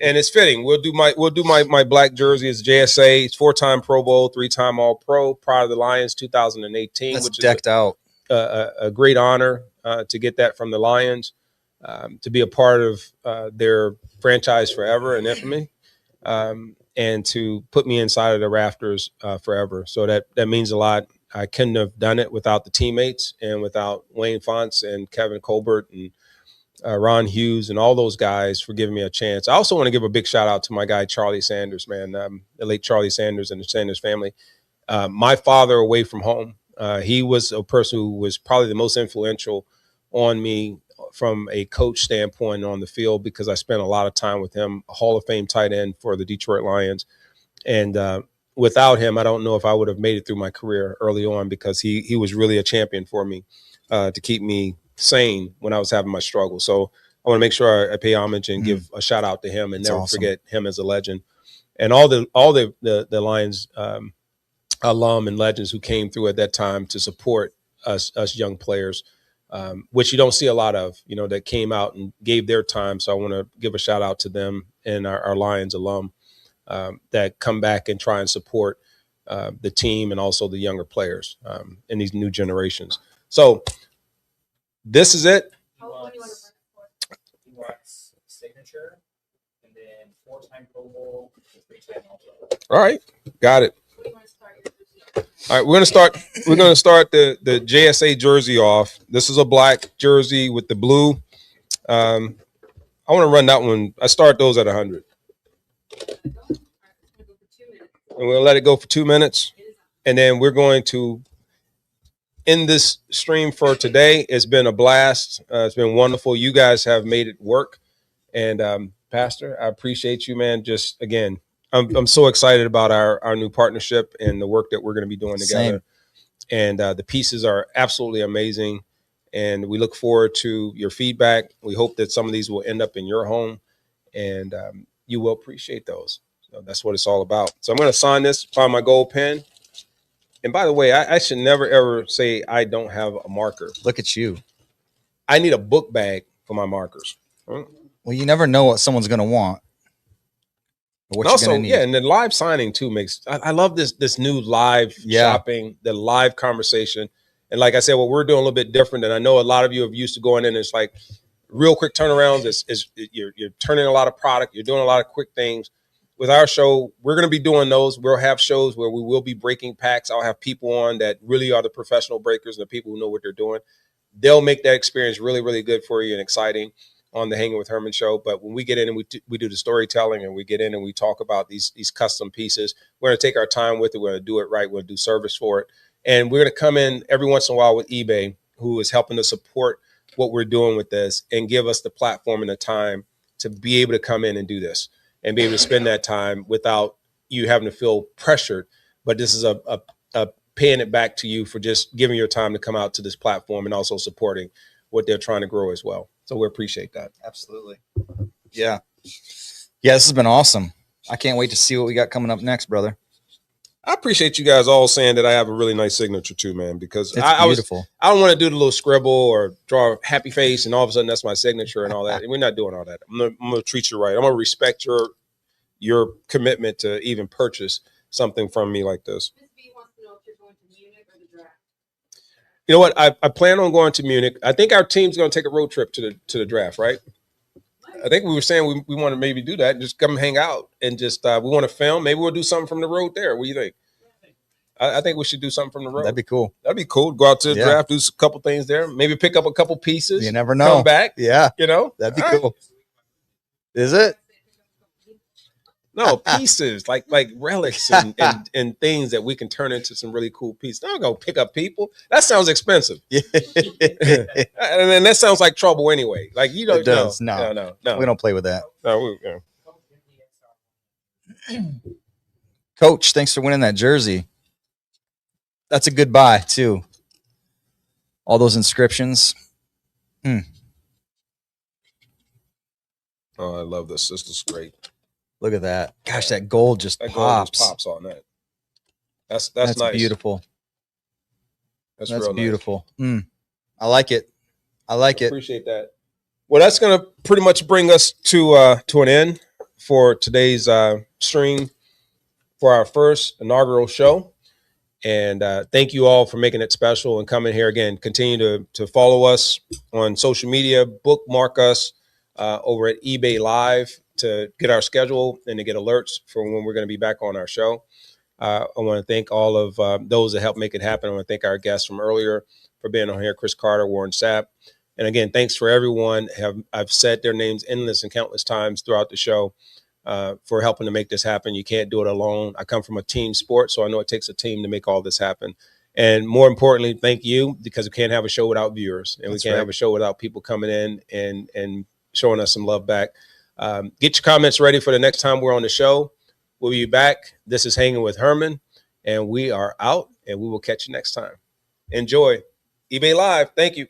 and it's fitting. We'll do my black jersey. It's JSA. It's 4-time Pro Bowl, 3-time All Pro, Pride of the Lions, 2018. That's which decked out. A great honor to get that from the Lions, to be a part of their franchise forever and infamy. And to put me inside of the rafters forever. So that means a lot. I couldn't have done it without the teammates and without Wayne Fonts and Kevin Colbert and Ron Hughes and all those guys for giving me a chance. I also want to give a big shout out to my guy, Charlie Sanders, man, the late Charlie Sanders and the Sanders family. My father away from home, he was a person who was probably the most influential on me from a coach standpoint on the field, because I spent a lot of time with him, a Hall of Fame tight end for the Detroit Lions. And without him, I don't know if I would have made it through my career early on, because he was really a champion for me to keep me sane when I was having my struggle. So I want to make sure I pay homage and give a shout out to him and never forget him as a legend. And all the Lions alum and legends who came through at that time to support us young players. Which you don't see a lot of, that came out and gave their time. So I want to give a shout out to them and our Lions alum that come back and try and support the team and also the younger players in these new generations. So this is it. He wants signature and then 4-time Pro Bowl, 3-time All Pro. All right, got it. All right, we're gonna start the JSA jersey off. This is a black jersey with the blue. I want to run that one. I start those at 100, and we'll let it go for 2 minutes, and then we're going to end this stream for today. It's been a blast. It's been wonderful. You guys have made it work, and Pastor, I appreciate you, man. Just again. I'm so excited about our new partnership and the work that we're going to be doing together. Same. And the pieces are absolutely amazing. And we look forward to your feedback. We hope that some of these will end up in your home, and you will appreciate those. So that's what it's all about. So I'm going to sign this, find my gold pen. And by the way, I should never, ever say I don't have a marker. Look at you. I need a book bag for my markers. Well, you never know what someone's going to want. What And also, you're gonna need. yeah, and the live signing too makes. I love this new live shopping, the live conversation, and like I said, what we're doing a little bit different. And I know a lot of you have used to going in. It's like real quick turnarounds. You're turning a lot of product. You're doing a lot of quick things. With our show, we're going to be doing those. We'll have shows where we will be breaking packs. I'll have people on that really are the professional breakers and the people who know what they're doing. They'll make that experience really, really good for you and exciting on the Hanging with Herman show. But when we get in and we do the storytelling and we get in and we talk about these custom pieces, we're going to take our time with it. We're going to do it right. We're going to do service for it. And we're going to come in every once in a while with eBay, who is helping to support what we're doing with this and give us the platform and the time to be able to come in and do this and be able to spend that time without you having to feel pressured. But this is a paying it back to you for just giving your time to come out to this platform and also supporting what they're trying to grow as well. So we appreciate that. Absolutely. Yeah. Yeah, this has been awesome. I can't wait to see what we got coming up next, brother. I appreciate you guys all saying that I have a really nice signature too, man, because it's beautiful. I don't want to do the little scribble or draw a happy face and all of a sudden that's my signature and all that. And we're not doing all that. I'm going to treat you right. I'm going to respect your commitment to even purchase something from me like this. Miss B wants to know if you're going to Munich or the draft. You know what? I plan on going to Munich. I think our team's going to take a road trip to the draft, right? I think we were saying we want to maybe do that. Just come hang out and just we want to film. Maybe we'll do something from the road there. What do you think? I think we should do something from the road. That'd be cool. That'd be cool. Go out to the draft, do a couple things there. Maybe pick up a couple pieces. You never know. Come back. Yeah. You know? That'd be cool. Is it? No, pieces like relics and things that we can turn into some really cool pieces. Don't go pick up people. That sounds expensive. Yeah. And then that sounds like trouble anyway. Like, you don't It does. No. We don't play with that. No, Coach, thanks for winning that jersey. That's a good buy, too. All those inscriptions. Oh, I love this. This looks great. Look at that. Gosh, that gold just That pops. gold just pops on that. That's nice. Beautiful. That's real real beautiful. Nice. I like it. I like it. Appreciate that. Well, that's going to pretty much bring us to an end for today's stream for our first inaugural show. And thank you all for making it special and coming here again. Continue to follow us on social media, bookmark us over at eBay Live to get our schedule and to get alerts for when we're going to be back on our show. I want to thank all of those that helped make it happen. I want to thank our guests from earlier for being on here, Cris Carter, Warren Sapp. And again, thanks for everyone. I've said their names endless and countless times throughout the show for helping to make this happen. You can't do it alone. I come from a team sport, so I know it takes a team to make all this happen. And more importantly, thank you, because we can't have a show without viewers, and we can't have a show without people coming in and showing us some love back. Get your comments ready for the next time we're on the show. We'll be back. This is Hanging with Herman, and we are out, and we will catch you next time. Enjoy. eBay Live. Thank you.